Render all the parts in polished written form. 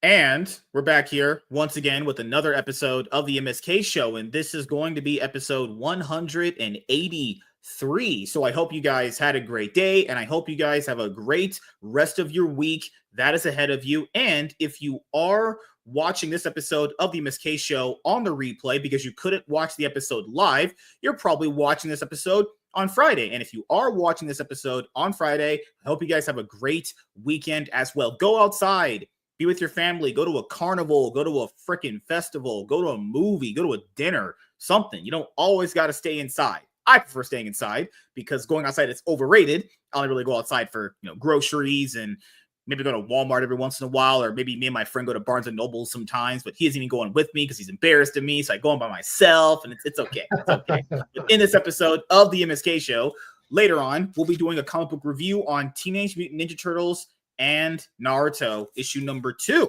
And we're back here once again with another episode of the MSK show. And this is going to be episode 183. So I hope you guys had a great day. And I hope you guys have a great rest of your week that is ahead of you. And if you are watching this episode of the MSK show on the replay because you couldn't watch the episode live, you're probably watching this episode on Friday. And if you are watching this episode on Friday, I hope you guys have a great weekend as well. Go outside. Be with your family, go to a carnival, go to a freaking festival, go to a movie, go to a dinner, something. You don't always got to stay inside. I prefer staying inside because going outside is overrated. I only really go outside for, groceries and maybe go to Walmart every once in a while, or maybe me and my friend go to Barnes and Noble sometimes, but he isn't even going with me because he's embarrassed of me. So I go in by myself and it's okay. It's okay. But in this episode of the MSK show, later on, we'll be doing a comic book review on Teenage Mutant Ninja Turtles and Naruto issue number 2.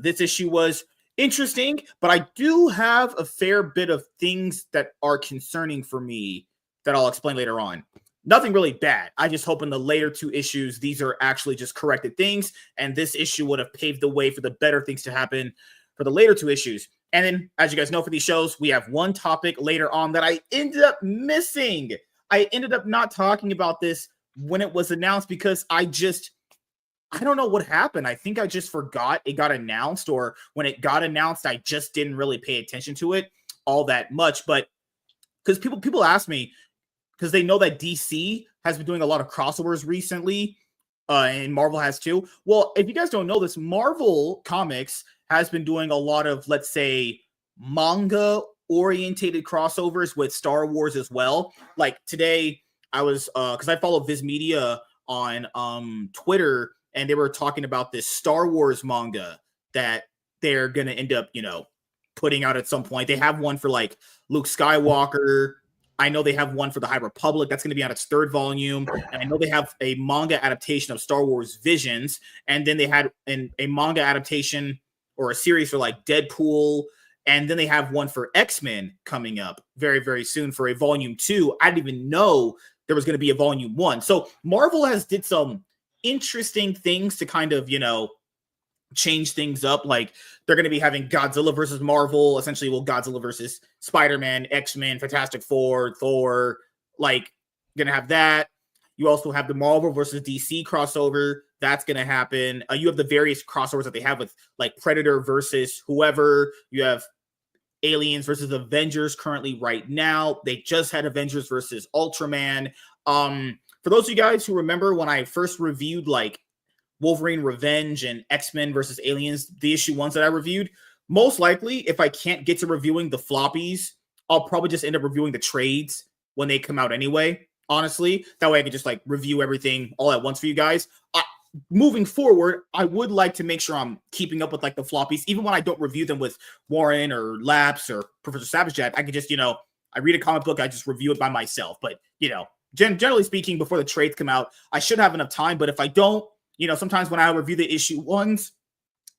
This issue was interesting, but I do have a fair bit of things that are concerning for me that I'll explain later on. Nothing really bad. I just hope in the later 2 issues, these are actually just corrected things, and this issue would have paved the way for the better things to happen for the later 2 issues. And then, as you guys know, for these shows, we have one topic later on that I ended up missing. I ended up not talking about this when it was announced because I don't know what happened. I think I just forgot it got announced, or when it got announced, I just didn't really pay attention to it all that much. But because people ask me, because they know that DC has been doing a lot of crossovers recently, and Marvel has too. Well, if you guys don't know this, Marvel Comics has been doing a lot of, let's say, manga-orientated crossovers with Star Wars as well. Like today, I was, because I follow Viz Media on Twitter, and they were talking about this Star Wars manga that they're going to end up, putting out at some point. They have one for like Luke Skywalker. I know they have one for the High Republic. That's going to be on its 3rd volume. And I know they have a manga adaptation of Star Wars Visions. And then they had a manga adaptation or a series for like Deadpool. And then they have one for X-Men coming up very, very soon for a volume 2. I didn't even know there was going to be a volume 1. So Marvel has did some interesting things to kind of, change things up. Like they're going to be having Godzilla versus Marvel, essentially, Godzilla versus Spider-Man, X-Men, Fantastic Four, Thor, like going to have that. You also have the Marvel versus DC crossover. That's going to happen. You have the various crossovers that they have with like Predator versus whoever. You have Aliens versus Avengers currently right now. They just had Avengers versus Ultraman. For those of you guys who remember when I first reviewed like Wolverine Revenge and X-Men versus Aliens, the issue 1s that I reviewed, most likely if I can't get to reviewing the floppies, I'll probably just end up reviewing the trades when they come out anyway, honestly. That way I can just like review everything all at once for you guys. Moving forward, I would like to make sure I'm keeping up with like the floppies, even when I don't review them with Warren or Laps or Professor Savage Jet. I can just, I read a comic book, I just review it by myself. But, generally speaking, before the trades come out, I should have enough time. But if I don't, sometimes when I review the issue 1s,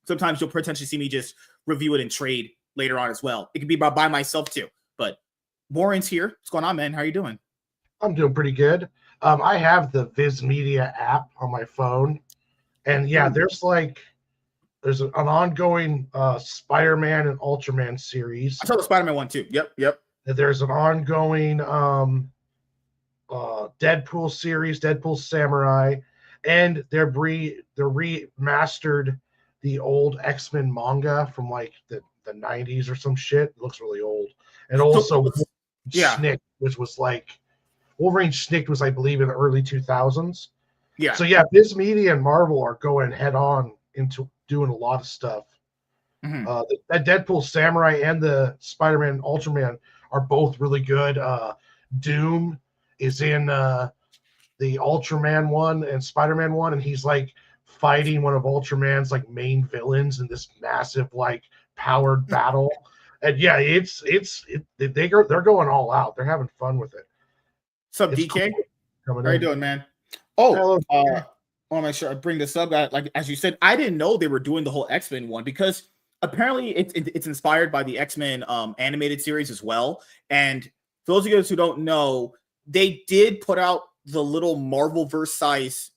sometimes you'll potentially see me just review it in trade later on as well. It could be by myself too. But Warren's here. What's going on, man? How are you doing? I'm doing pretty good. I have the Viz Media app on my phone. And yeah, there's an ongoing Spider-Man and Ultraman series. I saw the Spider-Man one too. Yep. There's an ongoing Deadpool series, Deadpool Samurai. And they're remastered the old X-Men manga from like the 90s or some shit. It looks really old. And also Schnick, which was like Wolverine Schnick was, I believe, in the early 2000s. Yeah. So yeah, Viz Media and Marvel are going head on into doing a lot of stuff. Mm-hmm. That Deadpool Samurai and the Spider-Man Ultraman are both really good. Doom is in the Ultraman one and Spider-Man one, and he's like fighting one of Ultraman's like main villains in this massive like powered battle. And yeah, they're going all out. They're having fun with it. What's up, DK? Cool. How are you doing, man? Oh, I want to make sure I bring this up. Like as you said, I didn't know they were doing the whole X-Men one because apparently it's inspired by the X-Men animated series as well. And for those of you guys who don't know, they did put out the little Marvel-verse size,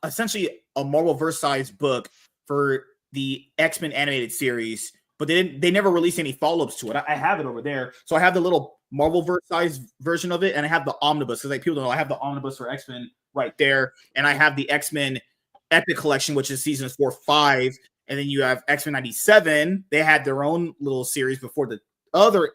essentially a Marvel-verse size book for the X-Men animated series, but they never released any follow-ups to it. I have it over there. So I have the little Marvel size version of it, and I have the omnibus, because like people don't know, I have the omnibus for X-Men right there, and I have the X-Men Epic Collection, which is seasons 4, 5, and then you have X-Men 97. They had their own little series before the other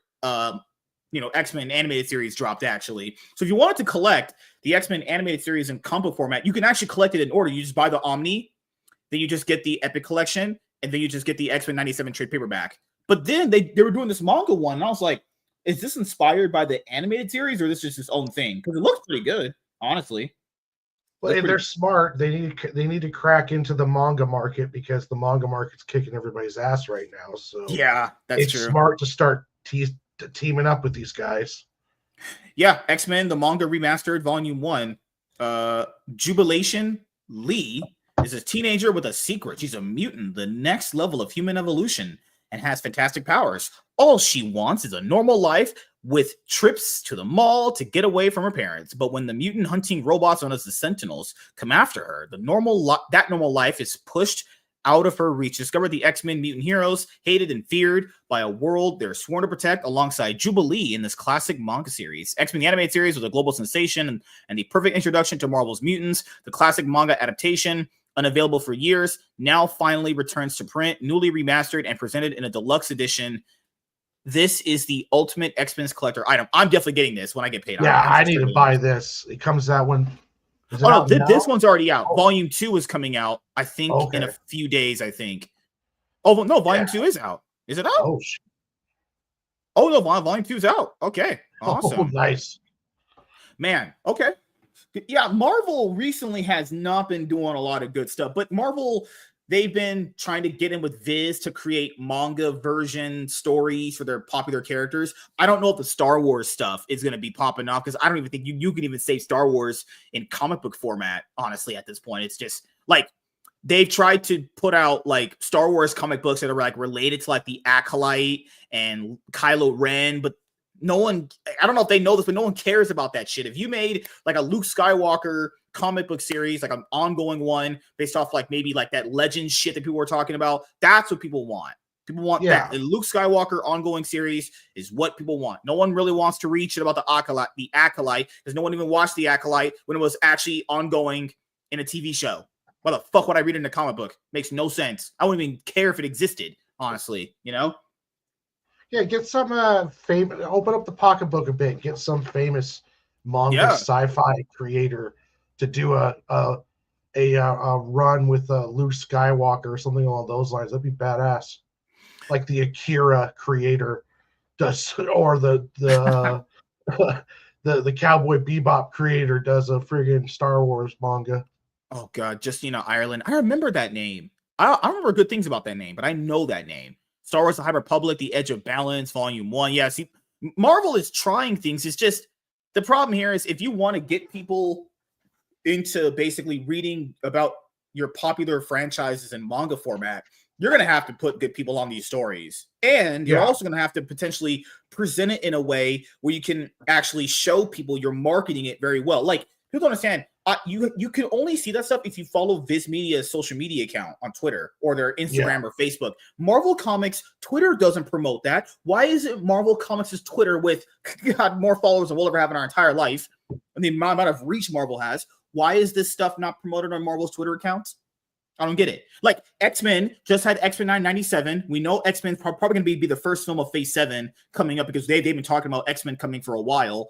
X-Men animated series dropped, actually. So if you wanted to collect the X-Men animated series in comic book format, you can actually collect it in order. You just buy the Omni, then you just get the Epic Collection, and then you just get the X-Men 97 trade paperback. But then they were doing this manga one, and I was like, is this inspired by the animated series, or is this just its own thing? Because it looks pretty good, honestly. Well, they're smart. They need to crack into the manga market, because the manga market's kicking everybody's ass right now. So yeah, that's true. It's smart to start teaming up with these guys. Yeah, X-Men, the manga remastered, volume 1. Jubilation Lee is a teenager with a secret. She's a mutant, the next level of human evolution, and has fantastic powers. All she wants is a normal life with trips to the mall to get away from her parents. But when the mutant hunting robots known as the Sentinels come after her, that normal life is pushed out of her reach. Discover the X-Men mutant heroes, hated and feared by a world they're sworn to protect, alongside Jubilee in this classic manga series. X-Men the animated series was a global sensation and the perfect introduction to Marvel's mutants. The classic manga adaptation, unavailable for years, now finally returns to print, newly remastered and presented in a deluxe edition. This is the ultimate X-Men's collector item. I'm definitely getting this when I get paid. Yeah, I need to buy this. It comes out when... Oh, no, this one's already out. Oh. Volume 2 is coming out, I think, in a few days, I think. Oh, no, Volume 2 is out. Is it out? Oh, no, Volume 2 is out. Okay, awesome. Oh, nice. Man, okay. Yeah, Marvel recently has not been doing a lot of good stuff, but Marvel, they've been trying to get in with Viz to create manga version stories for their popular characters. I don't know if the Star Wars stuff is going to be popping off, because I don't even think you can even say Star Wars in comic book format, honestly, at this point. It's just like they've tried to put out like Star Wars comic books that are like related to like the Acolyte and Kylo Ren, but no one, I don't know if they know this, but no one cares about that shit. If you made like a Luke Skywalker comic book series, like an ongoing one based off like maybe like that legend shit that people were talking about, that's what people want. People want that. The Luke Skywalker ongoing series is what people want. No one really wants to read shit about the Acolyte, because no one even watched the Acolyte when it was actually ongoing in a TV show. Why the fuck would I read it in a comic book? Makes no sense. I wouldn't even care if it existed, honestly, you know? Yeah, get some famous, open up the pocketbook a bit, get some famous manga sci-fi creator to do a run with Luke Skywalker or something along those lines. That'd be badass. Like the Akira creator does, or the Cowboy Bebop creator does a friggin' Star Wars manga. Oh god, Justina Ireland. I remember that name. I remember good things about that name, but I know that name. Star Wars: The High Republic, The Edge of Balance, Volume 1. Yeah, see, Marvel is trying things. It's just the problem here is if you want to get people into basically reading about your popular franchises in manga format, you're going to have to put good people on these stories. And you're also going to have to potentially present it in a way where you can actually show people you're marketing it very well. Like, people don't understand. You can only see that stuff if you follow Viz Media's social media account on Twitter or their Instagram or Facebook. Marvel Comics, Twitter doesn't promote that. Why is it Marvel Comics' Twitter with God, more followers than we'll ever have in our entire life, and the amount of reach Marvel has? Why is this stuff not promoted on Marvel's Twitter accounts? I don't get it. Like, X-Men just had X-Men 997. We know X-Men probably going to be the first film of Phase 7 coming up, because they've been talking about X-Men coming for a while.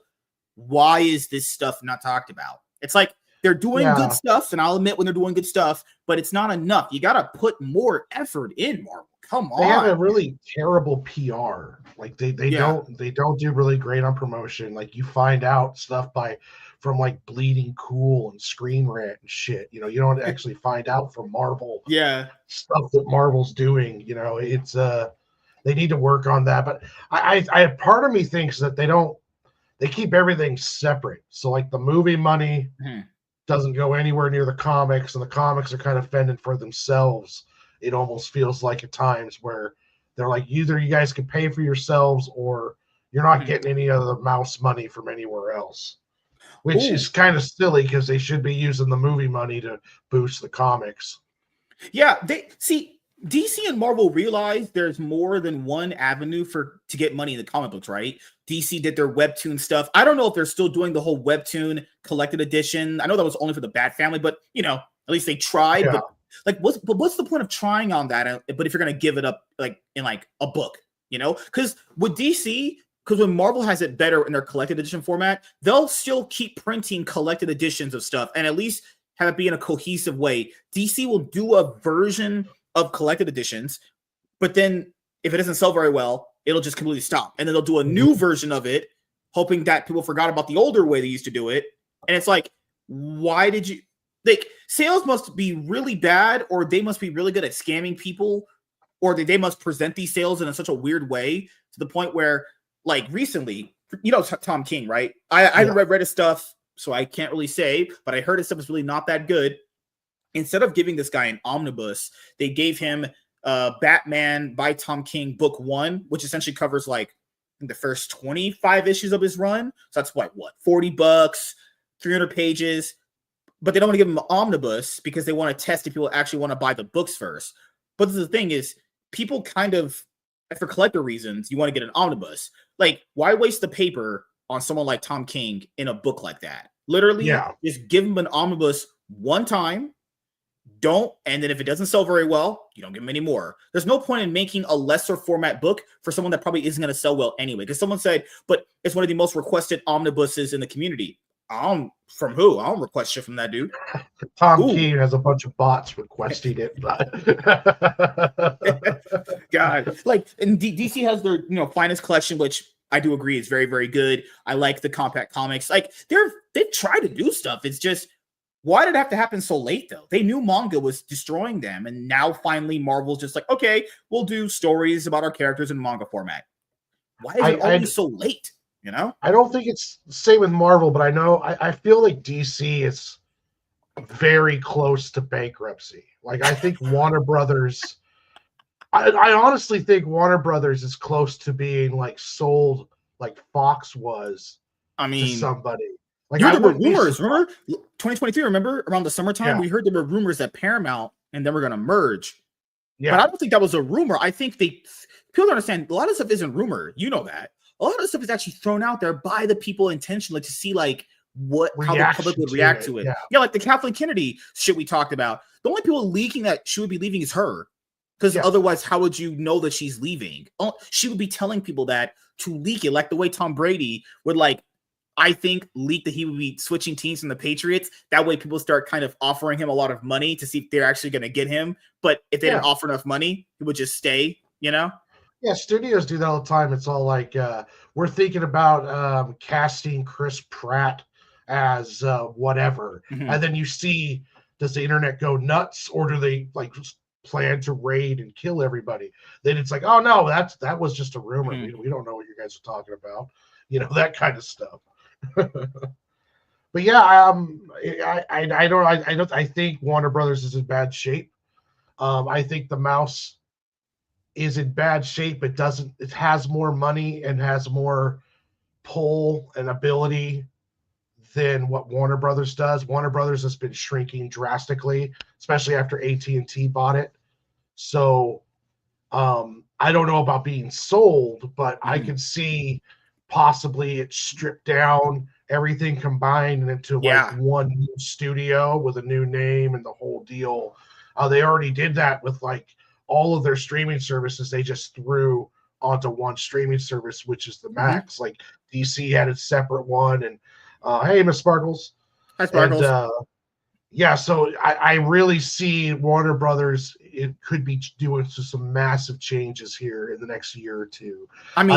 Why is this stuff not talked about? It's like they're doing good stuff, and I'll admit when they're doing good stuff, but it's not enough. You got to put more effort in, Marvel. Come on. They have a really terrible PR. Like they don't do really great on promotion. Like, you find out stuff from like Bleeding Cool and Screen Rant and shit. You know, you don't actually find out from Marvel. Stuff that Marvel's doing. You know, it's they need to work on that. But I part of me thinks that they keep everything separate. So like the movie money doesn't go anywhere near the comics, and the comics are kind of fending for themselves. It almost feels like at times where they're like, either you guys can pay for yourselves or you're not getting any of the mouse money from anywhere else, which is kind of silly, because they should be using the movie money to boost the comics. Yeah, they see, DC and Marvel realized there's more than one avenue to get money in the comic books, right? DC did their webtoon stuff. I don't know if they're still doing the whole webtoon collected edition. I know that was only for the Bat family, but at least they tried. Yeah. But what's the point of trying on that? But if you're gonna give it up like in like a book, because with DC, because when Marvel has it better in their collected edition format, they'll still keep printing collected editions of stuff and at least have it be in a cohesive way. DC will do a version of collected editions, but then if it doesn't sell very well, it'll just completely stop. And then they'll do a new version of it, hoping that people forgot about the older way they used to do it. And it's like, why did you sales must be really bad, or they must be really good at scamming people, or they must present these sales in such a weird way to the point where, like recently, Tom King, right? I haven't read his stuff, so I can't really say, but I heard his stuff is really not that good. Instead of giving this guy an omnibus, they gave him Batman by Tom King book 1, which essentially covers like the first 25 issues of his run. So that's what $40, 300 pages. But they don't want to give him an omnibus because they want to test if people actually want to buy the books first. But the thing is, people kind of, for collector reasons, you want to get an omnibus. Like, why waste the paper on someone like Tom King in a book like that? Literally, just give him an omnibus one time. And then if it doesn't sell very well, you don't give them any more. There's no point in making a lesser format book for someone that probably isn't going to sell well anyway. Because someone said, but it's one of the most requested omnibuses in the community. From who? I don't request shit from that dude. Tom King has a bunch of bots requesting it. God, and DC has their finest collection, which I do agree is very, very good. I like the compact comics. Like they've tried to do stuff. It's just, why did it have to happen so late, though? They knew manga was destroying them, and now finally Marvel's just like, okay, we'll do stories about our characters in manga format. Why is it always so late? I don't think it's the same with Marvel, but I feel like DC is very close to bankruptcy. Like, I think Warner Brothers, I honestly think Warner Brothers is close to being like sold like Fox was to somebody. Like, there were rumors, remember 2023, remember around the summertime, we heard there were rumors that Paramount and then we're going to merge. Yeah. But I don't think that was a rumor. I think people don't understand, a lot of stuff isn't rumor. You know that. A lot of stuff is actually thrown out there by the people intentionally to see like how the public would react to it. Yeah, like the Kathleen Kennedy shit we talked about. The only people leaking that she would be leaving is her. Because otherwise, how would you know that she's leaving? She would be telling people that to leak it, like the way Tom Brady would I think leak that he would be switching teams from the Patriots. That way people start kind of offering him a lot of money to see if they're actually going to get him. But if they didn't offer enough money, he would just stay, Yeah, studios do that all the time. It's all like, we're thinking about casting Chris Pratt as whatever. Mm-hmm. And then you see, does the internet go nuts, or do they plan to raid and kill everybody? Then it's like, oh no, that was just a rumor. Mm-hmm. We don't know what you guys are talking about. That kind of stuff. But yeah, I think Warner Brothers is in bad shape. I think the mouse is in bad shape. It has more money and has more pull and ability than what Warner Brothers does. Warner Brothers has been shrinking drastically, especially after AT&T bought it. So I don't know about being sold, but I could see possibly it stripped down, everything combined into one new studio with a new name and the whole deal. They already did that with all of their streaming services. They just threw onto one streaming service, which is the Max. Like DC had a separate one, and hey, Miss Sparkles. Hi, Sparkles. And, so I really see Warner Brothers, it could be doing some massive changes here in the next year or two.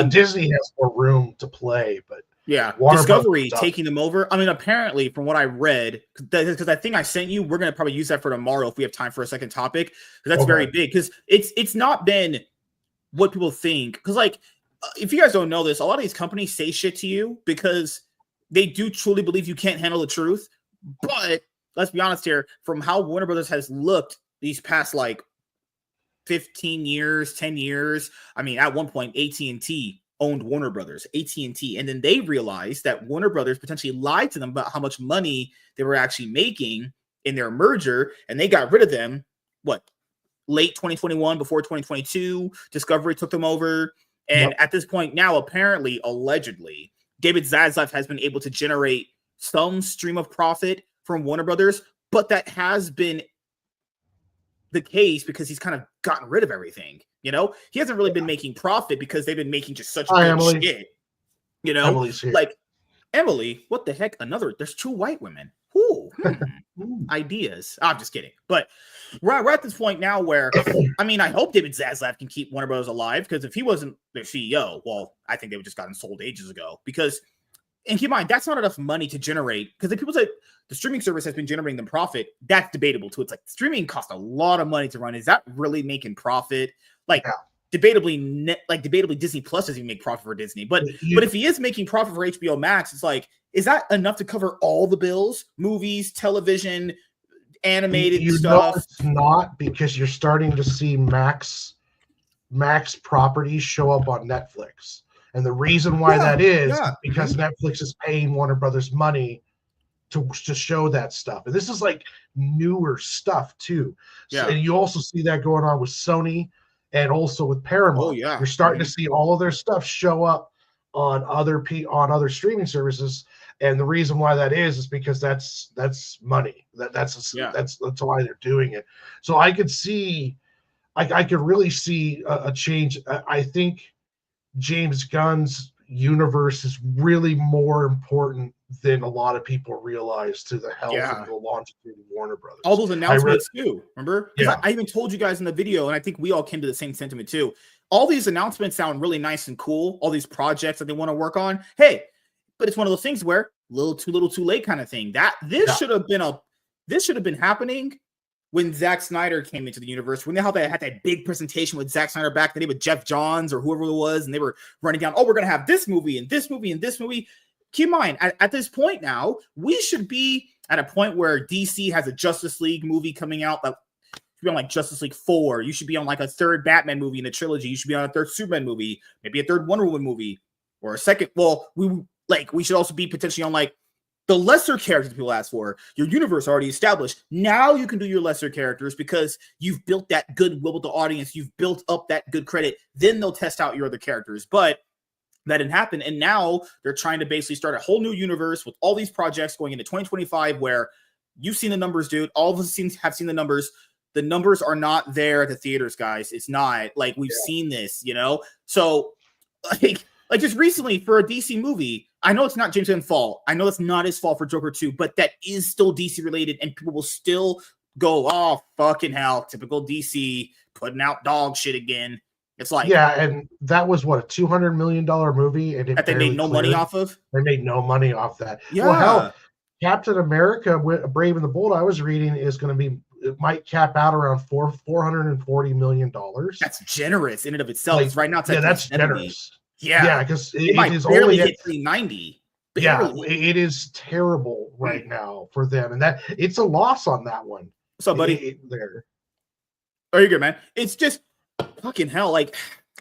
Disney has more room to play, but Warner Discovery taking them over. Apparently, from what I read, because I think I sent you, we're going to probably use that for tomorrow if we have time for a second topic, because that's very big. Because it's not been what people think. Because if you guys don't know this, a lot of these companies say shit to you because they do truly believe you can't handle the truth. But let's be honest here, from how Warner Brothers has looked these past 15 years, 10 years. At one point, AT&T owned Warner Brothers, AT&T, and then they realized that Warner Brothers potentially lied to them about how much money they were actually making in their merger, and they got rid of them, late 2021, before 2022. Discovery took them over. And at this point now, apparently, allegedly, David Zaslav has been able to generate some stream of profit from Warner Brothers, but that has been the case because he's kind of gotten rid of everything. You know, he hasn't really been making profit because they've been making just such good shit. You know, Emily's here. Like Emily, what the heck? There's 2 white women. Ooh, ideas. I'm just kidding. But we're at this point now where, I mean, I hope David Zaslav can keep Warner Bros. Alive, because if he wasn't their CEO, well, I think they would just gotten sold ages ago. Because, and keep in mind, that's not enough money to generate. Because if people say the streaming service has been generating them profit, that's debatable too. It's like streaming costs a lot of money to run. Is that really making profit? Like, debatably Disney Plus doesn't even make profit for Disney. But if he is making profit for HBO Max, it's like, is that enough to cover all the bills? Movies, television, animated stuff? No, it's not, because you're starting to see Max properties show up on Netflix. And the reason why that is because Netflix is paying Warner Brothers money to show that stuff. And this is like newer stuff too. So, and you also see that going on with Sony and also with Paramount. You're starting to see all of their stuff show up on other streaming services. And the reason why that is because that's money. That's why they're doing it. So I could really see a change. I think James Gunn's universe is really more important than a lot of people realize to the health and the longevity of Warner Brothers. All those announcements too, remember? I even told you guys in the video, and I think we all came to the same sentiment too. All these announcements sound really nice and cool. All these projects that they want to work on. Hey, but it's one of those things where little too late kind of thing. This should have been happening when Zack Snyder came into the universe. When they had that big presentation with Zack Snyder back, the day with Jeff Johns or whoever it was, and they were running down, we're going to have this movie and this movie and this movie. Keep in mind, at this point now, we should be at a point where DC has a Justice League movie coming out that should be on like Justice League 4. You should be on like a 3rd Batman movie in a trilogy. You should be on a 3rd Superman movie, maybe a 3rd Wonder Woman movie, or a second. Well, we should also be potentially on like the lesser characters people ask for. Your universe already established. Now you can do your lesser characters because you've built that goodwill with the audience. You've built up that good credit. Then they'll test out your other characters. But that didn't happen. And now they're trying to basically start a whole new universe with all these projects going into 2025 where you've seen the numbers, dude. All of us have seen the numbers. The numbers are not there at the theaters, guys. It's not. Like, we've seen this, you know? So, like just recently for a DC movie, I know it's not James Gunn's fault. I know it's not his fault for Joker 2, but that is still DC related, and people will still go, oh, fucking hell, typical DC putting out dog shit again. It's like, and that was what, a $200 million movie, and that they made no money off of. They made no money off that. Yeah. Well, hell, Captain America, Brave and the Bold, I was reading, is going to be, it might cap out around $440 million. That's generous in and of itself. Like, right now, it's that's generous. Yeah, because it is barely hit 390. Yeah, it is terrible right now for them, and that it's a loss on that one. What's up, buddy? There. Oh, you're good, man. It's just fucking hell. Like,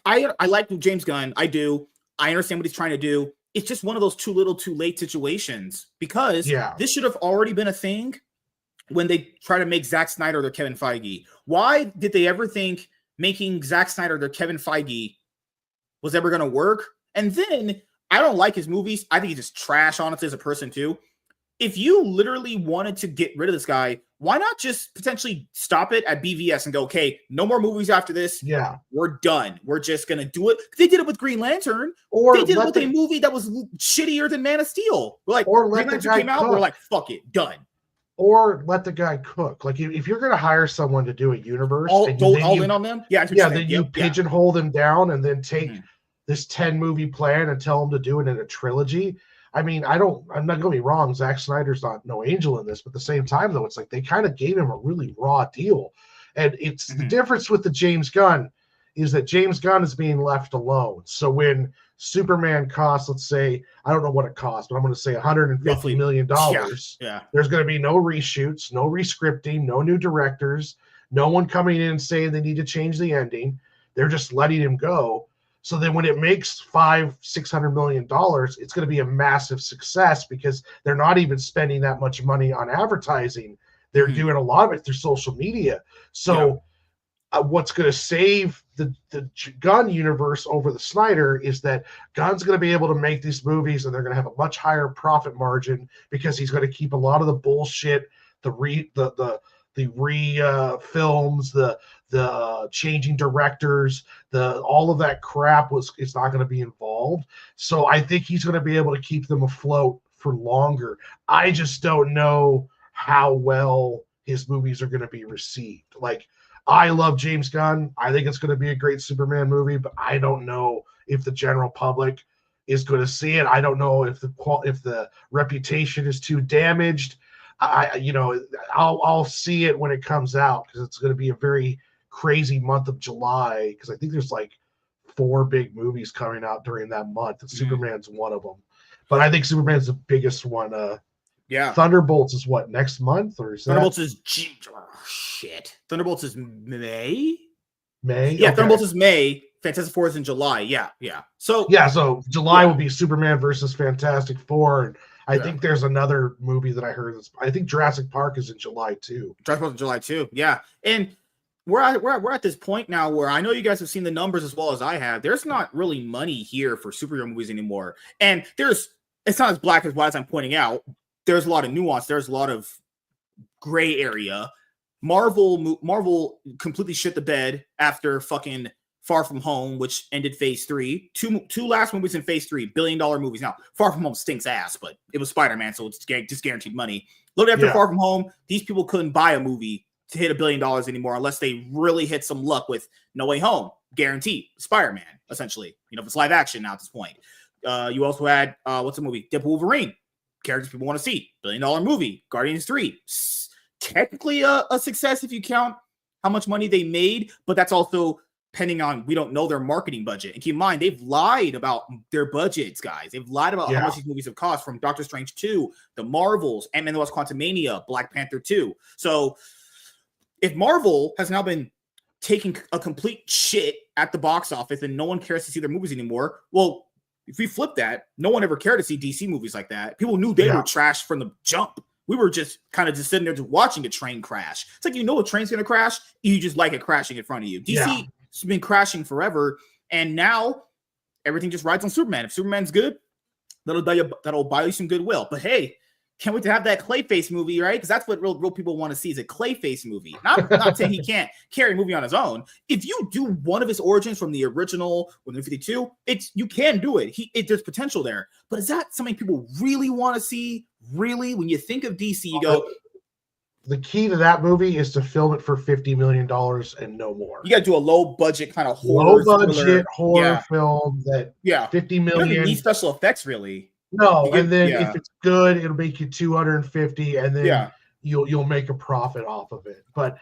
I like James Gunn. I do. I understand what he's trying to do. It's just one of those too little, too late situations, because this should have already been a thing when they try to make Zack Snyder their Kevin Feige. Why did they ever think making Zack Snyder their Kevin Feige was ever going to work? And then, I don't like his movies. I think he's just trash, honestly, as a person too. If you literally wanted to get rid of this guy, why not just potentially stop it at BVS and go, okay, no more movies after this. Yeah. We're done. We're just going to do it. They did it with Green Lantern. Or they did it with a movie that was shittier than Man of Steel. We're like, or Green Lantern came out, we're like, fuck it, done. Or let the guy cook. Like, if you're going to hire someone to do a universe, all in on them? Yeah, then you pigeonhole them down and then take this 10-movie plan and tell them to do it in a trilogy. I mean, I'm not going to be wrong. Zack Snyder's not no angel in this, but at the same time, though, it's like they kind of gave him a really raw deal. And it's the difference with the James Gunn is that James Gunn is being left alone. So when Superman costs, let's say, I don't know what it costs, but I'm going to say $150 million. Yeah. There's going to be no reshoots, no rescripting, no new directors, no one coming in and saying they need to change the ending. They're just letting him go. So then when it makes $500-600 million, it's going to be a massive success because they're not even spending that much money on advertising. They're doing a lot of it through social media. So what's going to save the Gunn universe over the Snyder is that Gunn's going to be able to make these movies, and they're going to have a much higher profit margin because he's going to keep a lot of the bullshit, the films, the changing directors, all of that crap is not going to be involved. So I think he's going to be able to keep them afloat for longer. I just don't know how well his movies are going to be received. Like, I love James Gunn. I think it's going to be a great Superman movie, but I don't know if the general public is going to see it. I don't know if the reputation is too damaged. I'll see it when it comes out because it's going to be a very crazy month of July because I think there's like 4 big movies coming out during that month, and Superman's one of them. But I think Superman's the biggest one. Yeah. Thunderbolts is what, next month, or is Thunderbolts is shit. Thunderbolts is May. May. Yeah, okay. Thunderbolts is May. Fantastic Four is in July. Yeah. So July will be Superman versus Fantastic Four, and I think there's another movie that I heard. I think Jurassic Park is in July too. Jurassic Park is July too. Yeah, and we're at this point now where I know you guys have seen the numbers as well as I have. There's not really money here for superhero movies anymore, and it's not as black as white as I'm pointing out. There's a lot of nuance. There's a lot of gray area. Marvel completely shit the bed after fucking Far From Home, which ended Phase 3. Two last movies in Phase 3, $1 billion movies. Now, Far From Home stinks ass, but it was Spider-Man, so it's just guaranteed money. Look after Far From Home, these people couldn't buy a movie to hit $1 billion anymore unless they really hit some luck with No Way Home. Guaranteed. Spider-Man, essentially. If it's live action now at this point. You also had, what's the movie? Deadpool Wolverine. Characters people want to see. $1 billion movie. Guardians 3. Technically a success if you count how much money they made, but that's also depending on, we don't know their marketing budget. And keep in mind, they've lied about their budgets, guys. They've lied about how much these movies have cost, from Doctor Strange 2, the Marvels, Ant-Man and the Wasp: Quantumania, Black Panther 2. So if Marvel has now been taking a complete shit at the box office and no one cares to see their movies anymore, well, if we flip that, no one ever cared to see DC movies like that. People knew they were trash from the jump. We were just kind of just sitting there just watching a train crash. It's like, a train's going to crash. You just like it crashing in front of you. DC has been crashing forever. And now everything just rides on Superman. If Superman's good, that'll buy you some goodwill. But hey, can't wait to have that Clayface movie, right? Because that's what real people want to see, is a Clayface movie. Not saying he can't carry a movie on his own. If you do one of his origins from the original or the 52, you can do it. There's potential there. But is that something people really want to see? Really? When you think of DC, you go... The key to that movie is to film it for $50 million and no more. You got to do a low-budget kind of horror horror film that $50 million. You don't need special effects, really. No, and then if it's good, it'll make you 250, and then you'll make a profit off of it. But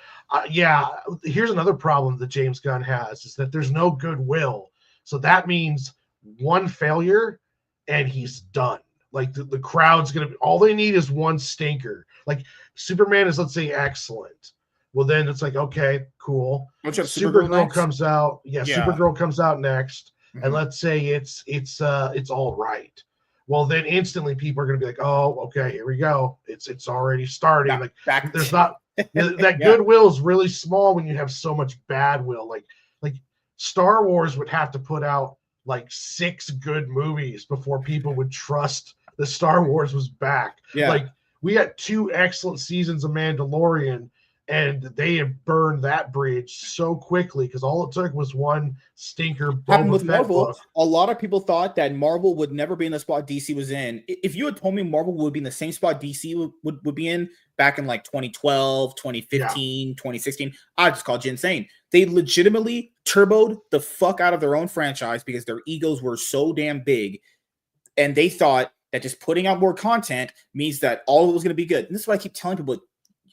here's another problem that James Gunn has, is that there's no goodwill. So that means one failure and he's done. Like the crowd's gonna be, all they need is one stinker. Like Superman is, let's say, excellent. Well, then it's like, okay, cool. Supergirl comes out. Supergirl comes out next, and let's say it's all right. Well, then instantly people are going to be like, oh, okay, here we go. It's already starting. There's not that goodwill is really small when you have so much bad will. Like Star Wars would have to put out like 6 good movies before people would trust that Star Wars was back. Yeah. Like, we had 2 excellent seasons of Mandalorian, and they have burned that bridge so quickly because all it took was one stinker. Happened with Marvel. Book. A lot of people thought that Marvel would never be in the spot DC was in. If you had told me Marvel would be in the same spot DC would be in back in like 2012, 2015, 2016, I just called you insane. They legitimately turboed the fuck out of their own franchise because their egos were so damn big, and they thought that just putting out more content means that all of it was going to be good. And this is why I keep telling people,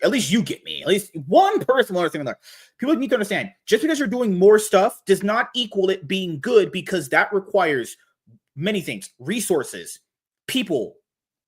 at least you get me. At least one person will understand that. People need to understand, just because you're doing more stuff does not equal it being good, because that requires many things: resources, people,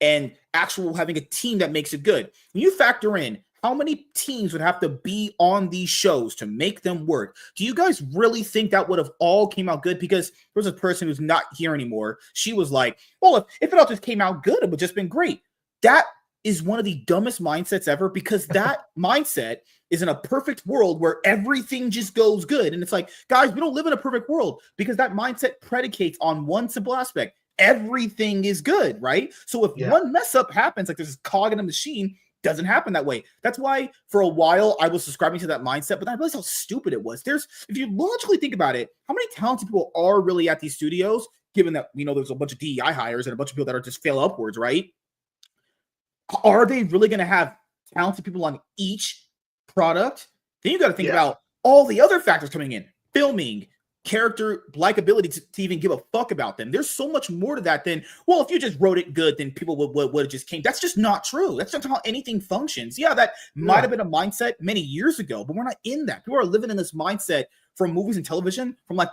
and actual having a team that makes it good. When you factor in how many teams would have to be on these shows to make them work, do you guys really think that would have all came out good? Because there was a person who's not here anymore. She was like, well, if it all just came out good, it would just been great. That is one of the dumbest mindsets ever, because that mindset is in a perfect world where everything just goes good. And it's like, guys, we don't live in a perfect world because that mindset predicates on one simple aspect. Everything is good, right? So if one mess up happens, like there's this cog in a machine, doesn't happen that way. That's why for a while I was subscribing to that mindset, but I realized how stupid it was. If you logically think about it, how many talented people are really at these studios, given that, there's a bunch of DEI hires and a bunch of people that are just fail upwards, right? Are they really going to have talented people on each product? Then you got to think about all the other factors coming in: filming, character likability to even give a fuck about them. There's so much more to that than, well, if you just wrote it good, then people would have just came. That's just not true. That's not how anything functions. Yeah, that might have been a mindset many years ago, but we're not in that. People are living in this mindset from movies and television from like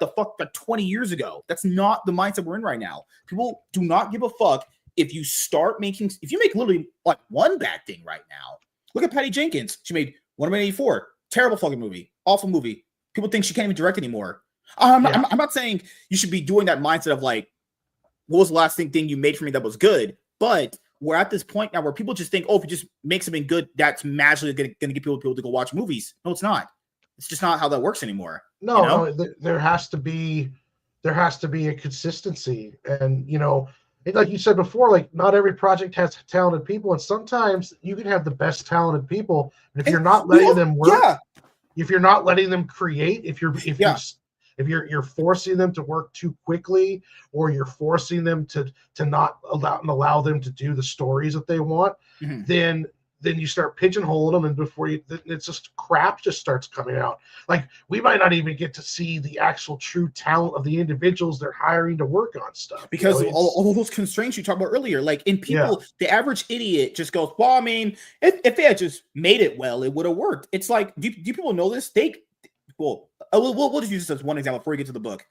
20 years ago. That's not the mindset we're in right now. People do not give a fuck if you make literally like one bad thing right now. Look at Patty Jenkins. She made Wonder Woman 84. Terrible fucking movie. Awful movie. People think she can't even direct anymore. I'm not saying you should be doing that mindset of like, what was the last thing you made for me that was good? But we're at this point now where people just think, oh, if you just make something good, that's magically going to get people to go watch movies. No, it's not. It's just not how that works anymore. No, there has to be a consistency, and like you said before, like not every project has talented people, and sometimes you can have the best talented people, and if you're not letting them work, if you're not letting them create, if you're forcing them to work too quickly, or you're forcing them to not allow them to do the stories that they want, then you start pigeonholing them, and it's just crap just starts coming out. Like, we might not even get to see the actual true talent of the individuals they're hiring to work on stuff. Because of all those constraints you talked about earlier. Like, in people, the average idiot just goes, well, I mean, if they had just made it well, it would have worked. It's like, do people know this? We'll just use this as one example before we get to the book.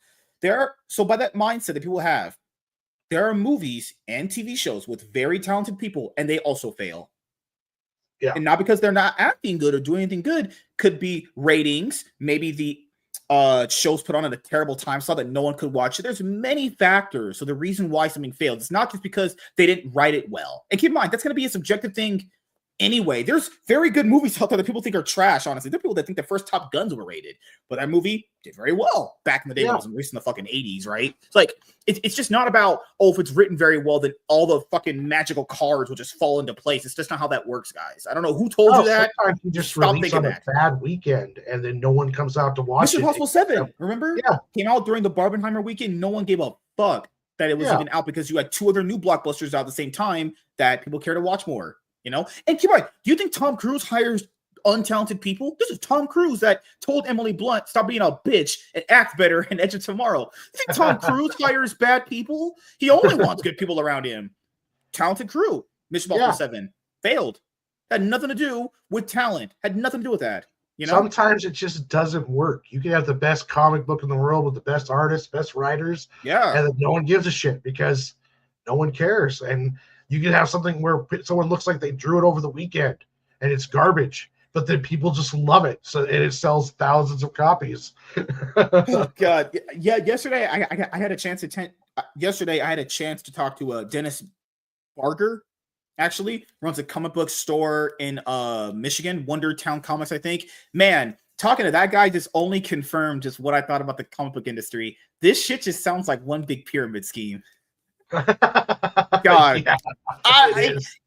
So by that mindset that people have, there are movies and TV shows with very talented people, and they also fail. Yeah. And not because they're not acting good or doing anything good. Could be ratings, maybe the shows put on at a terrible time slot that no one could watch it. There's many factors. So the reason why something failed, it's not just because they didn't write it well. And keep in mind, that's going to be a subjective thing anyway. There's very good movies out there that people think are trash, honestly. There are people that think the first Top Gun's overrated, but that movie did very well back in the day when it was released in the fucking 80s, right? It's like, it's just not about, if it's written very well, then all the fucking magical cards will just fall into place. It's just not how that works, guys. I don't know who told you that. Sometimes you just release on a bad weekend, and then no one comes out to watch Mission Impossible 7, remember? Yeah. Came out during the Barbenheimer weekend. No one gave a fuck that it was even out because you had two other new blockbusters out at the same time that people care to watch more. And keep in mind, do you think Tom Cruise hires untalented people? This is Tom Cruise that told Emily Blunt, stop being a bitch and act better and Edge of Tomorrow. You think Tom Cruise hires bad people? He only wants good people around him. Talented crew. Mission Impossible 7 failed. Had nothing to do with talent. Had nothing to do with that. Sometimes it just doesn't work. You can have the best comic book in the world with the best artists, best writers, and then no one gives a shit because no one cares. And you can have something where someone looks like they drew it over the weekend and it's garbage, but then people just love it. So it sells thousands of copies. Oh God. Yeah. Yesterday I had a chance to talk to Dennis Barger, actually runs a comic book store in Michigan, Wonder Town Comics, I think. Man, talking to that guy just only confirmed just what I thought about the comic book industry. This shit just sounds like one big pyramid scheme. God,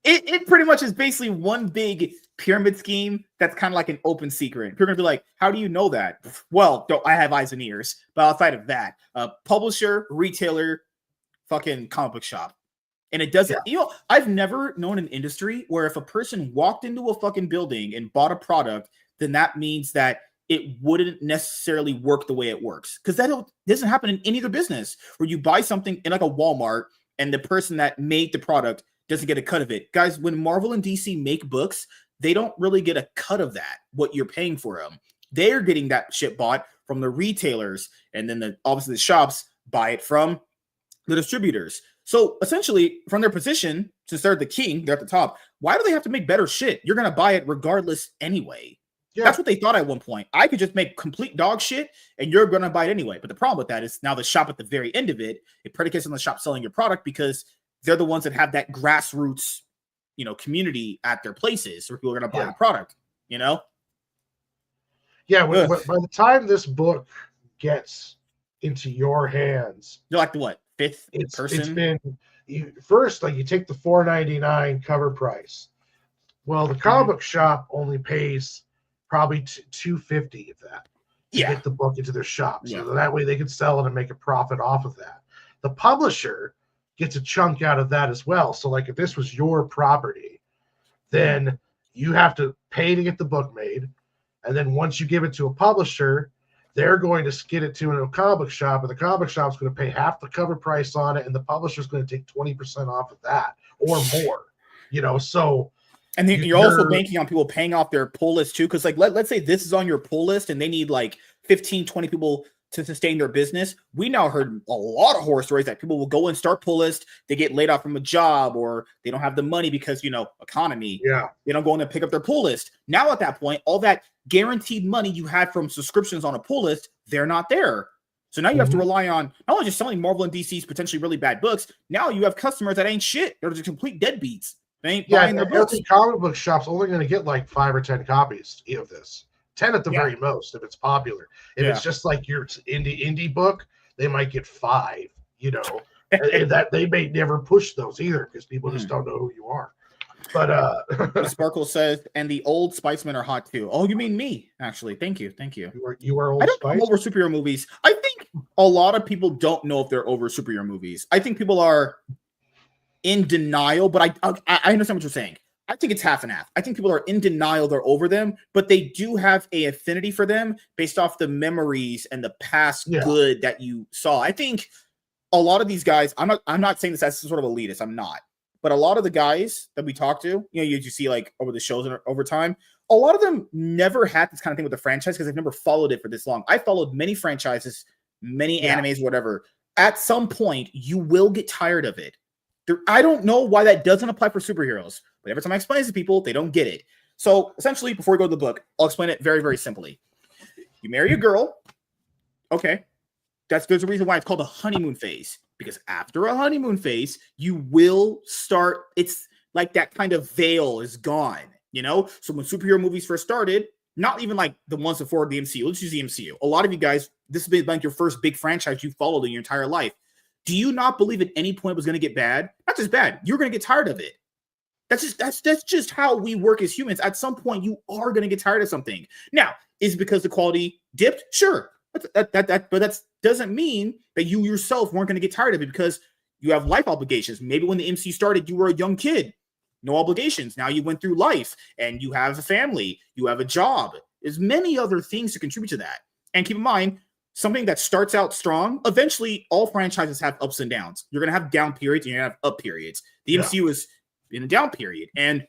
it pretty much is basically one big pyramid scheme that's kind of like an open secret. You're gonna be like, how do you know that? Well, I have eyes and ears, but outside of that, publisher, retailer, fucking comic book shop. And it doesn't, I've never known an industry where if a person walked into a fucking building and bought a product, then that means that it wouldn't necessarily work the way it works. Because that doesn't happen in any other business where you buy something in like a Walmart and the person that made the product doesn't get a cut of it. Guys, when Marvel and DC make books, they don't really get a cut of that, what you're paying for them. They're getting that shit bought from the retailers, and then obviously the shops buy it from the distributors. So essentially, from their position, since they're the king, they're at the top, why do they have to make better shit? You're going to buy it regardless anyway. Yeah. That's what they thought at one point. I could just make complete dog shit and you're going to buy it anyway. But the problem with that is now the shop at the very end of it predicates on the shop selling your product because they're the ones that have that grassroots, community at their places where people are going to buy the product, Yeah, by the time this book gets into your hands, you're like the what, fifth person? It's been first, like, you take the $4.99 cover price. Well, the comic book shop only pays probably $2.50 of that to get the book into their shop. So that way they can sell it and make a profit off of that. The publisher gets a chunk out of that as well. So, like, if this was your property, then you have to pay to get the book made. And then once you give it to a publisher, they're going to get it to a comic book shop, and the comic book shop's going to pay half the cover price on it, and the publisher's going to take 20% off of that or more. So. And then you're also banking on people paying off their pull list too. Because, like, let's say this is on your pull list and they need like 15, 20 people to sustain their business. We now heard a lot of horror stories that people will go and start pull list. They get laid off from a job, or they don't have the money because, economy. Yeah. They don't go in and pick up their pull list. Now at that point, all that guaranteed money you had from subscriptions on a pull list, they're not there. So now you have to rely on not only just selling Marvel and DC's potentially really bad books. Now you have customers that ain't shit. They're just complete deadbeats. They ain't buying their books. Every comic book shop's only going to get like 5 or 10 copies of this. 10 at the very most if it's popular. If it's just like your indie book, they might get 5, and that they may never push those either because people just don't know who you are. But Sparkle says, and the old Spicemen are hot too. Oh, you mean me? Actually, thank you. You are old. I'm over superhero movies. I think a lot of people don't know if they're over superhero movies. I think people are in denial, but I understand what you're saying. I think it's half and half. I think people are in denial they're over them, but they do have a affinity for them based off the memories and the past good that you saw. I think a lot of these guys, I'm not saying this as sort of elitist, I'm not. But a lot of the guys that we talk to, you see like over the shows and over time, a lot of them never had this kind of thing with the franchise because they've never followed it for this long. I followed many franchises, many animes, whatever. At some point, you will get tired of it. I don't know why that doesn't apply for superheroes, but every time I explain it to people, they don't get it. So essentially, before we go to the book, I'll explain it very, very simply. You marry a girl. Okay. There's a reason why it's called a honeymoon phase, because after a honeymoon phase, you will start. It's like that kind of veil is gone, So when superhero movies first started, not even like the ones before the MCU, let's use the MCU. A lot of you guys, this has been like your first big franchise you followed in your entire life. Do you not believe at any point it was going to get bad? Not just bad. You're going to get tired of it. That's just how we work as humans. At some point, you are going to get tired of something. Now, is it because the quality dipped? Sure. But that doesn't mean that you yourself weren't going to get tired of it because you have life obligations. Maybe when the MC started, you were a young kid. No obligations. Now you went through life and you have a family. You have a job. There's many other things to contribute to that. And keep in mind, something that starts out strong, eventually all franchises have ups and downs. You're going to have down periods and you're going to have up periods. The MCU is in a down period. And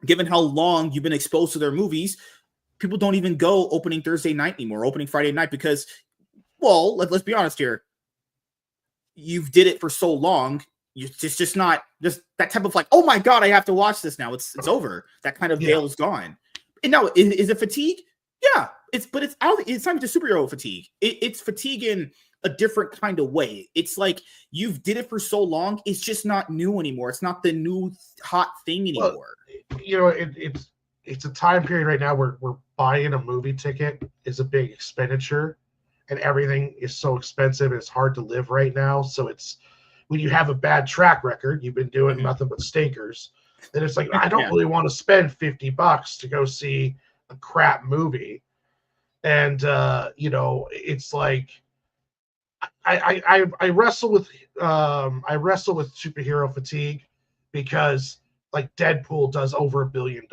given how long you've been exposed to their movies, people don't even go opening Thursday night anymore, opening Friday night because, well, let's be honest here. You've did it for so long. It's just not just that type of like, oh my God, I have to watch this now. It's over. That kind of veil is gone. And now, is it fatigue? Yeah. It's not just superhero fatigue. It's fatigue in a different kind of way. It's like you've did it for so long. It's just not new anymore. It's not the new hot thing anymore. Well, it's a time period right now where buying a movie ticket is a big expenditure, and everything is so expensive. It's hard to live right now. So it's when you have a bad track record, you've been doing nothing but stinkers. Then it's like I don't really want to spend $50 to go see a crap movie. And it's like I wrestle with superhero fatigue because like Deadpool does over $1 billion.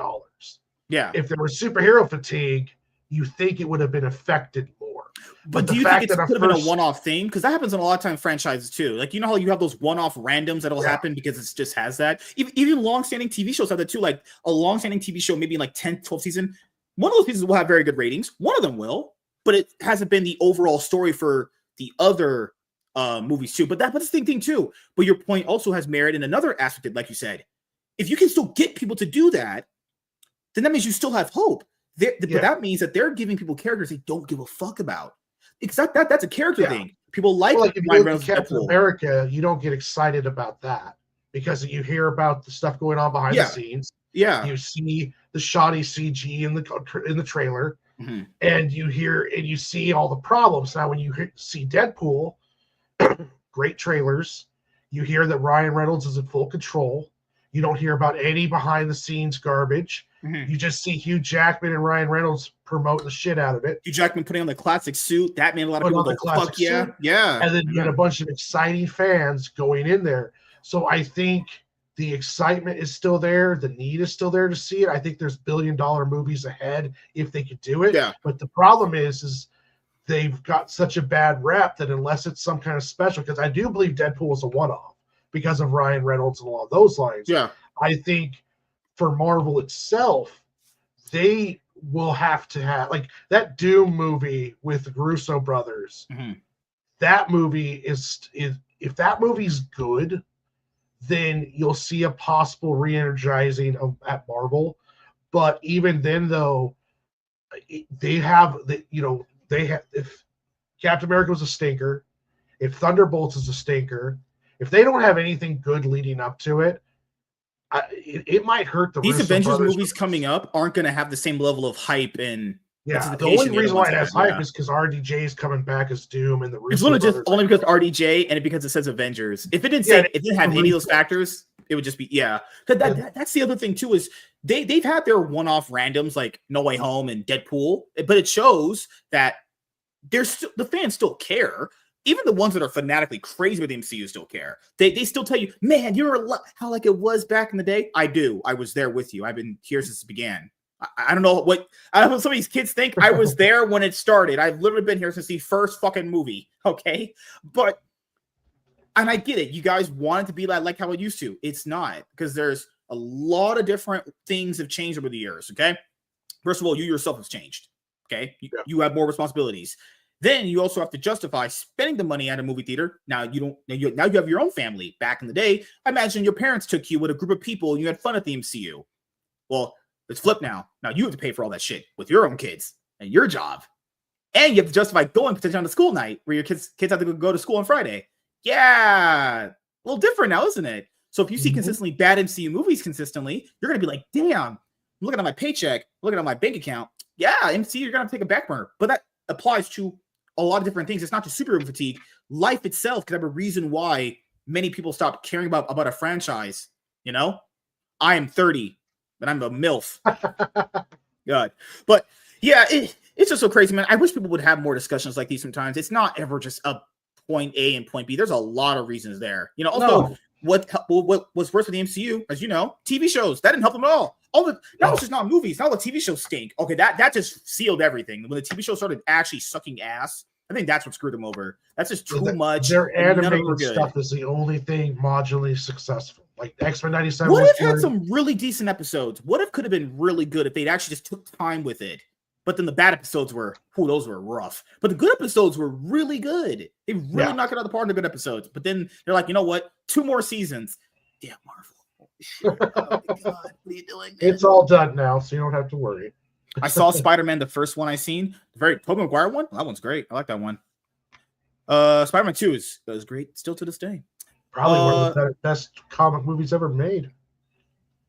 Yeah. If there was superhero fatigue, you think it would have been affected more. But do you think it could have been a one-off thing? Because that happens in a lot of time franchises too. Like, how you have those one-off randoms that'll happen because it just has that. Even long-standing TV shows have that too. Like a long-standing TV show, maybe in like 10th, 12th season, one of those pieces will have very good ratings. One of them will, but it hasn't been the overall story for the other movies too. But that's the thing too. But your point also has merit in another aspect, like you said. If you can still get people to do that, then that means you still have hope. But that means that they're giving people characters they don't give a fuck about. Because that's a character thing. People like if you look at Captain America, you don't get excited about that because you hear about the stuff going on behind the scenes. Yeah, you see the shoddy CG in the trailer, and you hear and you see all the problems. Now, when you see Deadpool, great trailers, you hear that Ryan Reynolds is in full control. You don't hear about any behind the scenes garbage. You just see Hugh Jackman and Ryan Reynolds promote the shit out of it. Hugh Jackman putting on the classic suit. That made a lot of people go, fuck yeah. Suit, yeah. And then you get a bunch of exciting fans going in there. So I think the excitement is still there. The need is still there to see it. I think there's billion-dollar movies ahead if they could do it. Yeah. But the problem is they've got such a bad rep that unless it's some kind of special, because I do believe Deadpool is a one-off because of Ryan Reynolds and all those lines. Yeah. I think for Marvel itself, they will have to have like that Doom movie with the Russo brothers. That movie is if that movie's good, then you'll see a possible re-energizing at Marvel. But even then, though, they have if Captain America was a stinker, if Thunderbolts is a stinker, if they don't have anything good leading up to it, it might hurt these Russo Avengers brothers. Movies coming up aren't going to have the same level of hype and the only reason why it has hype is because RDJ is coming back as Doom and the Russo it's literally just brothers. only because RDJ and because it says Avengers. If it didn't say it didn't have any of those factors, it would just be that's the other thing too is they've had their one-off randoms like No Way Home and Deadpool, but it shows that the fans still care. Even the ones that are fanatically crazy with the MCU still care. They still tell you, man, you remember how like it was back in the day? I do. I was there with you. I've been here since it began. I don't know what some of these kids think. I was there when it started. I've literally been here since the first fucking movie. Okay. And I get it. You guys want it to be like how it used to. It's not, because there's a lot of different things have changed over the years. Okay. First of all, you yourself have changed. Okay. You have more responsibilities. Then you also have to justify spending the money at a movie theater. Now you have your own family. Back in the day, I imagine your parents took you with a group of people and you had fun at the MCU. Well, let's flip now. Now you have to pay for all that shit with your own kids and your job. And you have to justify going potentially on a school night where your kids have to go to school on Friday. Yeah. A little different now, isn't it? So if you see consistently bad MCU movies consistently, you're going to be like, damn, I'm looking at my paycheck, looking at my bank account. Yeah, MCU, you're going to take a back burner. But that applies to a lot of different things. It's not just superhero fatigue. Life itself could have a reason why many people stop caring about a franchise. You know, I am 30, but I'm a MILF. God. But yeah, it's just so crazy, man. I wish people would have more discussions like these sometimes. It's not ever just a point A and point B. There's a lot of reasons there. You know, also what was worse with the MCU, as you know, TV shows, that didn't help them at all. Now it's just not movies. Now the TV shows stink. Okay, that just sealed everything. When the TV show started actually sucking ass, I think that's what screwed them over. That's just too much. Their animated stuff is the only thing marginally successful. Like X-Men 97. What if had some really decent episodes? What if could have been really good if they'd actually just took time with it? But then the bad episodes those were rough. But the good episodes were really good. They really knocked it out of the park in the good episodes. But then they're like, you know what? 2 more seasons. Damn, Marvel. Oh my God, what are you doing? Man? It's all done now, so you don't have to worry. I saw Spider-Man, the first one I seen. The Tobey Maguire one. That one's great. I like that one. Spider-Man 2 is great still to this day. Probably one of the best comic movies ever made.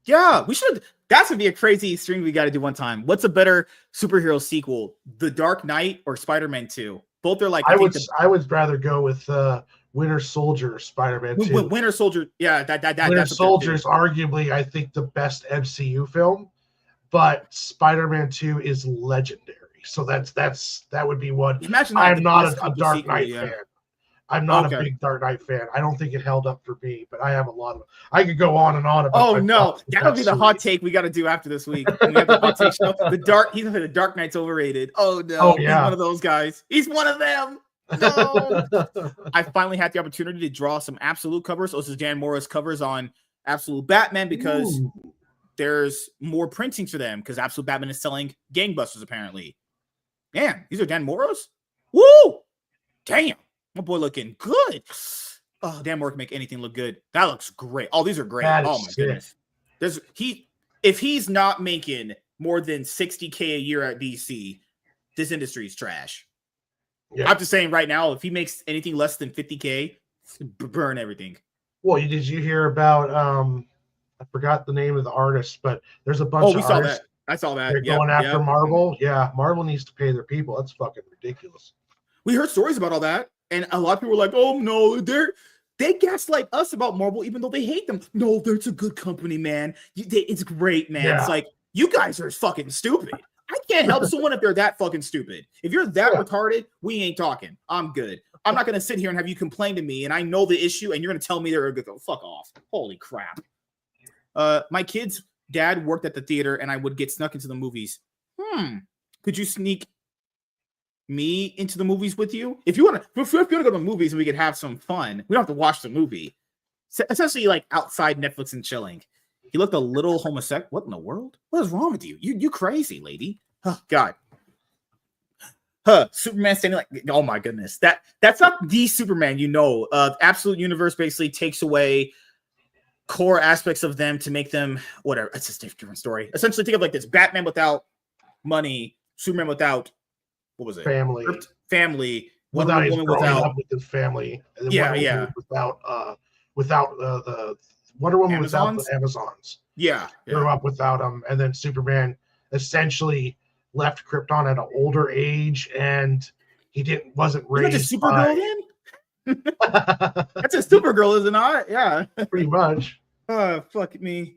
Yeah, we should. That's gonna be a crazy stream we got to do one time. What's a better superhero sequel, The Dark Knight or Spider-Man 2? Both are like. I would rather go with Winter Soldier, Spider-Man 2. Winter Soldier, yeah, Winter Soldier is arguably, I think, the best MCU film, but Spider-Man 2 is legendary. So that would be one. Imagine I'm not a Dark Knight fan. I'm not a Okay. big Dark Knight fan. I don't think it held up for me, but I have a lot of. I could go on and on about. Oh no, that'll be the hot take we got to do after this week. We have the hot take show. He's gonna say the Dark Knight's overrated. Oh no, Oh, yeah. He's one of those guys. He's one of them. No. I finally had the opportunity to draw some Absolute covers. This is Dan Mora's covers on Absolute Batman because there's more printings for them because Absolute Batman is selling gangbusters apparently. Man, these are Dan Mora's? Woo! Damn, my boy looking good. Oh, Dan Mora can make anything look good. That looks great. Oh, these are great. Oh my goodness. If he's not making more than $60K a year at DC, this industry is trash. Yeah. I'm just saying right now, if he makes anything less than 50K, burn everything. Well, did you hear about I forgot the name of the artist, but there's a bunch of artists. I saw that. They're going after Marvel. Yeah, Marvel needs to pay their people. That's fucking ridiculous. We heard stories about all that, and a lot of people were like, "Oh no, they gaslight us about Marvel, even though they hate them." No, they're a good company, man. It's great, man. Yeah. It's like, you guys are fucking stupid. I can't help someone if they're that fucking stupid. If you're that retarded, we ain't talking. I'm good. I'm not gonna sit here and have you complain to me, and I know the issue, and you're gonna tell me they're gonna go fuck off. Holy crap. My kid's dad worked at the theater, and I would get snuck into the movies. Could you sneak me into the movies with you? If you want to go to the movies and we could have some fun, we don't have to watch the movie. Essentially, like outside Netflix and chilling. He looked a little homosexual. What in the world? What is wrong with you? You crazy, lady. Oh God. Superman standing like, oh my goodness. That's not the Superman, Absolute Universe basically takes away core aspects of them to make them whatever. It's just a different story. Essentially, think of like this: Batman without money, Superman without what was it? Family. Wonder Woman without with his family. And then without the Wonder Woman without the Amazons. Yeah. Grew up without them, and then Superman essentially left Krypton at an older age, and he wasn't raised. That's a Supergirl then? That's a Supergirl, is it not? Yeah. Pretty much. Fuck me.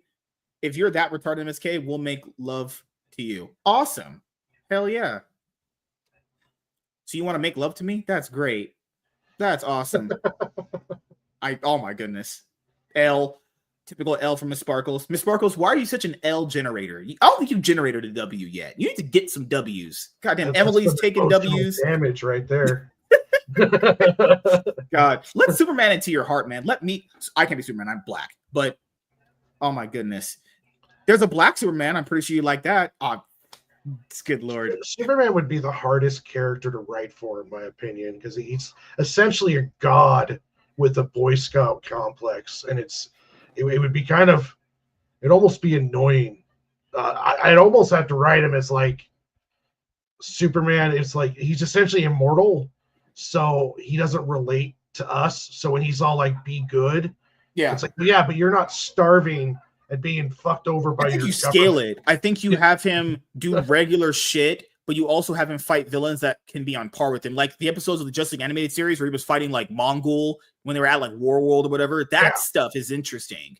If you're that retarded, MSK, we'll make love to you. Awesome. Hell yeah. So you want to make love to me? That's great. That's awesome. Oh my goodness. Typical L from Miss Sparkles. Miss Sparkles, why are you such an L generator? I don't think you generated a W yet. You need to get some W's. Goddamn, Emily's taking W's. Damage right there. God, let Superman into your heart, man. I can't be Superman. I'm black, but oh my goodness, there's a black Superman. I'm pretty sure you like that. Oh, good Lord. Superman would be the hardest character to write for, in my opinion, because he's essentially a god with a Boy Scout complex, and it would be it'd almost be annoying. I'd almost have to write him as like Superman. It's like he's essentially immortal, so he doesn't relate to us. So when he's all like, be good, it's like, yeah, but you're not starving and being fucked over by your scale it. I think you have him do regular shit, but you also have him fight villains that can be on par with him. Like the episodes of the Justice animated series where he was fighting like Mongol when they were at like Warworld or whatever. That stuff is interesting,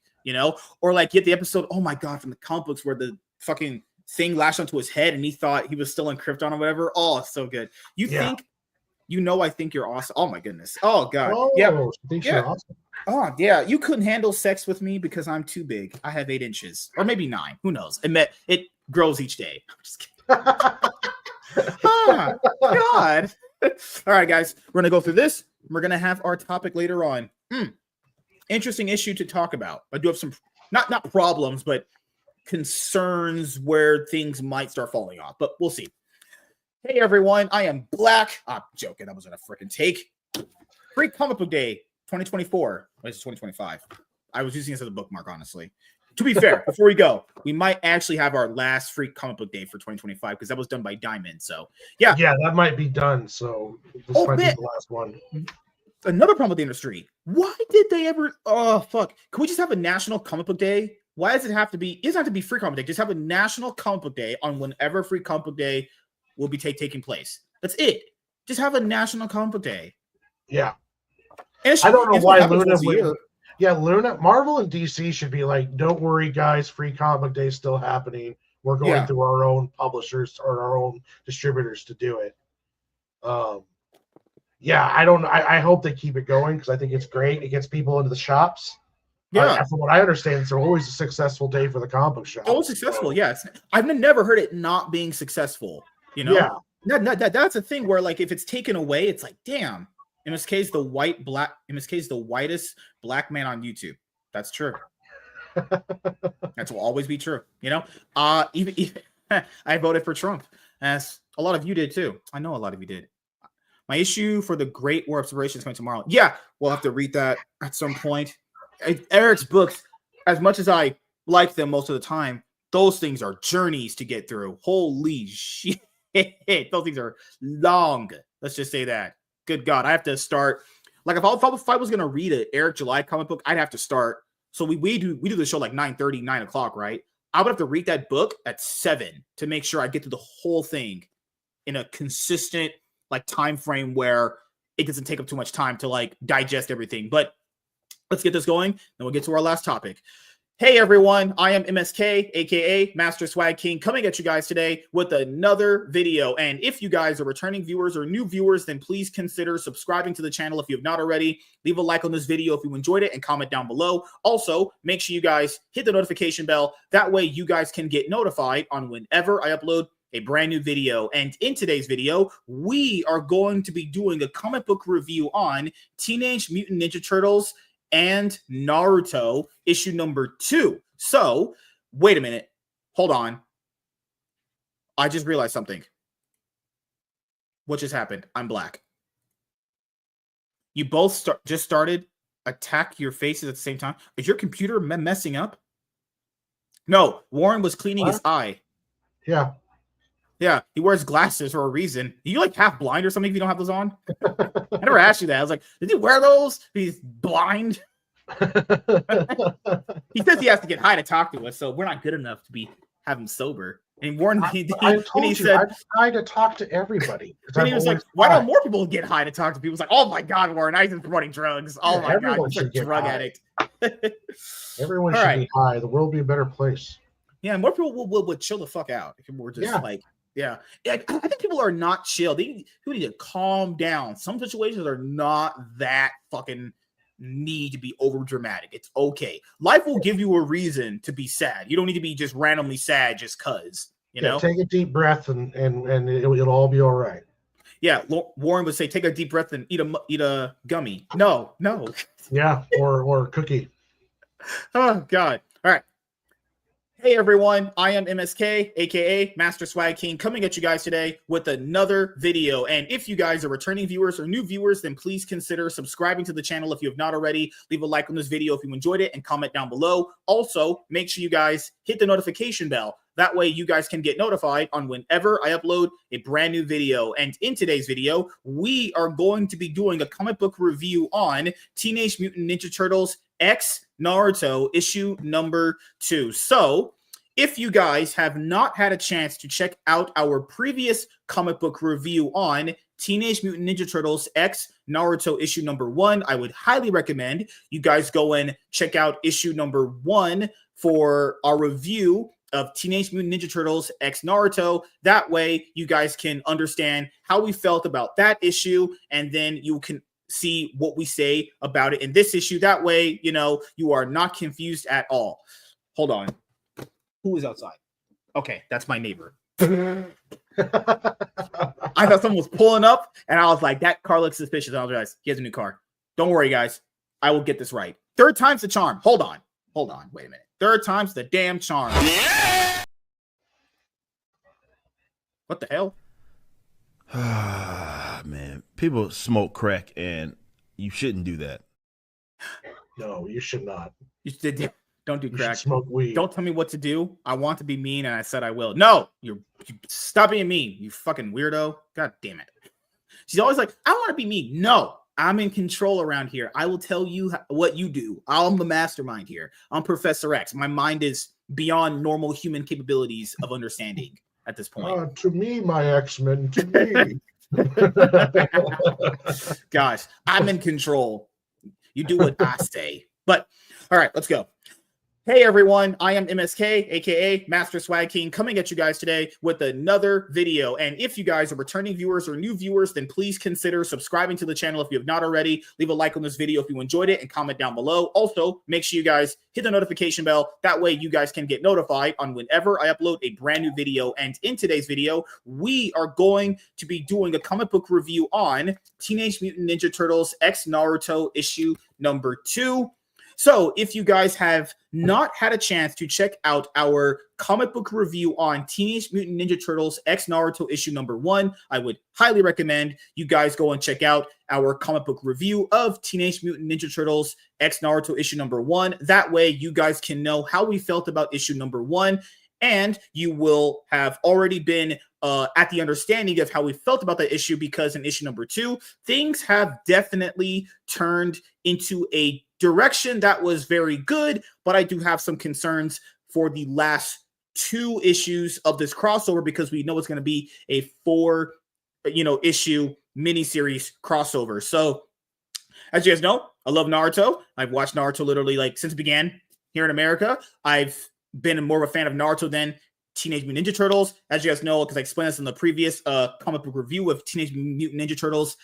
Or like get the episode, oh my God, from the comic books where the fucking thing lashed onto his head and he thought he was still in Krypton or whatever. Oh, it's so good. I think you're awesome. Oh my goodness. Oh God. You're awesome. Oh yeah. You couldn't handle sex with me because I'm too big. I have 8 inches or maybe 9. Who knows? It grows each day. I'm just kidding. Oh God. All right, guys. We're gonna go through this. We're gonna have our topic later on. Interesting issue to talk about. I do have some not problems, but concerns where things might start falling off. But we'll see. Hey everyone, I am Black. I'm joking. That wasn't a freaking take. Free Comic Book Day 2024. Wait, it's 2025. I was using this as a bookmark, honestly. To be fair, before we go, we might actually have our last Free Comic Book Day for 2025 because that was done by Diamond. So yeah, that might be done. So this might be the last one. Another problem with the industry. Why did they ever? Oh fuck! Can we just have a National Comic Book Day? Why does it have to be? It doesn't have to be Free Comic Book Day. Just have a National Comic Book Day on whenever Free Comic Book Day will be taking place. That's it. Just have a National Comic Book Day. Yeah. I don't know why Luna would. Yeah, Marvel and DC should be like, don't worry, guys. Free Comic Book Day is still happening. We're going through our own publishers or our own distributors to do it. I hope they keep it going because I think it's great. It gets people into the shops. Yeah. From what I understand, it's always a successful day for the comic book shop. Always successful, yes. I've never heard it not being successful. Yeah. That's a thing where like if it's taken away, it's like, damn. MSK is the whitest black man on YouTube. That's true. That will always be true. Even I voted for Trump, as a lot of you did too. I know a lot of you did. My issue for the Great War of Separation is coming tomorrow. Yeah, we'll have to read that at some point. Eric's books, as much as I like them most of the time, those things are journeys to get through. Holy shit. Those things are long. Let's just say that. Good God, I have to start. Like if I was gonna read an Eric July comic book, I'd have to start. So we do the show like 9:30, 9 o'clock, right? I would have to read that book at 7 to make sure I get through the whole thing in a consistent like time frame where it doesn't take up too much time to like digest everything. But let's get this going, then we'll get to our last topic. Hey everyone, I am MSK, aka Master Swag King, coming at you guys today with another video. And if you guys are returning viewers or new viewers, then please consider subscribing to the channel if you have not already. Leave a like on this video if you enjoyed it and comment down below. Also, make sure you guys hit the notification bell. That way you guys can get notified on whenever I upload a brand new video. And in today's video, we are going to be doing a comic book review on Teenage Mutant Ninja Turtles and Naruto issue number 2. So, wait a minute. Hold on. I just realized something. What just happened? I'm black. You both just started attack your faces at the same time. Is your computer messing up? No, Warren was cleaning his eye. Yeah. Yeah, he wears glasses for a reason. Are you like half blind or something if you don't have those on? I never asked you that. I was like, did he wear those? He's blind. He says he has to get high to talk to us, so we're not good enough to have him sober. And Warren, I told you, said, I'm high to talk to everybody. And he was like, why don't more people get high to talk to people? It's like, oh my God, Warren, I he's promoting drugs. Oh my God, he's a drug addict. Everyone should be high. The world would be a better place. Yeah, more people would chill the fuck out. We're just like, yeah, I think people are not chill. People need to calm down. Some situations are not that fucking need to be over dramatic. It's okay. Life will give you a reason to be sad. You don't need to be just randomly sad just cause. You know, take a deep breath and it'll all be all right. Yeah, Warren would say, take a deep breath and eat a gummy. No. Yeah, or cookie. Oh God. All right. Hey everyone, I am MSK, aka Master Swag King, coming at you guys today with another video. And if you guys are returning viewers or new viewers, then please consider subscribing to the channel if you have not already. Leave a like on this video if you enjoyed it and comment down below. Also, make sure you guys hit the notification bell. That way you guys can get notified on whenever I upload a brand new video. And in today's video, we are going to be doing a comic book review on Teenage Mutant Ninja Turtles X Naruto issue number 2. So if you guys have not had a chance to check out our previous comic book review on Teenage Mutant Ninja Turtles X Naruto issue number 1, I would highly recommend you guys go and check out issue number 1 for our review of Teenage Mutant Ninja Turtles X Naruto. That way you guys can understand how we felt about that issue, and then you can see what we say about it in this issue. That way, you know, you are not confused at all. Hold on. Who is outside? Okay, that's my neighbor. I thought someone was pulling up, and I was like, that car looks suspicious. I realized he has a new car. Don't worry, guys. I will get this right. Third time's the charm. Hold on. Wait a minute. Third time's the damn charm. What the hell? Man, people smoke crack, and you shouldn't do that. No, you should not. Don't do crack. Smoke weed. Don't tell me what to do. I want to be mean, and I said I will. No, you stop being mean, you fucking weirdo. God damn it. She's always like, I want to be mean. No, I'm in control around here. I will tell you what you do. I'm the mastermind here. I'm Professor X. My mind is beyond normal human capabilities of understanding at this point. To me, my X-Men, to me. Gosh, I'm in control. You do what I say. But, all right, let's go. Hey everyone, I am MSK, aka Master Swag King, coming at you guys today with another video. And if you guys are returning viewers or new viewers, then please consider subscribing to the channel if you have not already. Leave a like on this video if you enjoyed it and comment down below. Also, make sure you guys hit the notification bell. That way you guys can get notified on whenever I upload a brand new video. And in today's video, we are going to be doing a comic book review on Teenage Mutant Ninja Turtles X Naruto issue number 2. So if you guys have not had a chance to check out our comic book review on Teenage Mutant Ninja Turtles X Naruto issue number 1, I would highly recommend you guys go and check out our comic book review of Teenage Mutant Ninja Turtles X Naruto issue number 1. That way you guys can know how we felt about issue number 1, and you will have already been at the understanding of how we felt about the issue, because in issue number 2, things have definitely turned into a direction that was very good, but I do have some concerns for the last 2 issues of this crossover because we know it's going to be a 4 issue miniseries crossover. So as you guys know, I love Naruto. I've watched Naruto literally like since it began here in America. I've been more of a fan of Naruto than Teenage Mutant Ninja Turtles. As you guys know, because I explained this in the previous comic book review of Teenage Mutant Ninja Turtles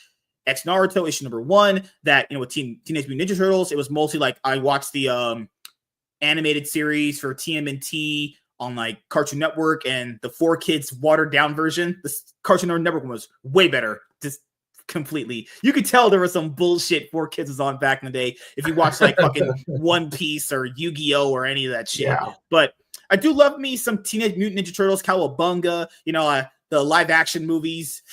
X Naruto issue number 1, that with Teenage Mutant Ninja Turtles, it was mostly like I watched the animated series for TMNT on like Cartoon Network, and the 4Kids watered down version. The Cartoon Network one was way better. Just completely. You could tell there was some bullshit 4Kids was on back in the day if you watched like fucking One Piece or Yu-Gi-Oh or any of that shit. Yeah. But I do love me some Teenage Mutant Ninja Turtles, Cowabunga, the live action movies.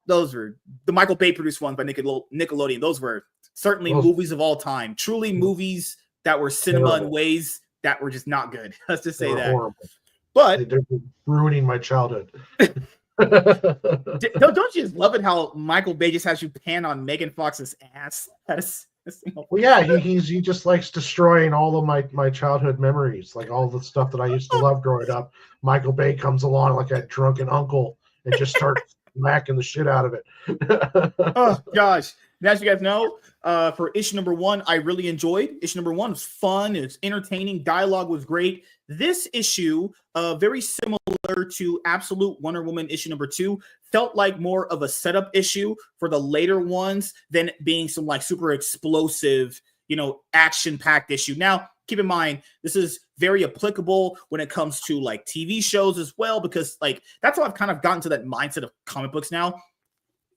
Those were the Michael Bay produced ones by Nickelodeon. Those were certainly movies of all time. Truly movies that were cinema in ways that were just not good. Let's just say that. Horrible. But they're ruining my childhood. Don't you just love it how Michael Bay just has you pan on Megan Fox's ass? Well, yeah, he just likes destroying all of my childhood memories, like all the stuff that I used to love growing up. Michael Bay comes along like a drunken uncle and just starts smacking the shit out of it. Oh gosh. And as you guys know, for issue number 1, I really enjoyed. Issue number 1 was fun. It was entertaining. Dialogue was great. This issue, very similar to Absolute Wonder Woman issue number 2, felt like more of a setup issue for the later ones than being some like super explosive, action-packed issue. Now, keep in mind, this is very applicable when it comes to like TV shows as well, because like that's how I've kind of gotten to that mindset of comic books now.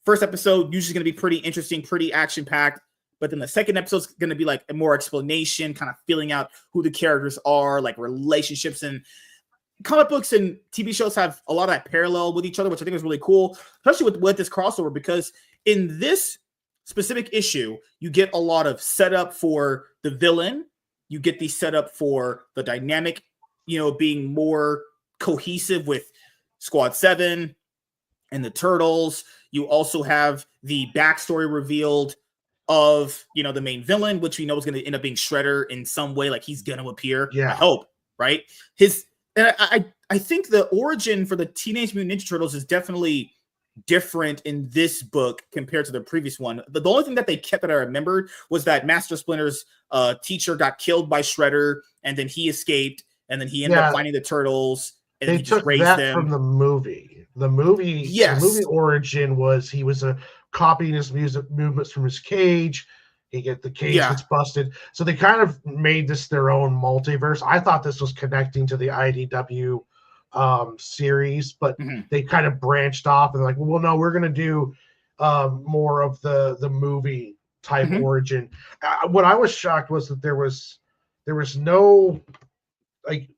First episode usually going to be pretty interesting, pretty action-packed, but then the second episode is going to be like a more explanation, kind of feeling out who the characters are, like relationships. And comic books and TV shows have a lot of that parallel with each other, which I think is really cool, especially with this crossover, because in this specific issue, you get a lot of setup for the villain. You get the setup for the dynamic, being more cohesive with Squad 7 and the Turtles. You also have the backstory revealed of, the main villain, which we know is going to end up being Shredder in some way. Like he's going to appear. Yeah. I hope, right? I think the origin for the Teenage Mutant Ninja Turtles is definitely different in this book compared to the previous one. The only thing that they kept that I remembered was that Master Splinter's teacher got killed by Shredder, and then he escaped, and then he ended up finding the Turtles, and they then he just took raised that them from the movie. The movie origin was he was copying his movements from his cage. The cage gets busted. So they kind of made this their own multiverse. I thought this was connecting to the IDW series, but they kind of branched off and like, well, no, we're going to do more of the movie type origin. What I was shocked was that there was no, like,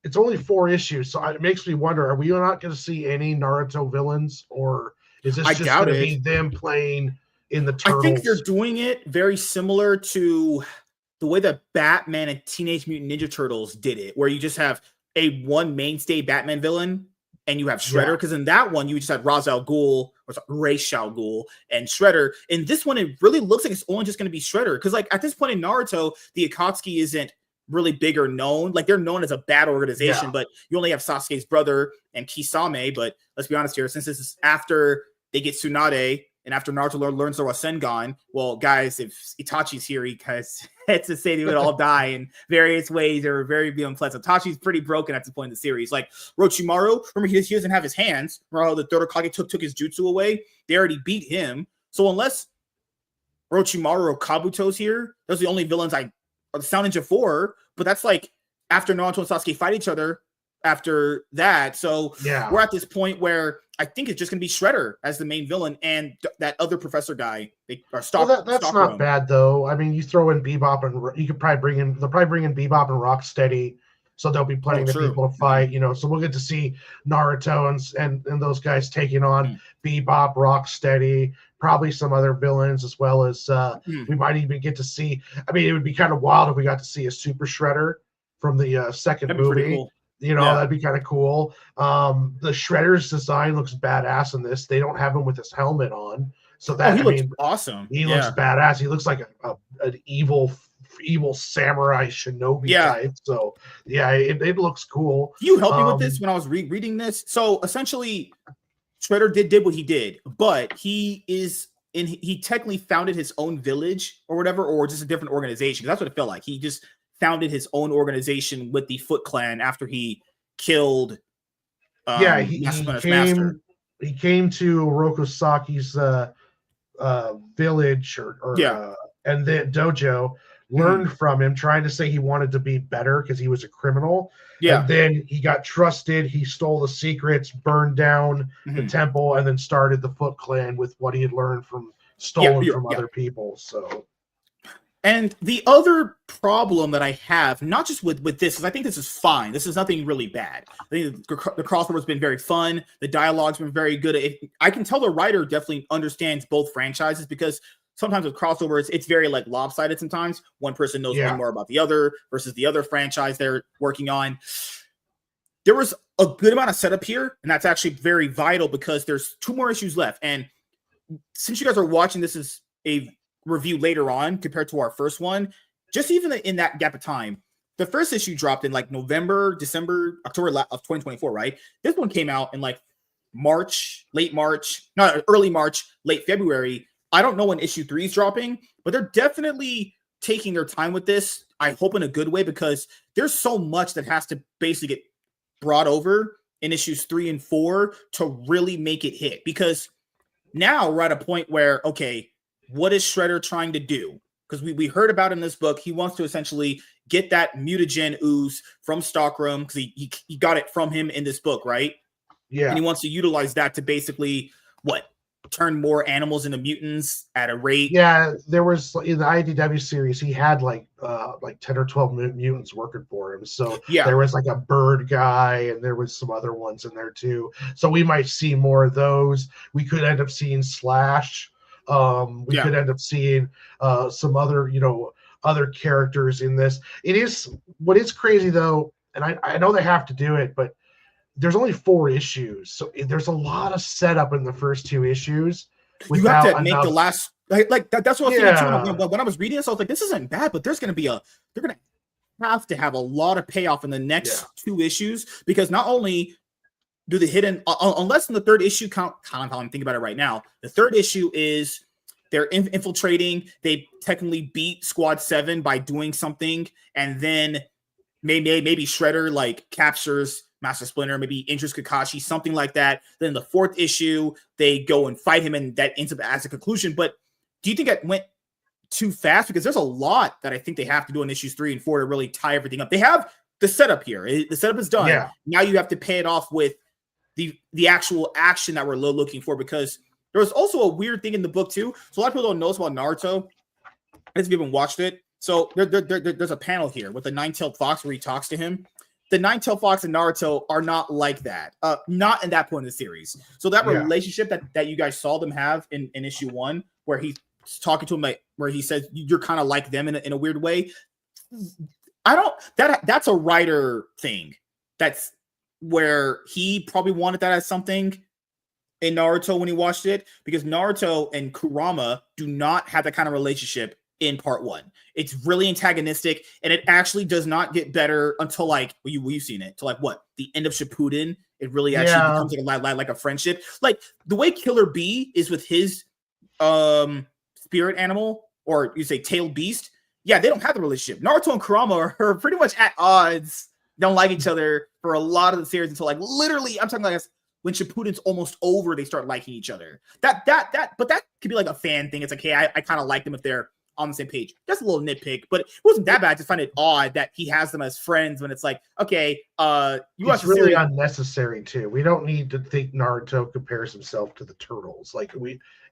it's only 4 issues, so it makes me wonder: are we not going to see any Naruto villains, or is this just going to be them playing in the Turtles? I think they're doing it very similar to the way that Batman and Teenage Mutant Ninja Turtles did it, where you just have one mainstay Batman villain, and you have Shredder. Because in that one, you just had Ra's al Ghul, or Ra's al Ghul, and Shredder. In this one, it really looks like it's only just going to be Shredder. Because like at this point in Naruto, the Akatsuki isn't really big or known. Like they're known as a bad organization, but you only have Sasuke's brother and Kisame. But let's be honest here, since this is after they get Tsunade and after Naruto learns the Rasengan, well, guys, if Itachi's here, he has to say they would all die in various ways. They were very unpleasant. Itachi's pretty broken at this point in the series. Like Orochimaru, remember he doesn't have his hands. Remember how the third Hokage took his jutsu away? They already beat him. So unless Orochimaru or Kabuto's here, those are the only villains the Sound Ninja 4, but that's like after Naruto and Sasuke fight each other after that. So we're at this point where I think it's just going to be Shredder as the main villain and that other professor guy. That's not bad though. I mean, you throw in Bebop and you could they'll probably bring in Bebop and Rocksteady. So there'll be plenty of people to fight, So we'll get to see Naruto and those guys taking on Bebop, Rocksteady, probably some other villains, as well as we might even get to see. I mean, it would be kind of wild if we got to see a Super Shredder from the second movie. Cool. That'd be kind of cool. The Shredder's design looks badass in this. They don't have him with his helmet on, so that he looks awesome. He looks badass. He looks like an evil evil samurai shinobi type. So yeah, it looks cool. You helped me with this when I was reading this. So essentially, Shredder did what he did, but he technically founded his own village or whatever, or just a different organization. That's what it felt like. He just founded his own organization with the Foot Clan after he killed. He came to Rokosaki's village and then dojo, learned from him, trying to say he wanted to be better because he was a criminal. And then he got trusted. He stole the secrets, burned down the temple, and then started the Foot Clan with what he had learned from other people. So, and the other problem that I have, not just with this, because I think this is fine. This is nothing really bad. I think the crossover's been very fun. The dialogue's been very good. I can tell the writer definitely understands both franchises, because sometimes with crossovers, it's very like lopsided sometimes. One person knows way more about the other versus the other franchise they're working on. There was a good amount of setup here, and that's actually very vital because there's 2 more issues left. And since you guys are watching this as a review later on compared to our first one, just even in that gap of time, the first issue dropped in like November, December, October of 2024, right? This one came out in like early March, late February. I don't know when issue 3 is dropping, but they're definitely taking their time with this. I hope in a good way, because there's so much that has to basically get brought over in issues 3 and 4 to really make it hit. Because now we're at a point where, okay, what is Shredder trying to do? Because we heard about in this book, he wants to essentially get that mutagen ooze from Stockroom, because he got it from him in this book, right? Yeah. And he wants to utilize that to basically, turn more animals into mutants at a rate. Yeah, there was in the IDW series, he had like 10 or 12 mutants working for him. So there was like a bird guy, and there was some other ones in there too. So we might see more of those. We could end up seeing Slash. We could end up seeing some other, other characters in this. What is crazy though, and I know they have to do it, but there's only 4 issues, so there's a lot of setup in the first 2 issues. You have to make the last like that. That's what I was thinking too. When I was reading this, I was like, "This isn't bad," but they're going to have to have a lot of payoff in the next 2 issues, because not only do the hidden, unless in the 3rd issue, I'm thinking about it right now. The 3rd issue is they're infiltrating. They technically beat Squad 7 by doing something, and then maybe Shredder like captures Master Splinter, maybe injures Kakashi, something like that. Then the 4th issue, they go and fight him, and that ends up as a conclusion. But do you think that went too fast? Because there's a lot that I think they have to do in issues 3 and 4 to really tie everything up. They have the setup here. The setup is done. Yeah. Now you have to pay it off with the actual action that we're looking for, because there was also a weird thing in the book too. So a lot of people don't know about Naruto, as we haven't watched it. So there's a panel here with the 9-tailed fox where he talks to him. The 9-tailed fox and Naruto are not like that. Not in that point in the series. So that relationship that you guys saw them have in issue 1, where he's talking to him, where he says you're kind of like them in a weird way. That's a writer thing. That's where he probably wanted that as something in Naruto when he watched it, because Naruto and Kurama do not have that kind of relationship in part 1. It's really antagonistic, and it actually does not get better until like you've seen it, to like the end of Shippuden. It really actually becomes like a friendship. Like the way Killer Bee is with his spirit animal, or you say tailed beast. Yeah, they don't have the relationship. Naruto and Kurama are pretty much at odds. Don't like each other for a lot of the series until like literally, I'm talking like when Shippuden's almost over, they start liking each other. But that could be like a fan thing. It's like, hey, I kind of like them if they're on the same page. That's a little nitpick, but it wasn't that bad. I just find it odd that he has them as friends when it's like, okay, it's really unnecessary too. We don't need to think Naruto compares himself to the turtles. Like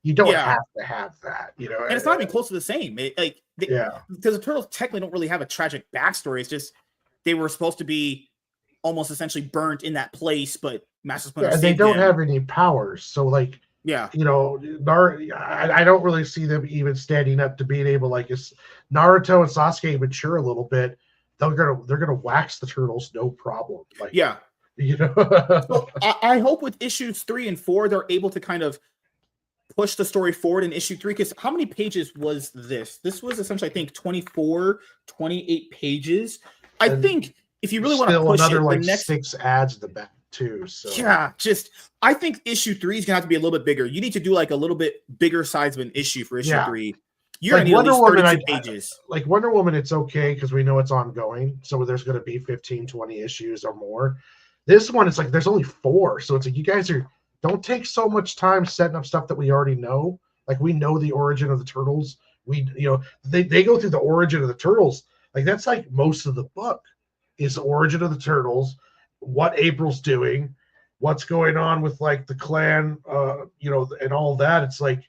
you don't have to have that, And it's not even close to the same. Because the turtles technically don't really have a tragic backstory. It's just they were supposed to be almost essentially burnt in that place, but Master Splinter saved they don't them. have any powers, so like. I don't really see them even standing up to being able, like, as Naruto and Sasuke mature a little bit, they're gonna wax the turtles no problem. Like, So I hope with issues 3 and 4 they're able to kind of push the story forward in issue 3, because how many pages was this? This was essentially, I think, 24, 28 pages. I think if you really want to still push another it, like the next 6 ads at the back too. So yeah, I think issue 3 is gonna have to be a little bit bigger. You need to do like a little bit bigger size of an issue for issue 3. You're like gonna need Wonder at least Woman, 32 pages. like Wonder Woman, it's okay because we know it's ongoing, so there's going to be 15, 20 issues or more. This one, it's like there's only 4, so it's like you guys don't take so much time setting up stuff that we already know. Like we know the origin of the turtles. They go through the origin of the turtles. Like that's like most of the book is the origin of the turtles, what April's doing, what's going on with like the clan, and all that. It's like,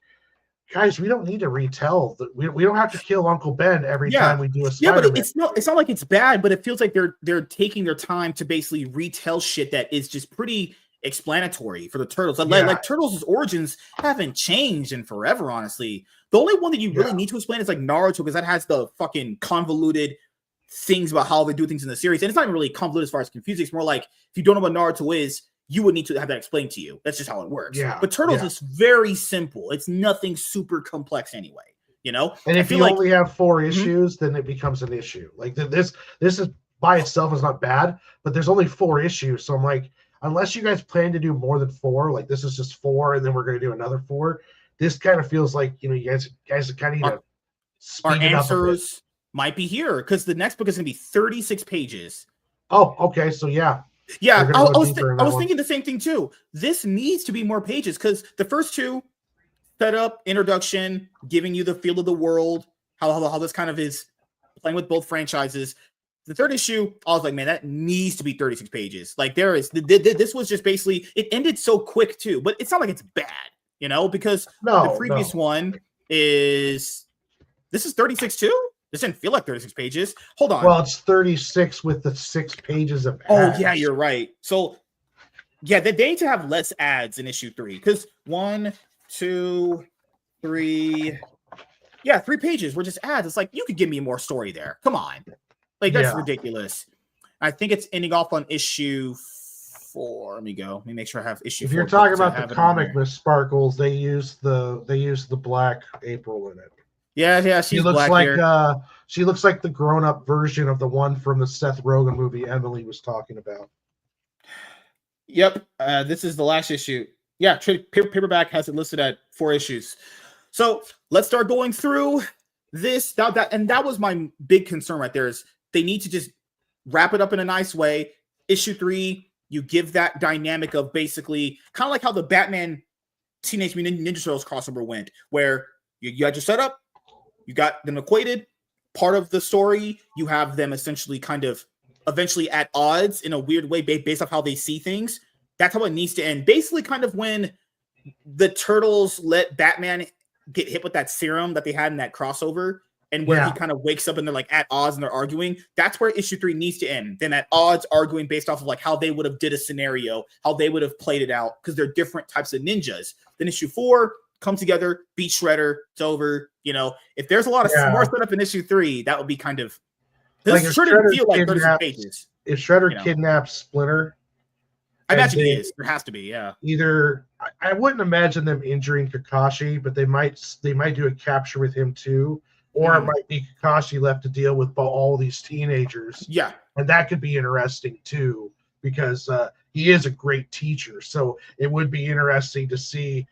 guys, we don't need to retell. We don't have to kill Uncle Ben every time we do a Spider-Man. But it's not like it's bad, but it feels like they're taking their time to basically retell shit that is just pretty explanatory for the turtles. Like Turtles' origins haven't changed in forever, honestly. The only one that you really need to explain is like Naruto, because that has the fucking convoluted things about how they do things in the series. And it's not even really convoluted as far as confusing. It's more like if you don't know what Naruto is, you would need to have that explained to you. That's just how it works. Yeah. But Turtles is very simple. It's nothing super complex anyway, you know? And if you only have 4 issues, then it becomes an issue. Like this is by itself is not bad, but there's only 4 issues. So I'm like, unless you guys plan to do more than 4, like this is just 4, and then we're going to do another 4. This kind of feels like, you guys kind of need to speed it up a bit. Our answers might be here, because the next book is going to be 36 pages. Oh, okay. So yeah. Yeah, I was thinking the same thing too. This needs to be more pages, because the first 2, setup, introduction, giving you the feel of the world, how this kind of is playing with both franchises. The 3rd issue, I was like, man, that needs to be 36 pages. Like this was just basically, it ended so quick too, but it's not like it's bad, because the previous one this is 36 too? This didn't feel like 36 pages. Hold on. Well, it's 36 with the 6 pages of ads. Oh, yeah, you're right. So, yeah, they need to have less ads in issue 3. Because 1, 2, 3... Yeah, 3 pages were just ads. It's like, you could give me more story there. Come on. Like, that's ridiculous. I think it's ending off on issue 4. Let me go. Let me make sure I have issue 4. If you're talking about the comic with Sparkles, they use the black April in it. Yeah, she looks like she looks like the grown-up version of the one from the Seth Rogen movie Emily was talking about. Yep, this is the last issue. Yeah, paperback has it listed at 4 issues. So let's start going through this. That was my big concern right there. Is they need to just wrap it up in a nice way. Issue 3, you give that dynamic of basically kind of like how the Batman Teenage Mutant Ninja Turtles crossover went, where you had your setup. You got them equated. Part of the story, you have them essentially kind of eventually at odds in a weird way based off how they see things. That's how it needs to end. Basically, kind of when the Turtles let Batman get hit with that serum that they had in that crossover, and where he kind of wakes up and they're like at odds and they're arguing. That's where issue 3 needs to end. Then at odds, arguing based off of like how they would have did a scenario, how they would have played it out, because they're different types of ninjas. Then issue 4, come together, beat Shredder, it's over. If there's a lot of more setup in issue 3, that would be kind of. This shouldn't feel like 36 pages. If Shredder kidnaps Splinter, I imagine he is. There has to be, yeah. Either I wouldn't imagine them injuring Kakashi, but they might do a capture with him too, or it might be Kakashi left to deal with all these teenagers. Yeah, and that could be interesting too, because he is a great teacher. So it would be interesting to see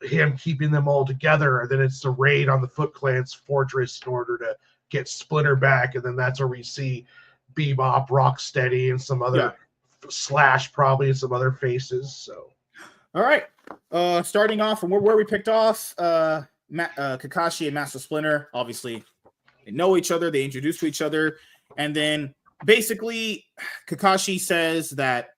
him keeping them all together, and then it's the raid on the Foot Clan's fortress in order to get Splinter back, and then that's where we see Bebop, Rocksteady, and some other Slash, probably, and some other faces. So, all right, starting off from where we picked off, Kakashi and Master Splinter, obviously they know each other, they introduce to each other, and then basically Kakashi says that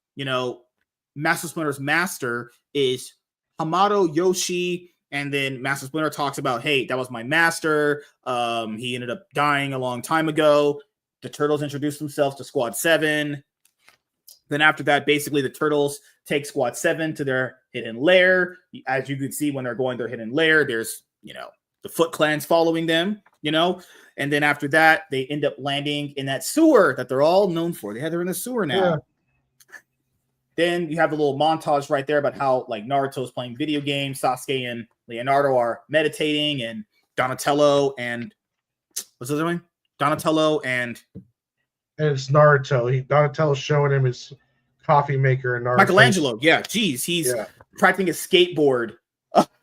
Master Splinter's master is Hamato Yoshi, and then Master Splinter talks about, hey, that was my master. He ended up dying a long time ago. The Turtles introduced themselves to Squad 7. Then after that, basically the Turtles take Squad 7 to their hidden lair. As you can see, when they're going to their hidden lair, there's, the Foot Clan's following them, And then after that, they end up landing in that sewer that they're all known for. They're in the sewer now. Yeah. Then you have a little montage right there about how like Naruto's playing video games, Sasuke and Leonardo are meditating, and Donatello and what's the other one? Donatello and it's Naruto. Donatello's showing him his coffee maker, and Naruto. Michelangelo. Yeah, geez, he's practicing a skateboard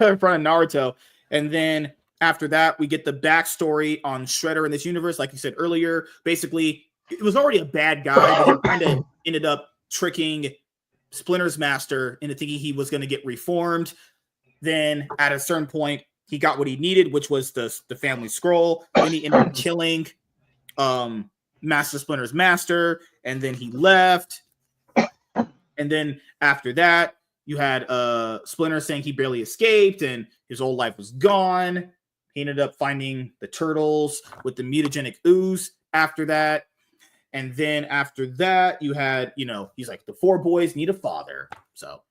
in front of Naruto. And then after that, we get the backstory on Shredder in this universe. Like you said earlier, basically, it was already a bad guy, but he kind of ended up tricking Splinter's master into thinking he was going to get reformed. Then at a certain point, he got what he needed, which was the family scroll. Then he ended up killing Master Splinter's master, and then he left. And then after that, you had Splinter saying he barely escaped and his whole life was gone. He ended up finding the turtles with the mutagenic ooze after that. And then after that, you had, he's like, the 4 boys need a father. So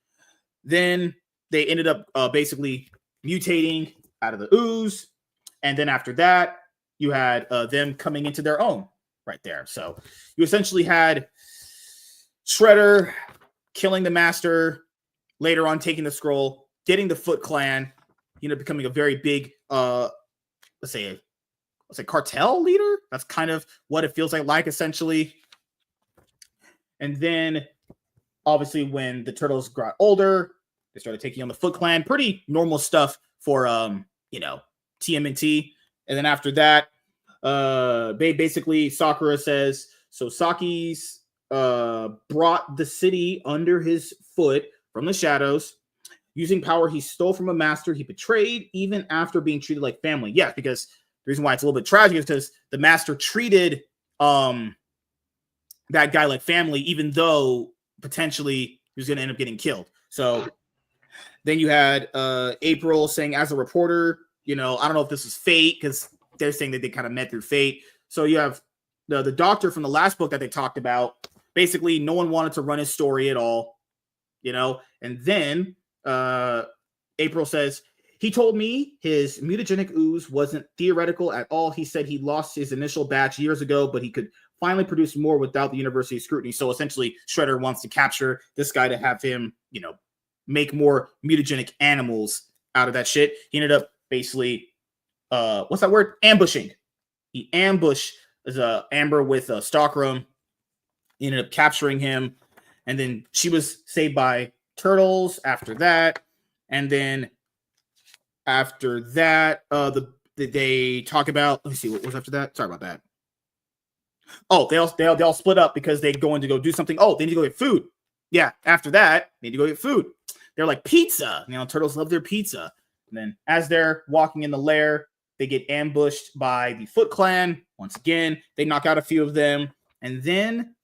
then they ended up basically mutating out of the ooze. And then after that, you had them coming into their own right there. So you essentially had Shredder killing the master, later on taking the scroll, getting the Foot Clan, becoming a very big, let's say cartel leader. That's kind of what it feels like essentially. And then obviously when the turtles got older, they started taking on the Foot Clan. Pretty normal stuff for TMNT. And then after that, basically Sakura says, so Saki's brought the city under his foot from the shadows, using power he stole from a master he betrayed, even after being treated like family. Yeah, because the reason why it's a little bit tragic is because the master treated that guy like family, even though potentially he was going to end up getting killed. So then you had April saying, as a reporter, I don't know if this is fate, because they're saying that they kind of met through fate. So you have the doctor from the last book that they talked about. Basically, no one wanted to run his story at all, And then April says, he told me his mutagenic ooze wasn't theoretical at all. He said he lost his initial batch years ago, but he could finally produce more without the university scrutiny. So essentially, Shredder wants to capture this guy to have him, make more mutagenic animals out of that shit. He ended up basically, what's that word? Ambushing. He ambushed Amber with Stockroom. He ended up capturing him. And then she was saved by turtles after that. And then after that, they talk about, let me see, what was after that? Sorry about that. Oh, they all split up because they're going to go do something. Oh, they need to go get food. Yeah, after that, they need to go get food. They're like, pizza. Turtles love their pizza. And then as they're walking in the lair, they get ambushed by the Foot Clan. Once again, they knock out a few of them. And then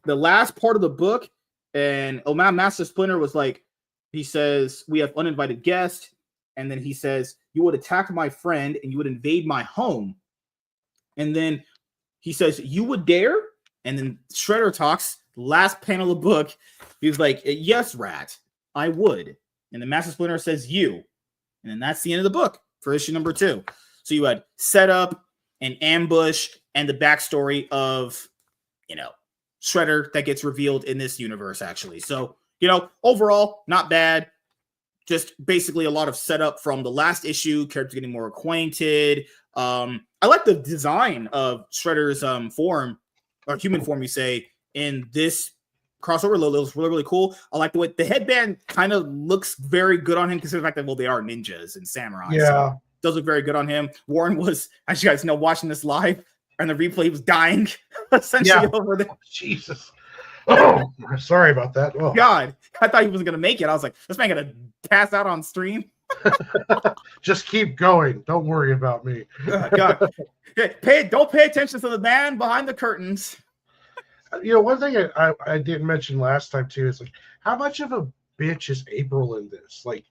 the last part of the book, and Master Splinter was like, he says, we have uninvited guests. And then he says, you would attack my friend and you would invade my home. And then he says, you would dare? And then Shredder talks, last panel of the book. He's like, yes, Rat, I would. And then Master Splinter says, you. And then that's the end of the book for issue number 2. So you had setup and ambush and the backstory of, Shredder that gets revealed in this universe, actually. So, overall, not bad. Just basically a lot of setup from the last issue, characters getting more acquainted. I like the design of Shredder's form, or human form, you say, in this crossover. It looks really, really cool. I like the way the headband kind of looks very good on him, considering the fact that, well, they are ninjas and samurai. Yeah. So it does look very good on him. Warren was, as you guys know, watching this live, and the replay, he was dying essentially over there. Oh, Jesus. Oh, sorry about that. Oh. God, I thought he wasn't going to make it. I was like, this man going to pass out on stream. Just keep going. Don't worry about me. God. Don't pay attention to the man behind the curtains. One thing I didn't mention last time too is like, how much of a bitch is April in this? Like,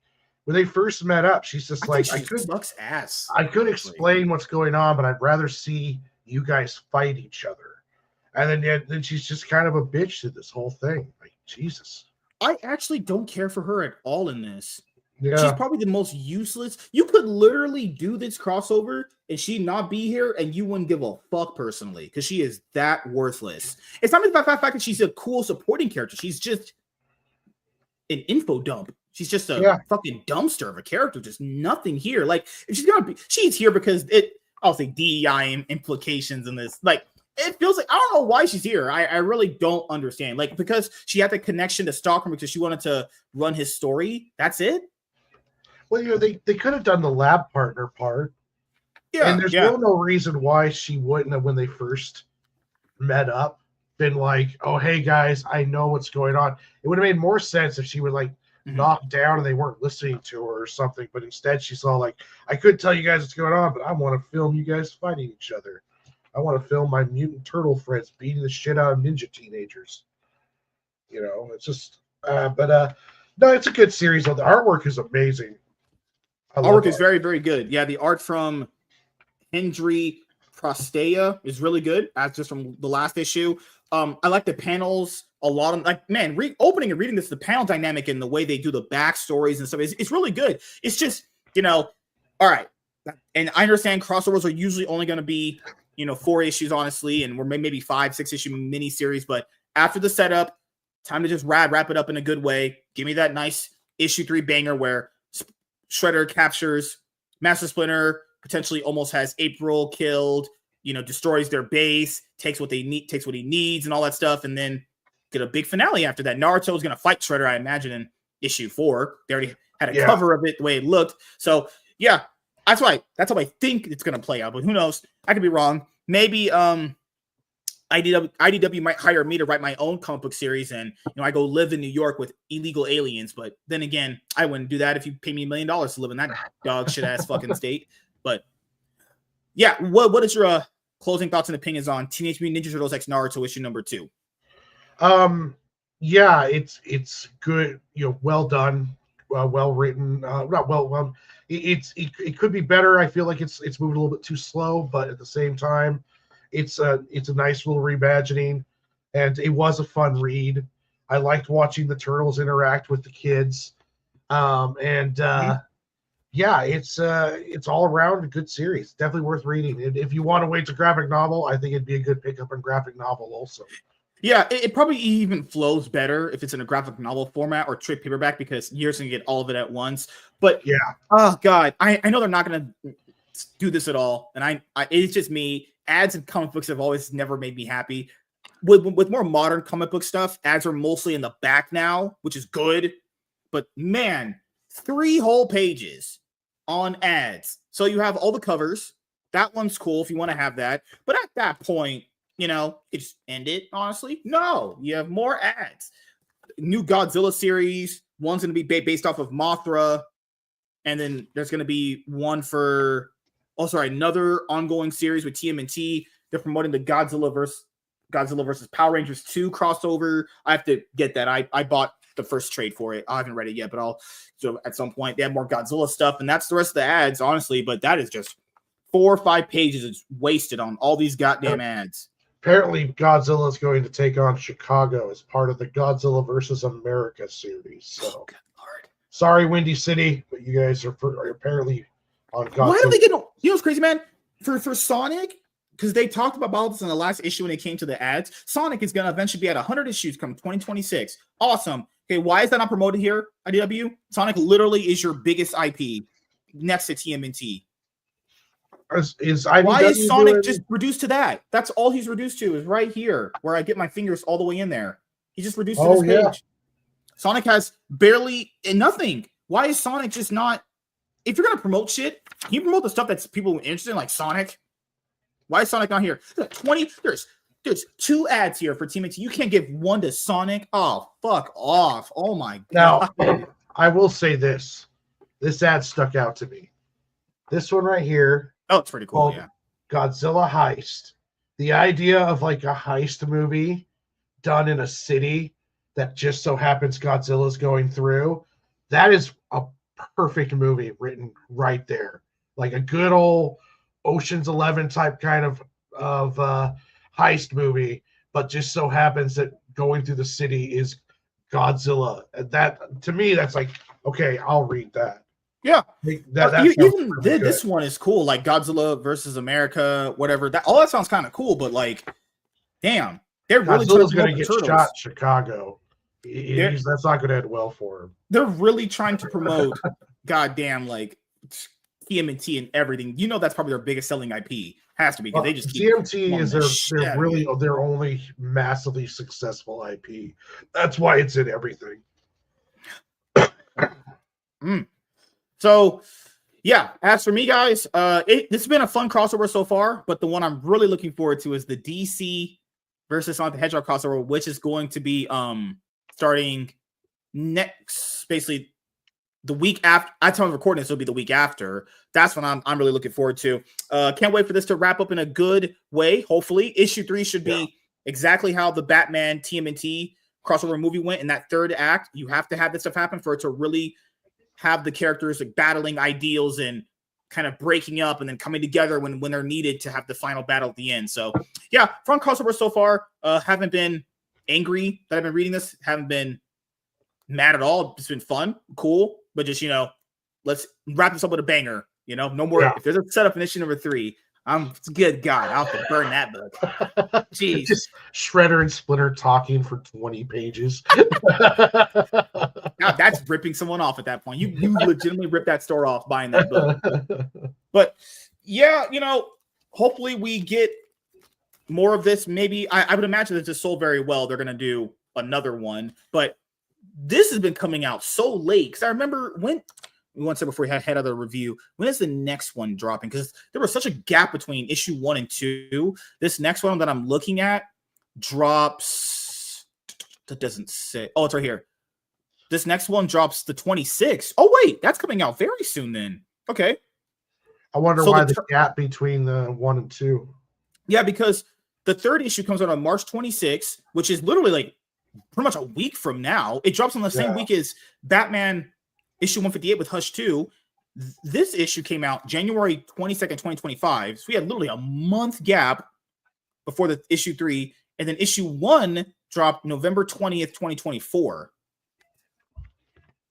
when they first met up, she's just like, I could explain what's going on, but I'd rather see you guys fight each other. And then she's just kind of a bitch to this whole thing. Like, Jesus. I actually don't care for her at all in this. Yeah. She's probably the most useless. You could literally do this crossover and she not be here and you wouldn't give a fuck personally, because she is that worthless. It's not even about the fact that she's a cool supporting character. She's just an info dump. She's just a Yeah. fucking dumpster of a character. Just nothing here. Like, if she's here because I'll say DEI implications in this. Like, it feels like, I don't know why she's here. I really don't understand. Like, because she had the connection to Stockholm because she wanted to run his story. That's it. Well, they could have done the lab partner part. Yeah. And there's really no reason why she wouldn't have, when they first met up, been like, oh, hey guys, I know what's going on. It would have made more sense if she would like knock down and they weren't listening to her or something. But instead she's all like, I could tell you guys what's going on, but I want to film you guys fighting each other. I want to film my mutant turtle friends beating the shit out of ninja teenagers. You know, it's just, no, it's a good series. The artwork is amazing. Artwork is very, very good. Yeah, the art from Hendry Prostea is really good. That's just from the last issue. I like the panels a lot. Of like, man, opening and reading this, the panel dynamic and the way they do the backstories and stuff it's really good. It's just, all right. And I understand crossovers are usually only going to be, 4 issues, honestly, and we're maybe 5-6 issue mini series. But after the setup, time to just wrap it up in a good way. Give me that nice issue 3 banger where Shredder captures Master Splinter, potentially almost has April killed, destroys their base, takes what he needs and all that stuff, and then get a big finale after that. Naruto is going to fight Shredder, I imagine, in issue 4. They already had a cover of it the way it looked. So, yeah, that's how I think it's going to play out, but who knows? I could be wrong. Maybe IDW might hire me to write my own comic book series, and I go live in New York with illegal aliens. But then again, I wouldn't do that if you pay me $1 million to live in that dog shit ass fucking state. But yeah, what is your closing thoughts and opinions on Teenage Mutant Ninja Turtles X Naruto issue number 2? Yeah, it's good. Well done, well written. Not well. It could be better. I feel like it's moving a little bit too slow, but at the same time, it's a nice little reimagining, and it was a fun read. I liked watching the turtles interact with the kids, yeah, it's all around a good series. Definitely worth reading. And if you want to wait to graphic novel, I think it'd be a good pickup in graphic novel also. Yeah, it probably even flows better if it's in a graphic novel format or trade paperback because you're going to get all of it at once. But yeah, oh god, I know they're not going to do this at all, and I it's just me. Ads and comic books have always never made me happy. With more modern comic book stuff, ads are mostly in the back now, which is good. But man, 3 whole pages on ads. So you have all the covers. That one's cool if you want to have that. But at that point, you just end it, honestly. No, you have more ads. New Godzilla series. One's going to be based off of Mothra. And then there's going to be one for, another ongoing series with TMNT. They're promoting the Godzilla versus Power Rangers 2 crossover. I have to get that. I bought the first trade for it. I haven't read it yet, but at some point they have more Godzilla stuff, and that's the rest of the ads, honestly. But that is just 4 or 5 pages. It's wasted on all these goddamn ads. Apparently, Godzilla is going to take on Chicago as part of the Godzilla versus America series. So, good lord. Sorry, Windy City, but you guys are apparently on Godzilla. Why do they get? What's crazy, man? For Sonic, because they talked about this in the last issue when it came to the ads. Sonic is going to eventually be at 100 issues come 2026. Awesome. Okay, why is that not promoted here, IDW? Sonic literally is your biggest IP next to TMNT. Why is Sonic just reduced to that? That's all he's reduced to is right here, where I get my fingers all the way in there. He's just reduced to this page. Sonic has barely nothing. Why is Sonic just not? If you're gonna promote shit, can you promote the stuff that's people interested in, like Sonic? Why is Sonic not here? There's 2 ads here for TMNT. You can't give one to Sonic. Oh, fuck off. Oh my god. Now, I will say this. This ad stuck out to me. This one right here. Oh, it's pretty cool. Yeah. Godzilla Heist. The idea of like a heist movie done in a city that just so happens Godzilla's going through. That is a perfect movie written right there. Like a good old Ocean's 11 type kind of heist movie, but just so happens that going through the city is Godzilla. That, to me, that's like, okay, I'll read that. Yeah, even this one is cool, like Godzilla versus America, whatever. All that sounds kind of cool, but like, damn, they're really Godzilla's going to get shot in Chicago. That's not going to end well for him. They're really trying to promote goddamn like TMNT and everything. You know that's probably their biggest selling IP. Has to be because they just keep TMT is their only massively successful IP. That's why it's in everything. So yeah, as for me, guys, this has been a fun crossover so far, but the one I'm really looking forward to is the DC versus Sonic the Hedgehog crossover, which is going to be starting next, basically the week after. At time of recording this will be the week after. That's what I'm really looking forward to. Can't wait for this to wrap up in a good way. Hopefully, issue 3 should be exactly how the Batman TMNT crossover movie went in that third act. You have to have this stuff happen for it to really have the characters like battling ideals and kind of breaking up and then coming together when they're needed to have the final battle at the end. So yeah, fun crossover so far. Haven't been angry that I've been reading this. Haven't been mad at all. It's been fun, cool, but just, let's wrap this up with a banger. No more. If there's a setup in issue number 3, it's good. God, I'll have to burn that book. Jeez. Just Shredder and Splinter talking for 20 pages. Now that's ripping someone off at that point. You legitimately ripped that store off buying that book. But yeah, hopefully we get more of this. Maybe I would imagine that this sold very well. They're going to do another one, but this has been coming out so late. Because I remember when we once said before we had other review, when is the next one dropping? Because there was such a gap between issue 1 and 2. This next one that I'm looking at drops. That doesn't say. Oh, it's right here. This next one drops the 26th. Oh, wait, that's coming out very soon then. Okay. I wonder why the gap between the 1 and 2. Yeah, because the third issue comes out on March 26th, which is literally like pretty much a week from now. It drops on the same week as Batman issue 158 with Hush 2. This issue came out January 22nd, 2025. So we had literally a month gap before the issue 3. And then issue 1 dropped November 20th, 2024.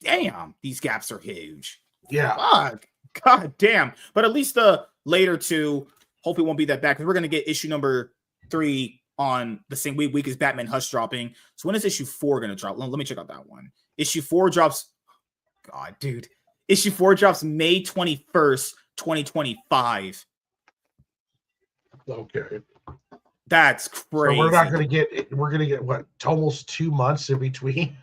Damn, these gaps are huge. Yeah. Fuck. God damn. But at least the later 2 hopefully won't be that bad because we're going to get issue number 3 on the same week as Batman Hush dropping. So when is issue 4 going to drop? Let me check out that one. Issue 4 drops. God, dude. Issue 4 drops May 21st, 2025. Okay. That's crazy. So we're not going to get what, almost 2 months in between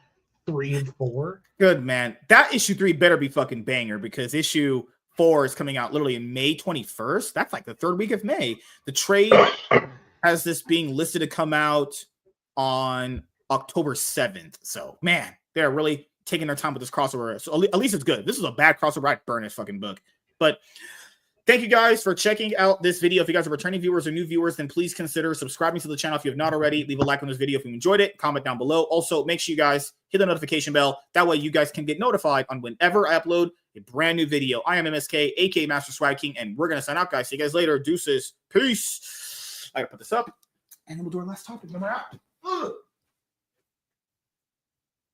3 and 4. Good, man. That issue 3 better be fucking banger because issue 4 is coming out literally in May 21st. That's like the third week of May. The trade has this being listed to come out on October 7th. So, man, they're really taking their time with this crossover. So at least it's good. This is a bad crossover. I'd burn this fucking book. But thank you guys for checking out this video. If you guys are returning viewers or new viewers, then please consider subscribing to the channel if you have not already. Leave a like on this video if you enjoyed it. Comment down below. Also, make sure you guys hit the notification bell. That way you guys can get notified on whenever I upload a brand new video. I am MSK, aka Master Swag King, and we're going to sign out, guys. See you guys later. Deuces. Peace. I got to put this up, and then we'll do our last topic. Remember out.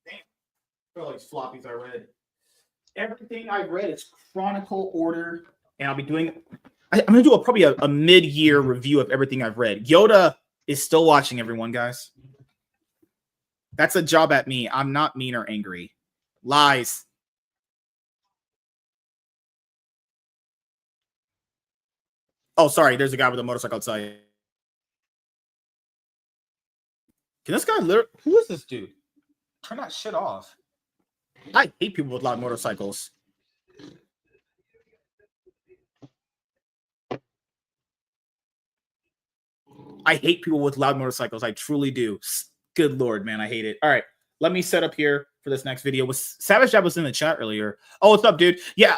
Damn. All these floppies I read. Everything I read is chronicle order. And I'll be doing, I'm going to do probably a mid-year review of everything I've read. Yoda is still watching, everyone, guys. That's a job at me. I'm not mean or angry. Lies. Oh, sorry. There's a guy with a motorcycle outside. Can this guy literally, who is this dude? Turn that shit off. I hate people with loud motorcycles. I hate people with loud motorcycles. I truly do. Good Lord, man. I hate it. All right. Let me set up here for this next video. Savage Jab was in the chat earlier. Oh, what's up, dude? Yeah.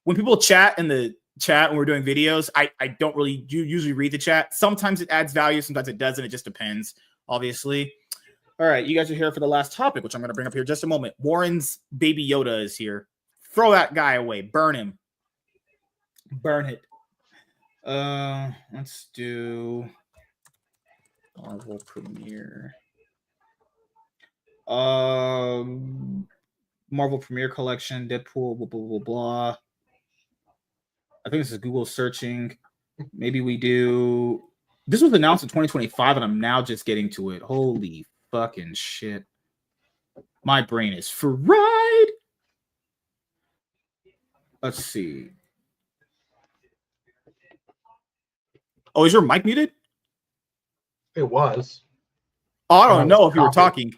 When people chat in the chat when we're doing videos, I don't really usually read the chat. Sometimes it adds value. Sometimes it doesn't. It just depends, obviously. All right. You guys are here for the last topic, which I'm going to bring up here in just a moment. Warren's baby Yoda is here. Throw that guy away. Burn him. Burn it. Let's do Marvel Premiere. Marvel Premiere Collection, Deadpool, blah, blah, blah, blah. I think this is Google searching. Maybe we do. This was announced in 2025, and I'm now just getting to it. Holy fucking shit. My brain is fried. Let's see. Oh, is your mic muted? It was. Oh, I don't know if you were talking.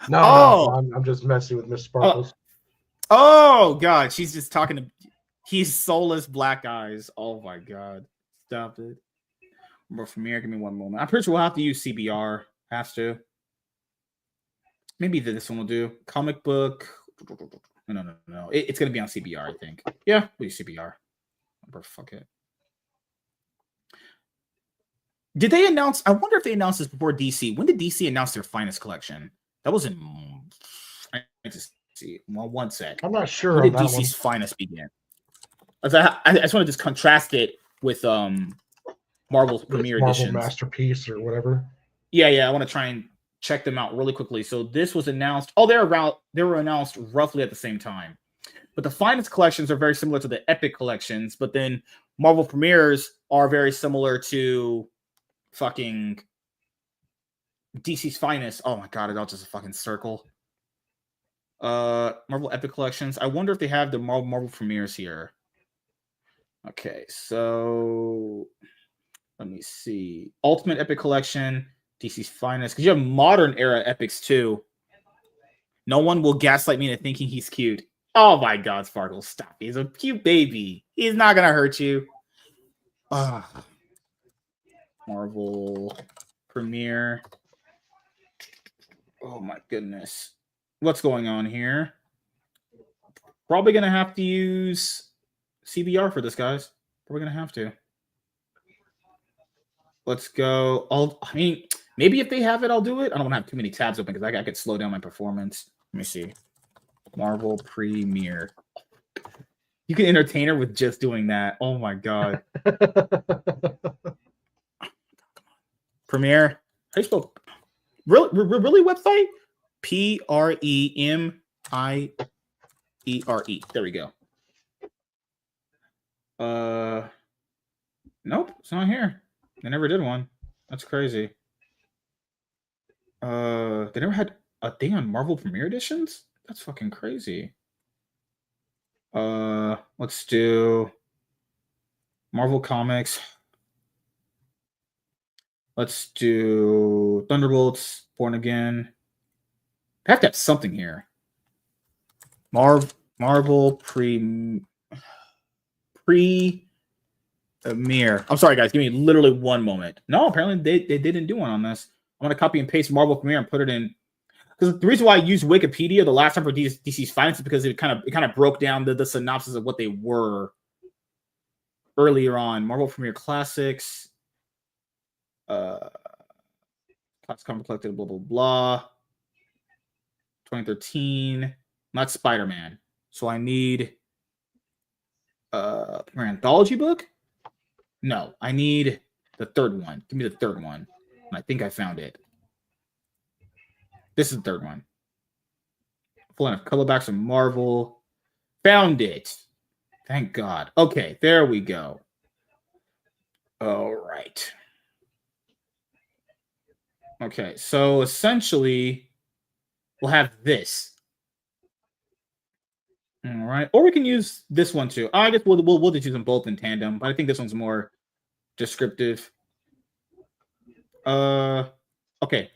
No, I'm just messing with Miss Sparkles. Oh God, she's just talking to. He's soulless black eyes. Oh my God, stop it. But from here, give me one moment. I'm pretty sure we'll have to use CBR. Has to. Maybe this one will do. Comic book. No. It's gonna be on CBR, I think. Yeah, we'll use CBR. Fuck it. Did they announce? I wonder if they announced this before DC. When did DC announce their finest collection? That was in. I just see. Well, one sec. I'm not sure. When did DC's finest begin? I just want to just contrast it with Marvel's Premier Editions. Marvel Masterpiece or whatever. Yeah. I want to try and check them out really quickly. So this was announced. Oh, they were announced roughly at the same time. But the finest collections are very similar to the Epic collections. But then Marvel Premieres are very similar to fucking DC's finest. Oh my God, it's all just a fucking circle. Marvel Epic collections. I wonder if they have the Marvel Premieres here. Okay, so let me see. Ultimate Epic Collection, DC's finest. Because you have modern era epics too. No one will gaslight me into thinking he's cute. Oh my God, Sparkle, stop. He's a cute baby. He's not gonna hurt you. Marvel Premiere. Oh my goodness. What's going on here? Probably gonna have to use CBR for this, guys. We're gonna have to. Let's go. I mean, maybe if they have it, I'll do it. I don't want to have too many tabs open because I could slow down my performance. Let me see. Marvel Premiere. You can entertain her with just doing that. Oh my God. Premiere. How do you spell? Really website? Premiere. There we go. Nope, it's not here. They never did one. That's crazy. They never had a thing on Marvel Premiere Editions? That's fucking crazy. Let's do Marvel Comics. Let's do Thunderbolts, Born Again. I have to have something here. Marvel Premiere. I'm sorry, guys. Give me literally one moment. No, apparently they didn't do one on this. I'm going to copy and paste Marvel Premiere and put it in. Because the reason why I used Wikipedia the last time for DC's finance is because it kind of broke down the synopsis of what they were earlier on. Marvel Premiere Classics. Classic Comic Collected, blah, blah, blah. 2013. Not Spider-Man. So I need an anthology book? No, I need the third one. Give me the third one. And I think I found it. This is the third one. Full enough colorbacks from Marvel. Found it. Thank God. Okay, there we go. All right. Okay, so essentially, we'll have this. All right, or we can use this one too. I guess we'll just use them both in tandem, but I think this one's more descriptive. Okay,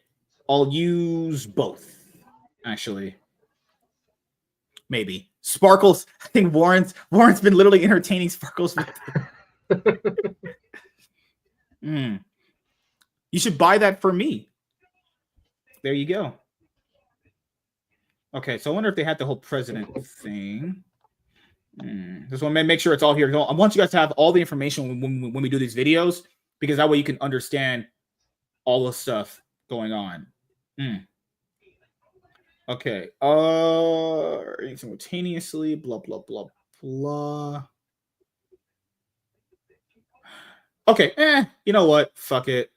I'll use both. Actually, maybe Sparkles. I think Warren's been literally entertaining Sparkles. You should buy that for me. There you go. Okay, so I wonder if they had the whole president thing. Just want to make sure it's all here. I want you guys to have all the information when we do these videos, because that way you can understand all the stuff going on. Okay. Simultaneously, blah, blah, blah, blah. Okay, you know what? Fuck it.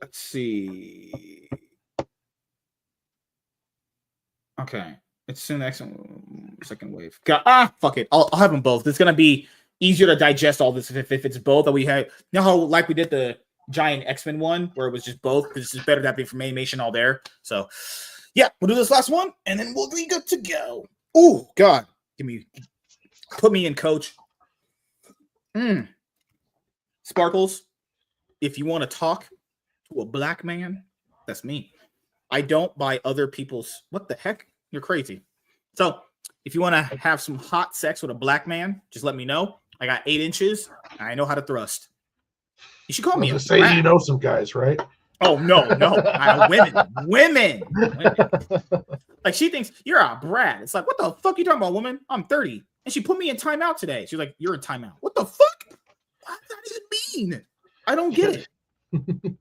Let's see. Okay. It's soon the second wave. Fuck it. I'll have them both. It's gonna be easier to digest all this if it's both. That we had, you know how like we did the giant X-Men one where it was just both, because it's just better to have the information all there. So Yeah, we'll do this last one, and then we'll be good to go. Oh, God. Put me in, coach. Sparkles, if you want to talk to a black man, that's me. I don't buy other people's... What the heck? You're crazy. So, if you want to have some hot sex with a black man, just let me know. I got 8 inches, and I know how to thrust. You should call me a say brat. you know some guys, right? Oh, no. Women. Like, she thinks you're a brat. It's like, what the fuck are you talking about, woman? I'm 30. And she put me in timeout today. She's like, you're in timeout. What the fuck? What does that even mean? I don't get it.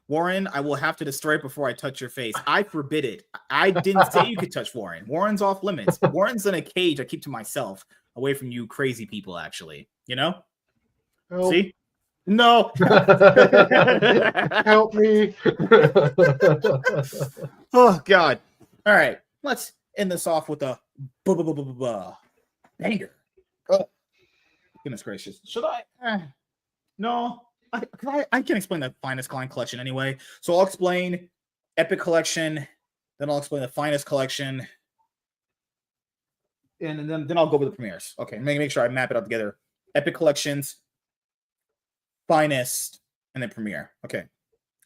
Warren, I will have to destroy it before I touch your face. I forbid it. I didn't say you could touch Warren. Warren's off limits. Warren's in a cage I keep to myself, away from you crazy people, actually. You know? Help. See? No. Help me. Oh, God. All right. Let's end this off with a banger. Oh, goodness gracious. Should I? No. I can explain the Finest Klein collection anyway. So I'll explain Epic Collection, then I'll explain the Finest Collection, and then I'll go over the premieres. Okay, make sure I map it out together. Epic Collections, Finest, and then Premiere. Okay.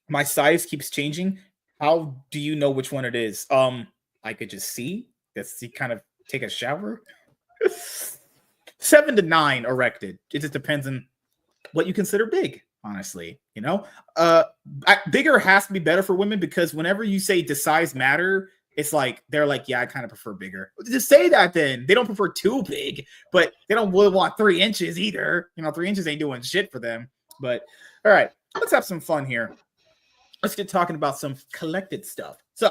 My size keeps changing. How do you know which one it is? I could just see. Just see, kind of take a shower. 7 to 9 erected. It just depends on what you consider big, honestly. You know, bigger has to be better for women, because whenever you say does size matter, it's like they're like, yeah, I kind of prefer bigger. Just say that then. They don't prefer too big, but they don't really want 3 inches either. You know, 3 inches ain't doing shit for them. But all right, let's have some fun here. Let's get talking about some collected stuff. So,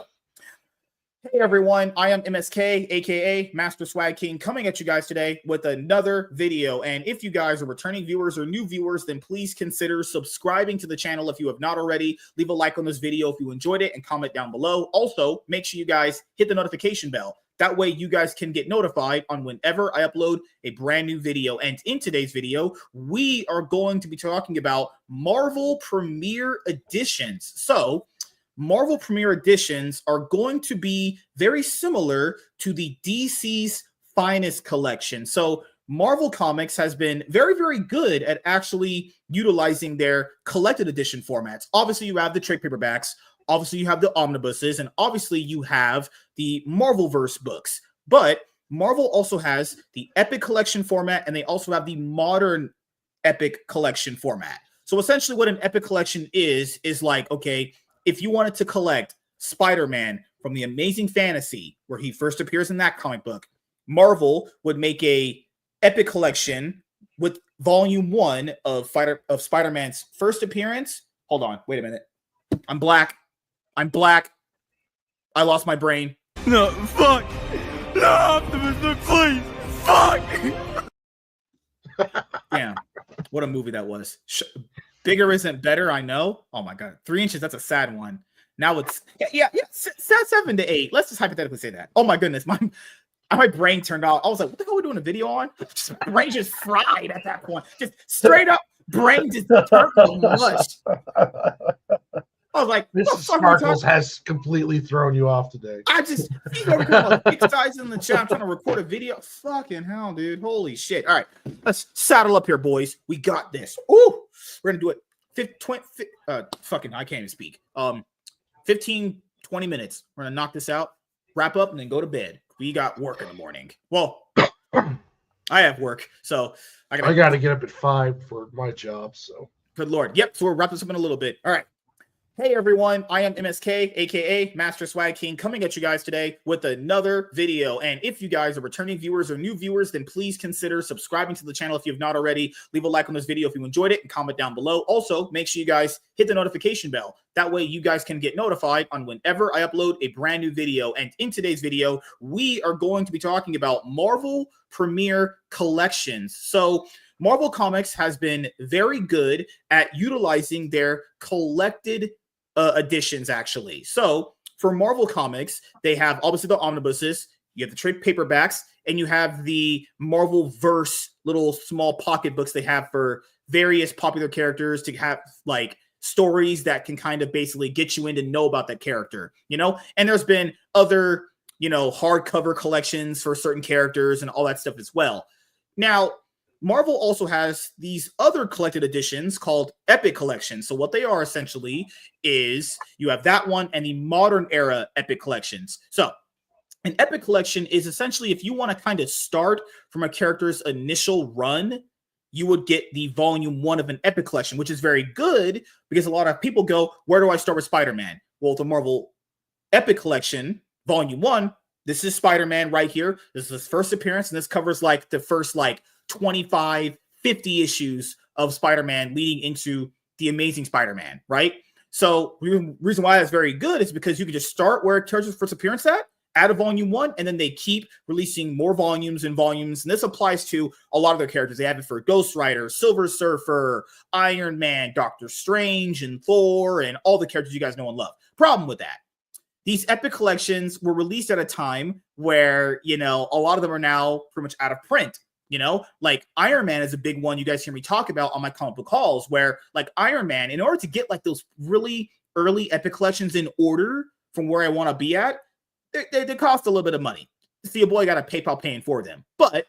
hey everyone, I am MSK, aka Master Swag King, coming at you guys today with another video. And if you guys are returning viewers or new viewers, then please consider subscribing to the channel if you have not already. Leave a like on this video if you enjoyed it and comment down below. Also, make sure you guys hit the notification bell. That way you guys can get notified on whenever I upload a brand new video. And in today's video, we are going to be talking about Marvel Premiere Editions. So, Marvel Premiere Editions are going to be very similar to the DC's Finest collection. So Marvel Comics has been very, very good at actually utilizing their collected edition formats. Obviously, you have the trade paperbacks. Obviously, you have the omnibuses. And obviously, you have the Marvelverse books. But Marvel also has the Epic Collection format, and they also have the modern Epic Collection format. So essentially what an Epic Collection is like, okay, if you wanted to collect Spider-Man from the Amazing Fantasy, where he first appears in that comic book, Marvel would make a Epic Collection with volume 1 of Spider-Man's first appearance. Hold on, wait a minute. I'm black. I lost my brain. No, fuck. No, Optimus, please. Fuck. Damn, what a movie that was. Bigger isn't better, I know. Oh my God, 3 inches, that's a sad one. Now it's, yeah, 7 to 8. Let's just hypothetically say that. Oh my goodness, my brain turned off. I was like, what the hell are we doing a video on? My brain just fried at that point. Just straight up, brain just turned to mush. I was like, Mrs. Sparkles has completely thrown you off today. You know, big size in the chat. I'm trying to record a video. Fucking hell, dude. Holy shit. All right, let's saddle up here, boys. We got this. Ooh, we're going to do it. I can't even speak. 15, 20 minutes. We're going to knock this out, wrap up, and then go to bed. We got work in the morning. Well, I have work, so I got to get up at 5 for my job, so. Good Lord. Yep, so we'll wrap this up in a little bit. All right. Hey everyone, I am MSK, aka Master Swag King, coming at you guys today with another video. And if you guys are returning viewers or new viewers, then please consider subscribing to the channel if you have not already. Leave a like on this video if you enjoyed it and comment down below. Also, make sure you guys hit the notification bell. That way you guys can get notified on whenever I upload a brand new video. And in today's video, we are going to be talking about Marvel Premiere Collections. So Marvel Comics has been very good at utilizing their collected editions, actually. So for Marvel Comics, they have obviously the omnibuses, you have the trade paperbacks, and you have the Marvelverse little small pocket books they have for various popular characters to have like stories that can kind of basically get you in to know about that character, you know? And there's been other, you know, hardcover collections for certain characters and all that stuff as well. Now, Marvel also has these other collected editions called Epic Collections. So what they are essentially is you have that one and the modern era Epic Collections. So an Epic Collection is essentially if you want to kind of start from a character's initial run, you would get the volume 1 of an Epic Collection, which is very good because a lot of people go, where do I start with Spider-Man? Well, the Marvel Epic Collection, volume 1, this is Spider-Man right here. This is his first appearance, and this covers like the first like 25, 50 issues of Spider-Man leading into the Amazing Spider-Man, right? So the reason why that's very good is because you can just start where it charges first appearance at, add a volume 1, and then they keep releasing more volumes and volumes. And this applies to a lot of their characters. They have it for Ghost Rider, Silver Surfer, Iron Man, Doctor Strange, and Thor, and all the characters you guys know and love. Problem with that, these Epic Collections were released at a time where, you know, a lot of them are now pretty much out of print. You know, like Iron Man is a big one you guys hear me talk about on my comic book calls, where like Iron Man, in order to get like those really early Epic Collections in order from where I want to be at, they cost a little bit of money. See, a boy got a PayPal paying for them. But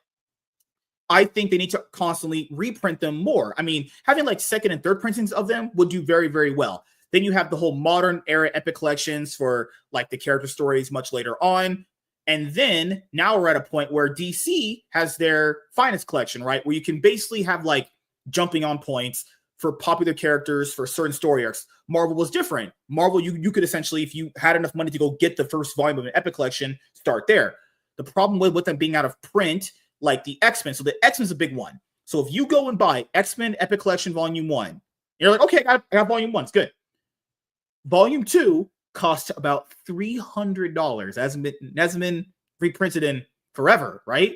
I think they need to constantly reprint them more. I mean, having like second and third printings of them would do very, very well. Then you have the whole modern era Epic Collections for like the character stories much later on. And then now we're at a point where DC has their finest collection, right? Where you can basically have like jumping on points for popular characters for certain story arcs. Marvel was different. Marvel, you could essentially, if you had enough money to go get the first volume of an Epic Collection, start there. The problem with them being out of print, like the X-Men. So the X-Men's a big one. So if you go and buy X-Men Epic Collection Volume 1, you're like, okay, I got Volume 1. It's good. Volume 2 cost about $300. Hasn't been reprinted in forever, right?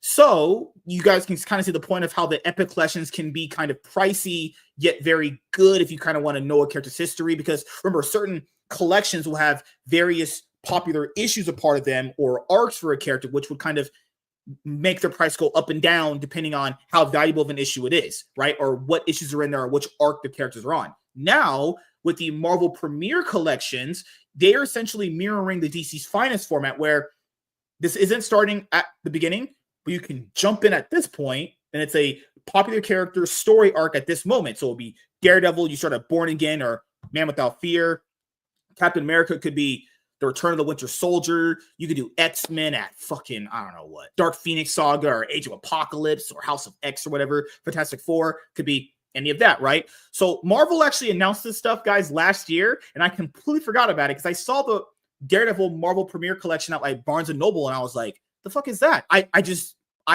So you guys can kind of see the point of how the Epic Collections can be kind of pricey, yet very good if you kind of want to know a character's history. Because remember, certain collections will have various popular issues a part of them or arcs for a character, which would kind of make their price go up and down depending on how valuable of an issue it is, right? Or what issues are in there or which arc the characters are on. Now, with the Marvel Premier Collections, they are essentially mirroring the DC's finest format where this isn't starting at the beginning, but you can jump in at this point, and it's a popular character story arc at this moment. So it'll be Daredevil, you start at Born Again or Man Without Fear. Captain America could be The Return of the Winter Soldier. You could do X-Men at fucking, I don't know what, Dark Phoenix Saga or Age of Apocalypse or House of X or whatever. Fantastic Four could be any of that, right? So Marvel actually announced this stuff, guys, last year, and I completely forgot about it because I saw the Daredevil Marvel Premiere Collection at like Barnes & Noble, and I was like, the fuck is that? I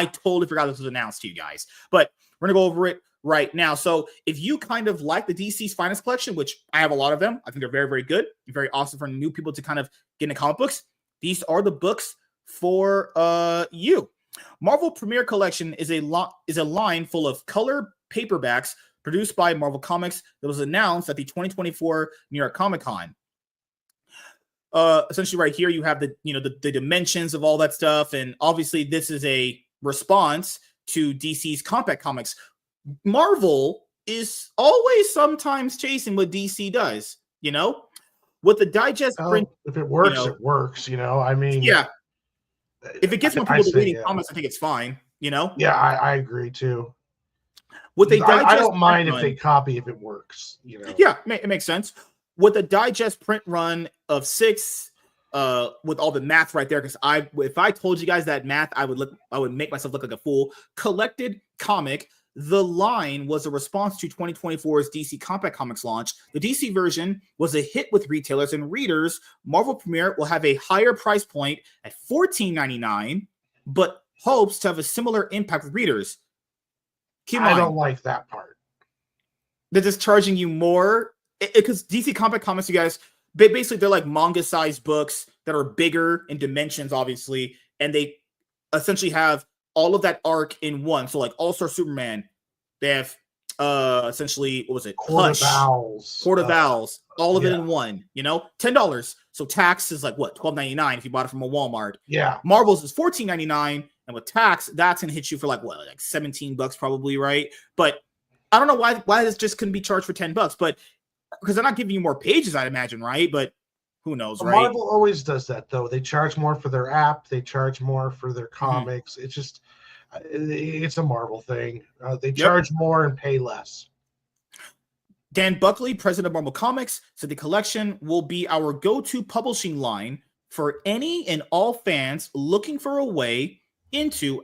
totally forgot this was announced to you guys. But we're going to go over it right now. So if you kind of like the DC's finest collection, which I have a lot of them, I think they're very, very good, very awesome for new people to kind of get into comic books. These are the books for you. Marvel Premiere Collection is a line full of color paperbacks produced by Marvel Comics that was announced at the 2024 New York Comic Con. Essentially right here, you have the dimensions of all that stuff. And obviously this is a response to DC's Compact Comics. Marvel is always sometimes chasing what DC does, you know, with the digest print. If it works, it works, you know, I mean, yeah, if it gets more people to reading comics, I think it's fine, you know? Yeah, I agree too. With the I don't mind if they copy if it works, you know? Yeah, it makes sense. With the digest print run of 6, with all the math right there, because if I told you guys that math, I would make myself look like a fool. Collected comic, the line was a response to 2024's DC Compact Comics launch. The DC version was a hit with retailers and readers. Marvel Premiere will have a higher price point at $14.99, but hopes to have a similar impact with readers. I don't like that part. They're just charging you more because DC Compact Comics, you guys, basically they're like manga-sized books that are bigger in dimensions, obviously, and they essentially have all of that arc in one. So like All-Star Superman, they have essentially, what was it? Court of Owls, all of it in one, you know, $10. So tax is like what, $12.99 if you bought it from a Walmart. Yeah. Marvel's is $14.99, and with tax, that's gonna hit you for like what, like $17 probably, right? But I don't know why this just couldn't be charged for $10, but because they're not giving you more pages, I'd imagine, right? But who knows, right? Marvel always does that, though. They charge more for their app. They charge more for their comics. It's just, it's a Marvel thing. They charge more and pay less. Dan Buckley, president of Marvel Comics, said the collection will be our go-to publishing line for any and all fans looking for a way into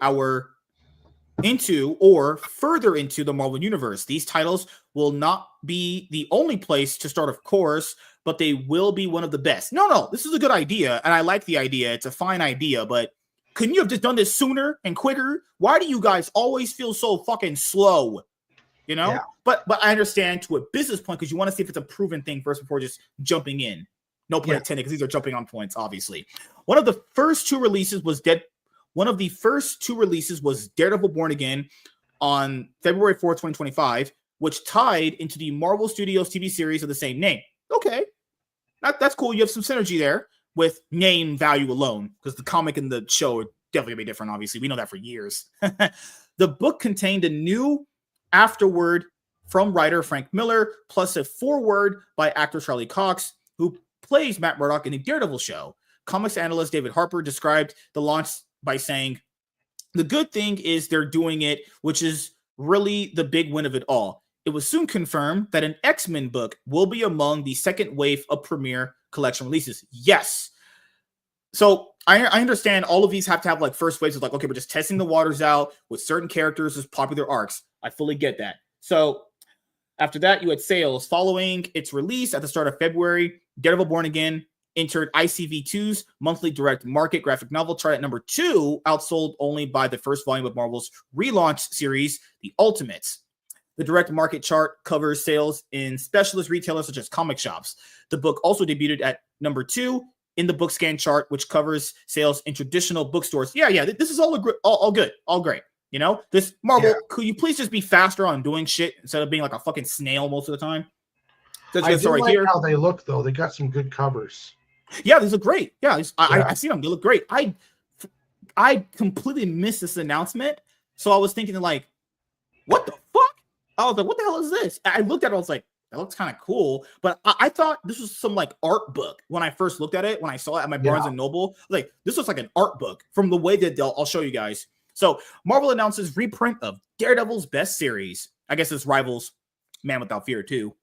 or further into the Marvel Universe. These titles will not be the only place to start, of course, but they will be one of the best. No, this is a good idea, and I like the idea. It's a fine idea, but couldn't you have just done this sooner and quicker? Why do you guys always feel so fucking slow? You know? Yeah. But I understand to a business point, because you want to see if it's a proven thing first before just jumping in. No pun intended, because these are jumping on points, obviously. One of the first two releases was Daredevil Born Again on February 4th, 2025, which tied into the Marvel Studios TV series of the same name. Okay. That's cool. You have some synergy there with name value alone, because the comic and the show are definitely going to be different, obviously. We know that for years. The book contained a new afterword from writer Frank Miller, plus a foreword by actor Charlie Cox, who plays Matt Murdock in the Daredevil show. Comics analyst David Harper described the launch by saying, "The good thing is they're doing it, which is really the big win of it all. It was soon confirmed that an X-Men book will be among the second wave of premiere collection releases." Yes. So I understand all of these have to have like first waves of like, okay, we're just testing the waters out with certain characters as popular arcs. I fully get that. So after that, you had sales. Following its release at the start of February, Daredevil Born Again entered ICV2's monthly direct market graphic novel chart at number 2, outsold only by the first volume of Marvel's relaunch series, The Ultimates. The direct market chart covers sales in specialist retailers such as comic shops. The book also debuted at number 2 in the BookScan chart, which covers sales in traditional bookstores. Yeah, this is all good, all great. You know, this Marvel, could you please just be faster on doing shit instead of being like a fucking snail most of the time? I do like how they look, though. They got some good covers. Yeah, these look great. Yeah, I see them. They look great. I completely missed this announcement, so I was thinking like, what the fuck? I was like, what the hell is this? I looked at it. I was like, that looks kind of cool, but I thought this was some like art book when I first looked at it. When I saw it at my Barnes and Noble, like this looks like an art book from the way that I'll show you guys. So Marvel announces reprint of Daredevil's best series. I guess this rivals Man Without Fear too.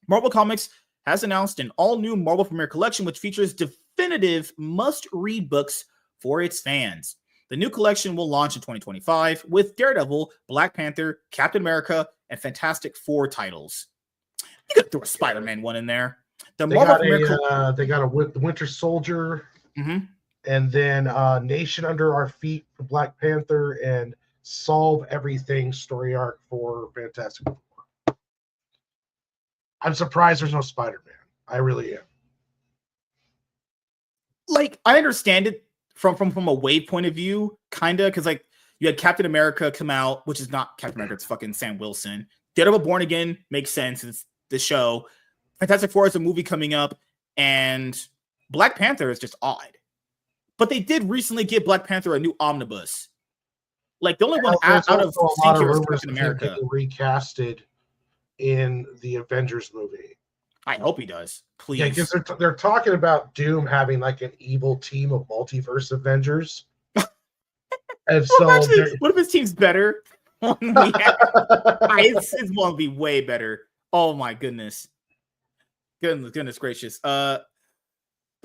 Marvel Comics has announced an all-new Marvel Premiere Collection, which features definitive must-read books for its fans. The new collection will launch in 2025 with Daredevil, Black Panther, Captain America, and Fantastic Four titles. You could throw a Spider-Man one in there. They got the Winter Soldier, and then Nation Under Our Feet for Black Panther, and Solve Everything story arc for Fantastic Four. I'm surprised there's no Spider-Man. I really am. Like, I understand it from a wave point of view, kind of, because like you had Captain America come out, which is not Captain America, it's fucking Sam Wilson. Daredevil Born Again makes sense. It's the show. Fantastic Four is a movie coming up, and Black Panther is just odd. But they did recently give Black Panther a new omnibus. Like the only one out of a lot of rumors Captain America recasted in the Avengers movie. I hope he does. Please. Yeah, because they're talking about Doom having like an evil team of multiverse Avengers. And so what if his team's better? It won't be way better. Oh my goodness. Goodness gracious. The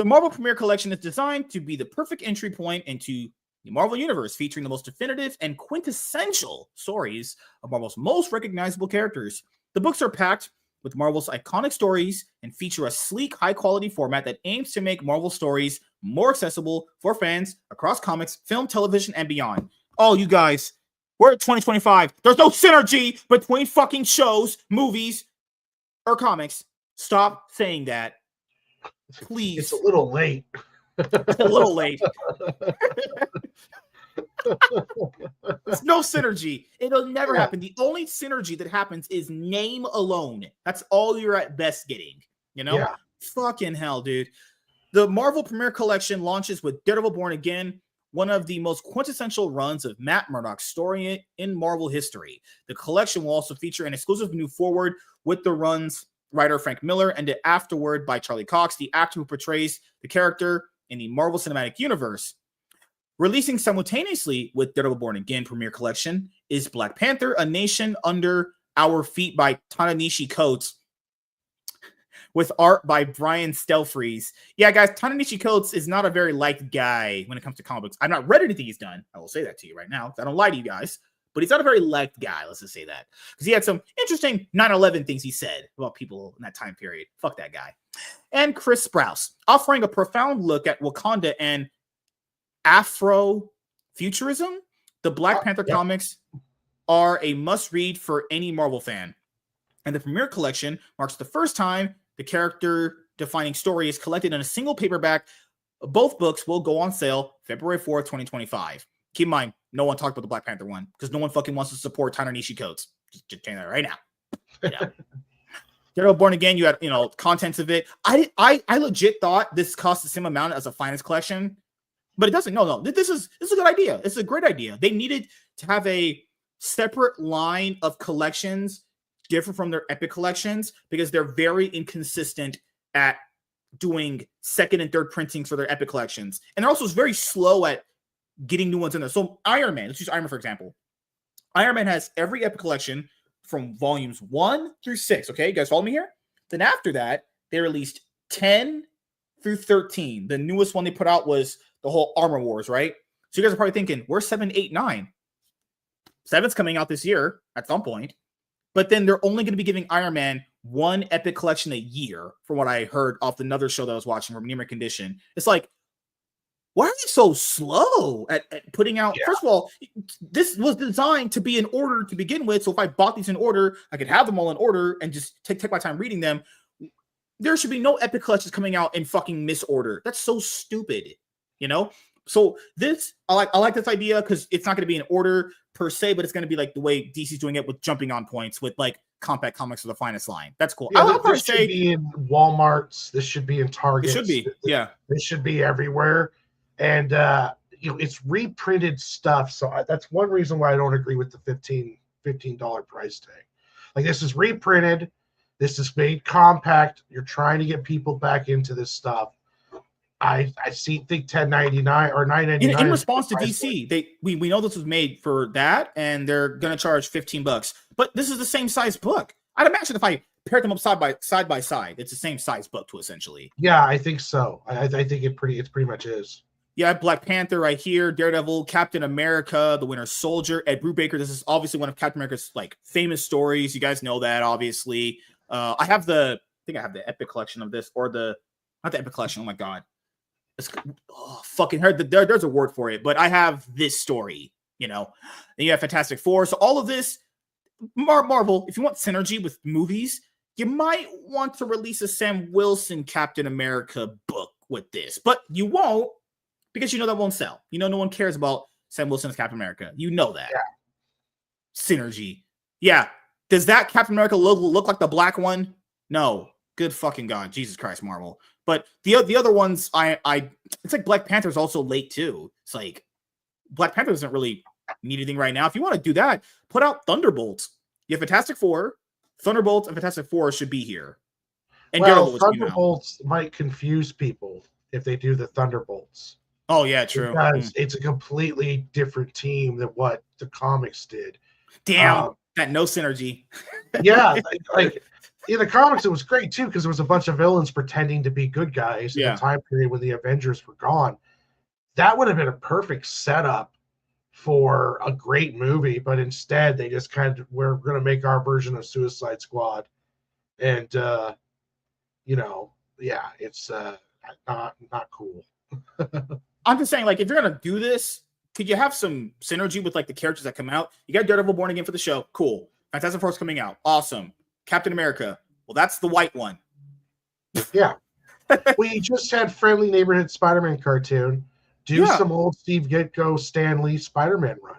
Marvel Premiere Collection is designed to be the perfect entry point into the Marvel Universe, featuring the most definitive and quintessential stories of Marvel's most recognizable characters. The books are packed with Marvel's iconic stories and feature a sleek, high-quality format that aims to make Marvel stories more accessible for fans across comics, film, television, and beyond. Oh, you guys, we're at 2025. There's no synergy between fucking shows, movies, or comics. Stop saying that. Please. It's a little late. It's a little late. There's no synergy. It'll never happen. The only synergy that happens is name alone. That's all you're at best getting. You know? Yeah. Fucking hell, dude. The Marvel Premiere Collection launches with Daredevil Born Again, one of the most quintessential runs of Matt Murdock's story in Marvel history. The collection will also feature an exclusive new forward with the run's writer Frank Miller, and the afterword by Charlie Cox, the actor who portrays the character in the Marvel Cinematic Universe. Releasing simultaneously with Daredevil Born Again Premiere Collection is Black Panther, A Nation Under Our Feet by Ta-Nehisi Coates, with art by Brian Stelfreeze. Yeah, guys, Ta-Nehisi Coates is not a very liked guy when it comes to comic books. I've not read anything he's done. I will say that to you right now. I don't lie to you guys. But he's not a very liked guy, let's just say that. Because he had some interesting 9/11 things he said about people in that time period. Fuck that guy. And Chris Sprouse, offering a profound look at Wakanda and Afro-futurism. The Black Panther comics are a must-read for any Marvel fan. And the Premiere Collection marks the first time the character-defining story is collected in a single paperback. Both books will go on sale February 4th, 2025. Keep in mind, no one talked about the Black Panther one because no one fucking wants to support Ta-Nehisi Coates. Just saying that right now. Daredevil Born Again, you had, contents of it. I legit thought this cost the same amount as a Finest collection, but it doesn't. No. This is a good idea. It's a great idea. They needed to have a separate line of collections different from their Epic collections because they're very inconsistent at doing second and third printings for their Epic collections. And they're also very slow at getting new ones in there. So Iron Man, let's use Iron Man for example. Iron Man has every Epic collection from volumes 1 through 6. Okay, you guys follow me here? Then after that, they released 10 through 13. The newest one they put out was the whole Armor Wars, right? So you guys are probably thinking, where's 7, 8, 9? 7's coming out this year at some point. But then they're only going to be giving Iron Man one Epic collection a year, from what I heard off another show that I was watching from Near Condition. It's like, why are they so slow at putting out? Yeah. First of all, this was designed to be in order to begin with. So if I bought these in order, I could have them all in order and just take my time reading them. There should be no Epic collections coming out in fucking misorder. That's so stupid, So this, I like this idea because it's not going to be in order per se, but it's going to be like the way DC's doing it with jumping on points with like Compact Comics for the Finest line. That's cool. Yeah, this should be in Walmarts. This should be in Target. It should be. Yeah. This should be everywhere. And, it's reprinted stuff. So that's one reason why I don't agree with the $15 price tag. Like, this is reprinted. This is made compact. You're trying to get people back into this stuff. I think $10.99 or $9.99 in response to DC. We know this was made for that, and they're gonna charge $15. But this is the same size book. I'd imagine if I paired them up side by side, it's the same size book to essentially. Yeah, I think so. I think it pretty much is. Yeah, Black Panther right here, Daredevil, Captain America, The Winter Soldier, Ed Brubaker. This is obviously one of Captain America's like famous stories. You guys know that, obviously. I have the Epic collection of this, or not the Epic collection. Oh my god. Fucking heard that there's a word for it, but I have this story, and you have Fantastic Four. So all of this, Marvel, if you want synergy with movies, you might want to release a Sam Wilson Captain America book with this, but you won't because that won't sell. No one cares about Sam Wilson as Captain America. You know that. Yeah. Synergy. Yeah. Does that Captain America look like the black one? No. Good fucking God. Jesus Christ, Marvel. But the other ones, it's like Black Panther's also late too. It's like Black Panther doesn't really need anything right now. If you want to do that, put out Thunderbolts. You have Fantastic Four, Thunderbolts, and Fantastic Four should be here. And Thunderbolts might confuse people if they do the Thunderbolts. Oh yeah, true. Because it's a completely different team than what the comics did. Damn, that no synergy. Yeah, like. In the comics, it was great, too, because there was a bunch of villains pretending to be good guys in the time period when the Avengers were gone. That would have been a perfect setup for a great movie, but instead they just we're going to make our version of Suicide Squad. And, it's not cool. I'm just saying, like, if you're going to do this, could you have some synergy with, like, the characters that come out? You got Daredevil Born Again for the show. Cool. Fantastic Four's coming out. Awesome. Captain America. Well, that's the white one. Yeah. We just had Friendly Neighborhood Spider-Man cartoon. Do some old Steve Ditko, Stan Lee Spider-Man run.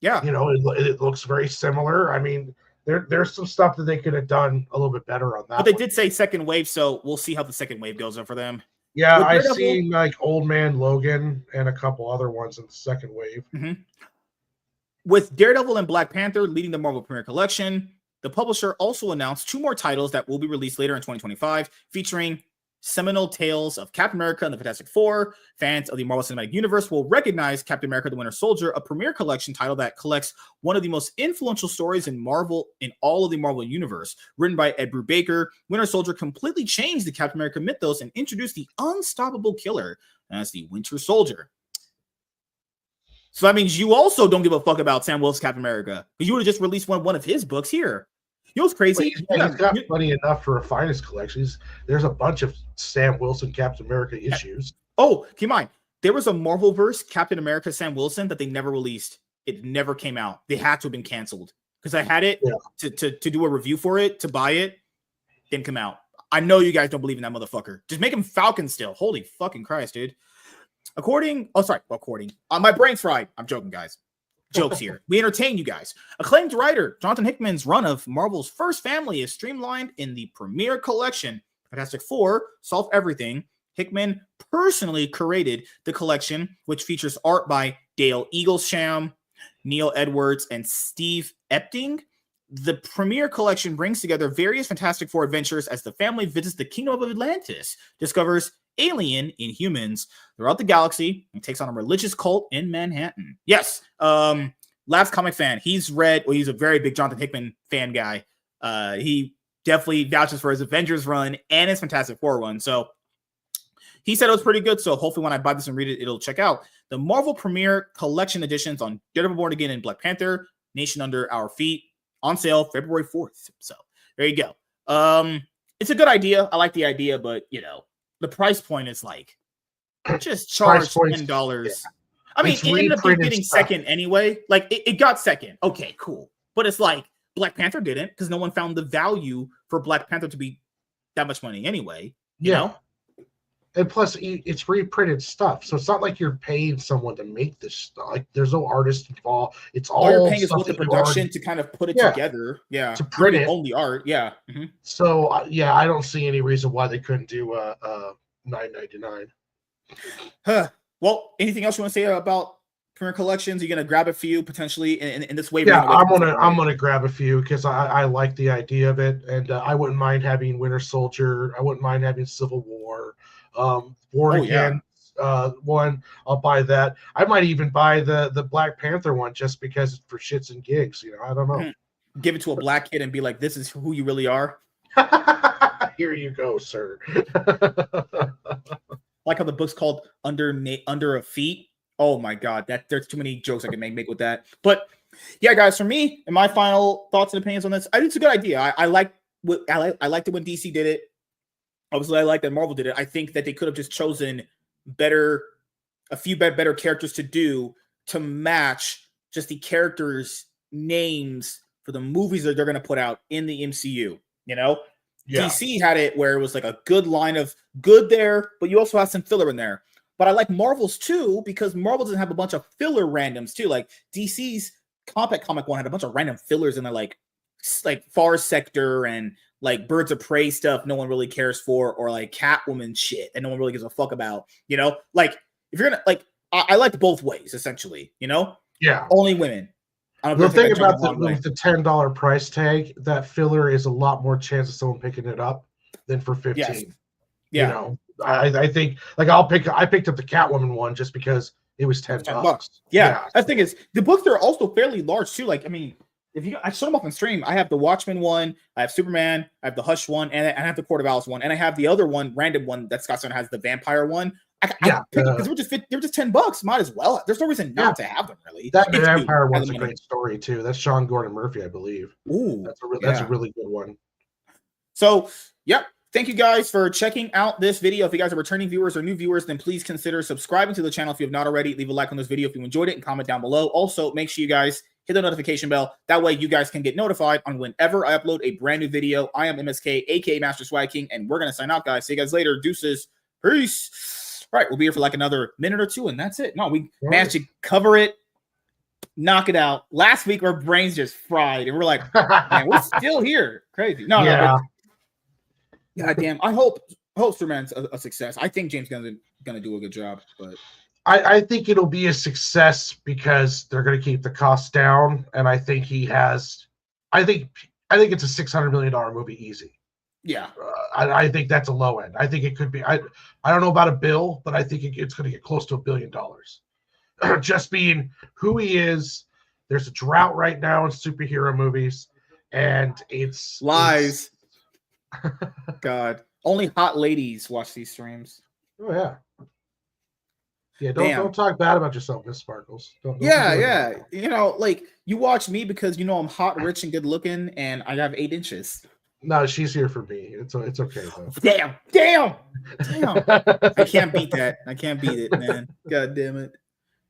Yeah. It looks very similar. I mean, there's some stuff that they could have done a little bit better on that. But they did say second wave, so we'll see how the second wave goes for them. Yeah, I've seen like Old Man Logan and a couple other ones in the second wave. Mm-hmm. With Daredevil and Black Panther leading the Marvel Premiere Collection, the publisher also announced 2 more titles that will be released later in 2025, featuring seminal tales of Captain America and the Fantastic Four. Fans of the Marvel Cinematic Universe will recognize Captain America: The Winter Soldier, a premier collection title that collects one of the most influential stories in all of the Marvel Universe. Written by Ed Brubaker, Winter Soldier completely changed the Captain America mythos and introduced the unstoppable killer as the Winter Soldier. So that means you also don't give a fuck about Sam Wilson's Captain America, because you would have just released one of his books here. You know what's crazy? He's got money enough for a finest collection. There's a bunch of Sam Wilson Captain America issues. Oh, keep in mind, there was a Marvelverse Captain America Sam Wilson that they never released. It never came out. They had to have been canceled because I had it to do a review for it, to buy it. Didn't come out. I know you guys don't believe in that motherfucker. Just make him Falcon still. Holy fucking Christ, dude. My brain's fried. I'm joking, guys. Jokes here. We entertain you guys. Acclaimed writer Jonathan Hickman's run of Marvel's first family is streamlined in the premier collection, Fantastic Four: Solve Everything. Hickman personally curated the collection, which features art by Dale Eaglesham, Neil Edwards, and Steve Epting. The premier collection brings together various Fantastic Four adventures as the family visits the Kingdom of Atlantis, discovers alien inhumans throughout the galaxy, and takes on a religious cult in Manhattan. Yes, Lab's comic fan. He's a very big Jonathan Hickman fan guy. He definitely vouches for his Avengers run and his Fantastic Four run. So he said it was pretty good. So hopefully when I buy this and read it, it'll check out. The Marvel Premiere Collection editions on Daredevil Born Again and Black Panther, Nation Under Our Feet, on sale February 4th. So there you go. It's a good idea. I like the idea, but the price point is like, just charge $10. Yeah. I mean, it ended up getting second anyway. Like, it got second. Okay, cool. But it's like, Black Panther didn't, because no one found the value for Black Panther to be that much money anyway. You know? And plus, it's reprinted stuff. So it's not like you're paying someone to make this stuff. Like, there's no artist involved. It's all you're paying is with the production to kind of put it together. Yeah. To print it. Only art. Yeah. Mm-hmm. So, I don't see any reason why they couldn't do $9.99. Huh. Well, anything else you want to say about Premier Collections? Are you going to grab a few potentially in this way? Yeah, I'm gonna grab a few because I like the idea of it, and I wouldn't mind having Winter Soldier. I wouldn't mind having Civil War. Born Again one. I'll buy that. I might even buy the Black Panther one just because it's for shits and gigs. I don't know. Give it to a black kid and be like, "This is who you really are." Here you go, sir. Like how the book's called Under a Feet. Oh my god, there's too many jokes I can make with that. But yeah, guys, for me, and my final thoughts and opinions on this, I think it's a good idea. I liked it when DC did it. Obviously, I like that Marvel did it. I think that they could have just chosen a few better characters to match just the characters' names for the movies that they're going to put out in the MCU. Yeah. DC had it where it was like a good line of good there, but you also have some filler in there. But I like Marvel's too, because Marvel doesn't have a bunch of filler randoms too. Like DC's Compact Comic one had a bunch of random fillers in there, like Far Sector and like Birds of Prey stuff no one really cares for, or like Catwoman shit that no one really gives a fuck about. Like if you're gonna I like both ways essentially. Yeah. Only women. The thing about the $10 price tag, that filler is a lot more chance of someone picking it up than for $15. Yes. Yeah. I think like I picked up the Catwoman one just because it was $10. Yeah. The thing is, the books are also fairly large too. Like, I mean, I showed them off on stream. I have the Watchmen one, I have Superman, I have the Hush one, and I have the Court of Owls one, and I have the other one, random one that Scott Stone has, the Vampire one. Because they're just $10. Might as well. There's no reason not to have them, really. That Vampire one's a great story too. That's Sean Gordon Murphy, I believe. Ooh, that's a really good one. So, yep. Thank you guys for checking out this video. If you guys are returning viewers or new viewers, then please consider subscribing to the channel if you have not already. Leave a like on this video if you enjoyed it and comment down below. Also, make sure you guys hit the notification bell. That way you guys can get notified on whenever I upload a brand new video. I am MSK, aka Master Swag King, and we're going to sign out, guys. See you guys later. Deuces. Peace. All right, we'll be here for like another minute or two, and that's it. No, we managed to cover it, knock it out. Last week, our brains just fried, and we're like, man, we're still here. Crazy. No. God damn. I hope Superman's a success. I think James Gunn's gonna do a good job, but I think it'll be a success because they're gonna keep the costs down, and I think I think it's a $600 million movie easy. Yeah. I think that's a low end. I think it could be. I don't know about a bill, but I think it's going to get close to $1 billion. Just being who he is. There's a drought right now in superhero movies, and it's lies. God, only hot ladies watch these streams. Oh yeah. Yeah, don't talk bad about yourself, Miss Sparkles. Don't yeah. You know, like you watch me because you know I'm hot, rich, and good looking, and I have 8 inches. No, she's here for me. It's okay though. Damn. I can't beat that. I can't beat it, man. God damn it.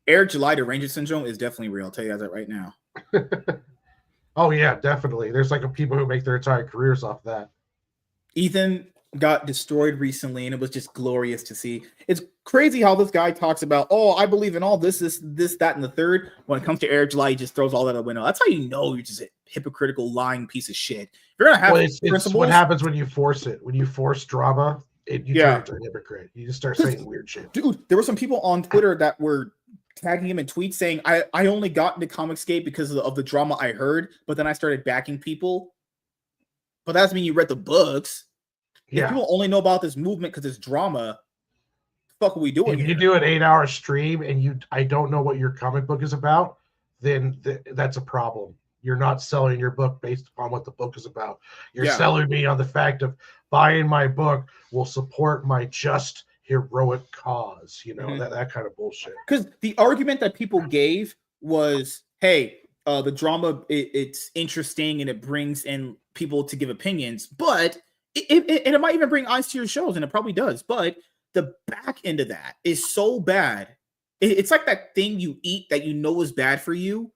Eric July to Ranger syndrome is definitely real. I'll tell you that right now. Oh yeah, definitely. There's like people who make their entire careers off that. Ethan got destroyed recently, and it was just glorious to see. It's crazy how this guy talks about, oh, I believe in all this, that, and the third. When it comes to Eric July, he just throws all that out the window. That's how you know you're just a hypocritical, lying piece of shit. You're gonna have it's what happens when you force it. When you force drama, you turn into a hypocrite. You just start saying weird shit. Dude, there were some people on Twitter that were tagging him in tweets saying, I only got into Comicsgate because of the drama I heard, but then I started backing people. But that doesn't mean you read the books. Yeah. If people only know about this movement because it's drama, the fuck are we doing? If you do an 8-hour stream and I don't know what your comic book is about, then that's a problem. You're not selling your book based upon what the book is about. You're selling me on the fact of buying my book will support my just heroic cause. You know, that kind of bullshit. Because the argument that people gave was, hey, the drama, it's interesting and it brings in people to give opinions, but it might even bring eyes to your shows, and it probably does. But the back end of that is so bad. It's like that thing you eat that you know is bad for you.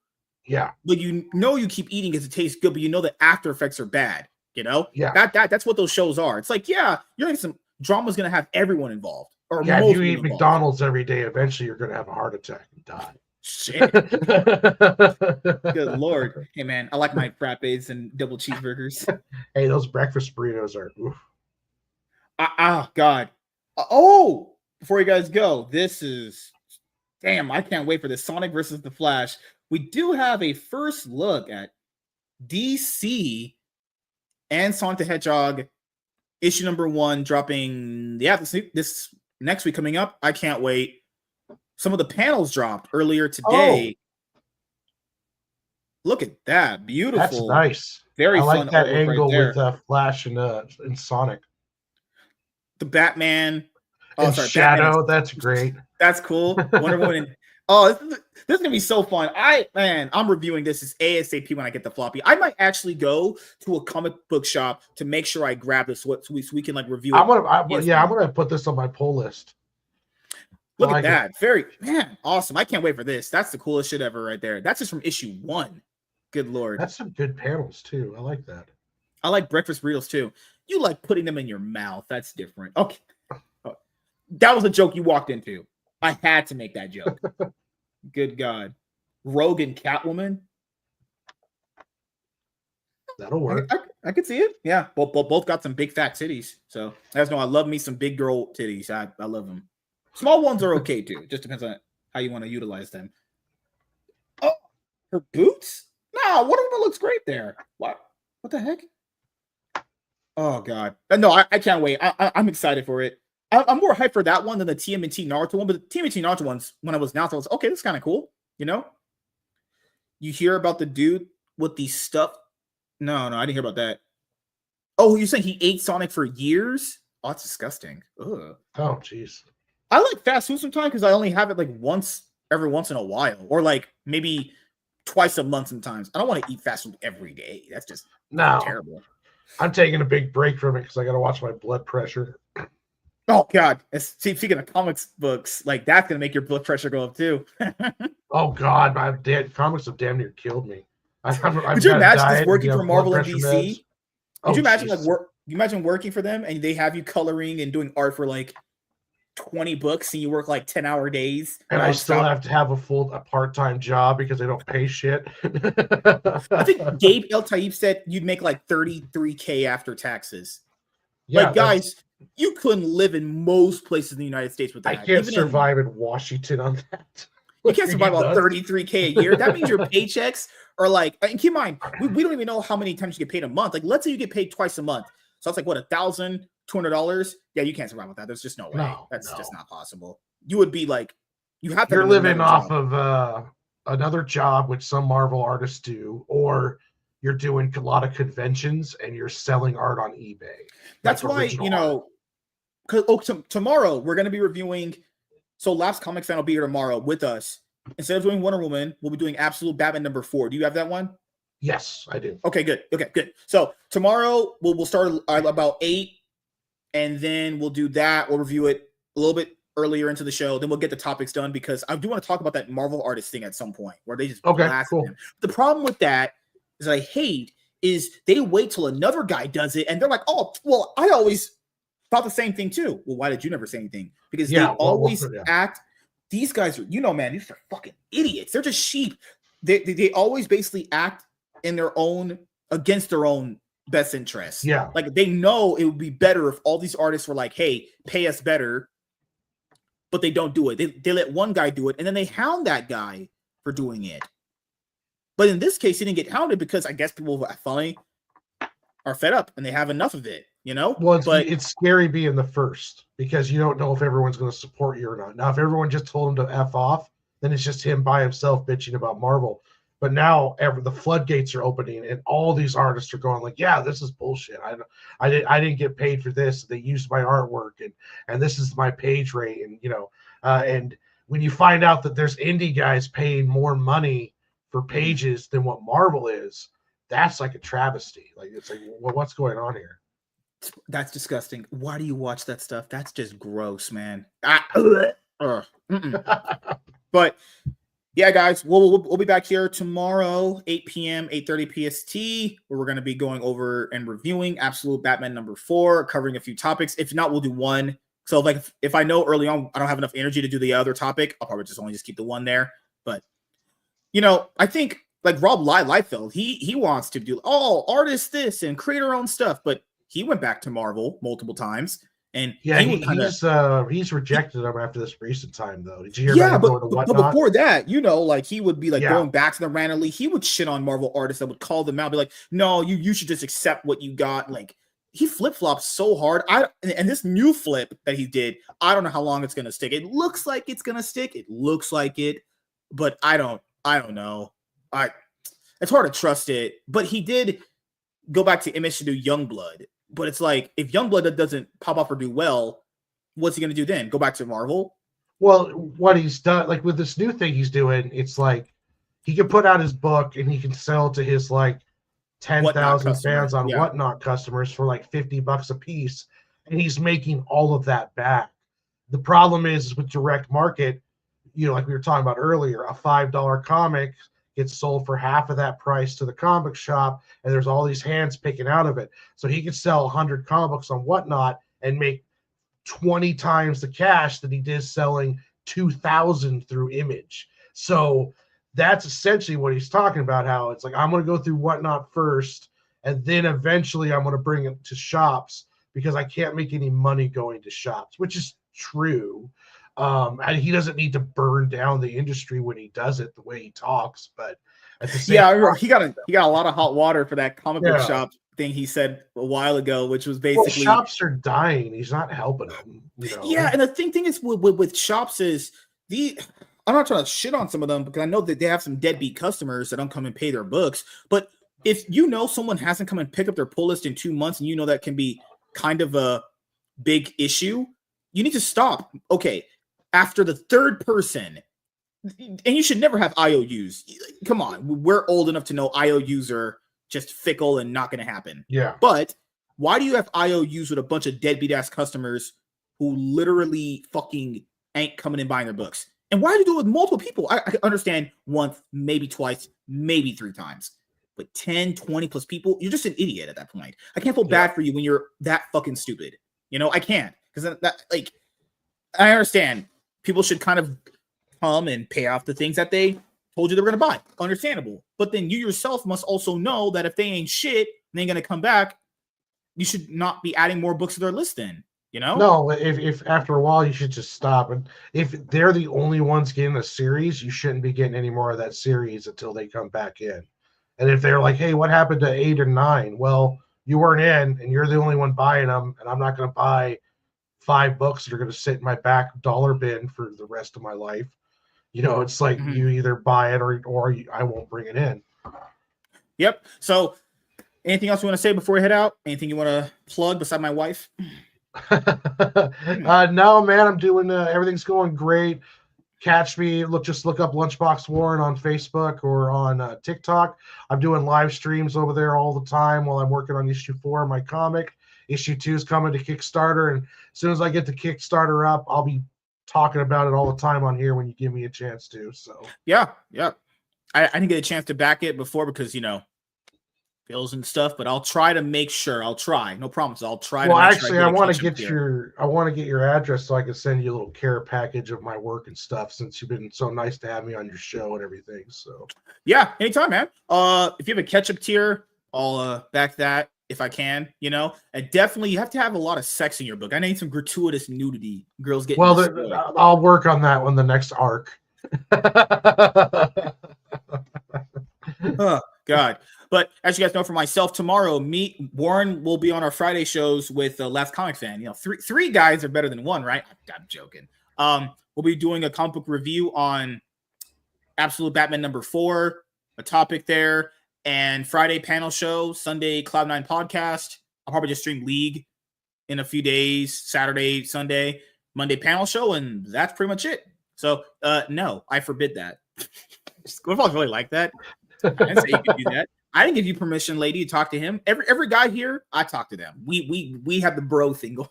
Yeah. But you know you keep eating because it tastes good, but you know the after effects are bad. You know? Yeah. That's what those shows are. It's like, yeah, you're like some drama's gonna have everyone involved. Or yeah, if you eat McDonald's every day, eventually you're gonna have a heart attack and die. Shit. Good Lord. Hey man, I like my frappes and double cheeseburgers. Hey, those breakfast burritos are oof. God. Oh, before you guys go, this is damn, I can't wait for this. Sonic versus the Flash. We do have a first look at DC and Sonic the Hedgehog issue number 1 dropping this next week coming up. I can't wait. Some of the panels dropped earlier today. Oh. Look at that. Beautiful. That's nice. Very I like fun that angle with Flash and Sonic. The Batman. Shadow. Batman that's great. That's cool. Wonder Woman. Oh, this is gonna be so fun. I'm reviewing this as ASAP when I get the floppy. I might actually go to a comic book shop to make sure I grab this so we can like review it. I'm gonna put this on my pull list. Look at that. Very awesome. I can't wait for this. That's the coolest shit ever right there. That's just from issue 1. Good Lord. That's some good panels too. I like that. I like breakfast burritos too. You like putting them in your mouth. That's different. Okay. That was a joke you walked into. I had to make that joke. Good God. Rogue and Catwoman. That'll work. I could see it. Yeah. Both got some big fat titties. So you guys know I love me some big girl titties. I love them. Small ones are okay too. It just depends on how you want to utilize them. Oh, her boots? No, Wonder Woman looks great there. What the heck? Oh God. No, I can't wait. I'm excited for it. I'm more hyped for that one than the TMNT Naruto one, but the TMNT Naruto ones, when I was announced, I was okay, this is kind of cool. You know? You hear about the dude with the stuff? No, I didn't hear about that. Oh, you're saying he ate Sonic for years? Oh, that's disgusting. Ugh. Oh, jeez. I like fast food sometimes because I only have it like every once in a while, or like maybe twice a month sometimes. I don't want to eat fast food every day. That's just terrible. I'm taking a big break from it because I got to watch my blood pressure. Oh God! Speaking of comics books, like that's gonna make your blood pressure go up too. Oh God, comics have damn near killed me. Could you imagine this working for Marvel and DC? Could you imagine geez. You imagine working for them and they have you coloring and doing art for like 20 books and you work like 10-hour days, and I still have to have a part-time job because they don't pay shit. I think Gabe El Taib said you'd make like $33K after taxes. Yeah, like guys. You couldn't live in most places in the United States with that. I can't survive in Washington on that. You can't survive on 33K a year. That means your paychecks are like, and keep in mind, we don't even know how many times you get paid a month. Like, let's say you get paid twice a month. So it's like, what, $1,200? Yeah, you can't survive with that. There's just no way. That's just not possible. You would be like, you have to. You're living off of another job, which some Marvel artists do, or you're doing a lot of conventions and you're selling art on eBay. That's why, you know, tomorrow we're going to be reviewing. So Last Comic Fan will be here tomorrow with us. Instead of doing Wonder Woman, we'll be doing Absolute Batman #4. Do you have that one? Yes, I do. Okay, good. Okay, good. So tomorrow we'll start about 8, and then we'll do that. We'll review it a little bit earlier into the show. Then we'll get the topics done because I do want to talk about that Marvel artist thing at some point where they just blast them. The problem with that is I hate is they wait till another guy does it and they're like, oh, well, I always thought the same thing too. Well, why did you never say anything? Because they always act. These guys are, you know, man, these are fucking idiots. They're just sheep. They always basically act in their own, against their own best interests. Yeah. Like they know it would be better if all these artists were like, hey, pay us better, but they don't do it. They let one guy do it and then they hound that guy for doing it. But in this case, he didn't get hounded because I guess people finally are fed up and they have enough of it, you know? Well, it's scary being the first because you don't know if everyone's going to support you or not. Now, if everyone just told him to F off, then it's just him by himself bitching about Marvel. But now the floodgates are opening and all these artists are going like, yeah, this is bullshit. I didn't get paid for this. They used my artwork and this is my page rate. And, you know, and when you find out that there's indie guys paying more money for pages than what Marvel is, that's like a travesty. Like, it's like, well, what's going on here? That's disgusting. Why do you watch that stuff? That's just gross, man. But yeah, guys, we'll be back here tomorrow, 8 p.m., 8:30 PST, where we're going to be going over and reviewing Absolute Batman #4, covering a few topics. If not, we'll do one. So, like, if I know early on I don't have enough energy to do the other topic, I'll probably just keep the one there. But, you know, I think, like, Rob Liefeld, he wants to do, artist this and create our own stuff, but he went back to Marvel multiple times. And yeah, he's rejected them after this recent time, though. Did you hear about him going to but before that, you know, like he would be like going back to them randomly. He would shit on Marvel artists that would call them out, be like, "No, you should just accept what you got." Like he flip flops so hard. And this new flip that he did, I don't know how long it's gonna stick. It looks like it's gonna stick. It looks like it, but I don't know. It's hard to trust it. But he did go back to Image to do Youngblood. But it's like, if Youngblood doesn't pop off or do well, what's he going to do then? Go back to Marvel? Well, what he's done, like with this new thing he's doing, it's like he can put out his book and he can sell to his like 10,000 fans on Whatnot customers for like $50 a piece. And he's making all of that back. The problem is with direct market, you know, like we were talking about earlier, a $5 comic gets sold for half of that price to the comic shop, and there's all these hands picking out of it. So he could sell 100 comic books on Whatnot and make 20 times the cash that he did selling 2,000 through Image. So that's essentially what he's talking about, how it's like, I'm going to go through Whatnot first, and then eventually I'm going to bring it to shops because I can't make any money going to shops, which is true. And he doesn't need to burn down the industry when he does it the way he talks, but at the same time, he got a lot of hot water for that comic book shop thing he said a while ago, which was basically shops are dying. He's not helping them. You know? Yeah, and the thing is with shops is I'm not trying to shit on some of them because I know that they have some deadbeat customers that don't come and pay their books. But if you know someone hasn't come and picked up their pull list in 2 months, and you know that can be kind of a big issue, you need to stop. Okay. After the third person, and you should never have IOUs. Come on, we're old enough to know IOUs are just fickle and not going to happen. Yeah. But why do you have IOUs with a bunch of deadbeat ass customers who literally fucking ain't coming in buying their books? And why do you do it with multiple people? I understand once, maybe twice, maybe 3 times. But 10, 20 plus people, you're just an idiot at that point. I can't feel bad for you when you're that fucking stupid. You know, I can't. Because that, like, I understand. People should kind of come and pay off the things that they told you they were going to buy. Understandable. But then you yourself must also know that if they ain't shit and they ain't going to come back, you should not be adding more books to their list then. You know? No, if after a while you should just stop. And if they're the only ones getting the series, you shouldn't be getting any more of that series until they come back in. And if they're like, hey, what happened to 8 and 9? Well, you weren't in, and you're the only one buying them, and I'm not going to buy 5 books that are going to sit in my back dollar bin for the rest of my life. You know, it's like you either buy it or I won't bring it in. Yep. So, anything else you want to say before we head out? Anything you want to plug beside my wife? No, man, I'm doing everything's going great. Catch me, just look up Lunchbox Warren on Facebook or on TikTok. I'm doing live streams over there all the time while I'm working on issue 4 of my comic. Issue 2 is coming to Kickstarter, and as soon as I get the Kickstarter up, I'll be talking about it all the time on here when you give me a chance to. So yeah. I didn't get a chance to back it before because bills and stuff, but I'll try to make sure. I'll try. No promise. I'll try. Well, to make actually, sure I want to get your address so I can send you a little care package of my work and stuff. Since you've been so nice to have me on your show and everything. So yeah, anytime, man. If you have a catch-up tier, I'll back that if I can. And definitely you have to have a lot of sex in your book. I need some gratuitous nudity. Girls get I'll work on that one the next arc. Oh God. But as you guys know, for myself, tomorrow, Warren will be on our Friday shows with Last Comic Fan. Three guys are better than one, right? I'm joking. We'll be doing a comic book review on Absolute Batman #4, a topic there, and Friday panel show, Sunday Cloud9 podcast. I'll probably just stream League in a few days, Saturday, Sunday, Monday panel show, and that's pretty much it. So, no, I forbid that. What if I was really like that? I didn't say you could do that. I didn't give you permission, lady, to talk to him. Every guy here, I talk to them. We have the bro thing going.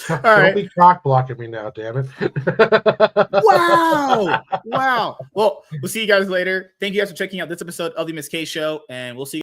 Don't be cock blocking me now, damn it. Wow. Well, we'll see you guys later. Thank you guys for checking out this episode of the MSK Show, and we'll see you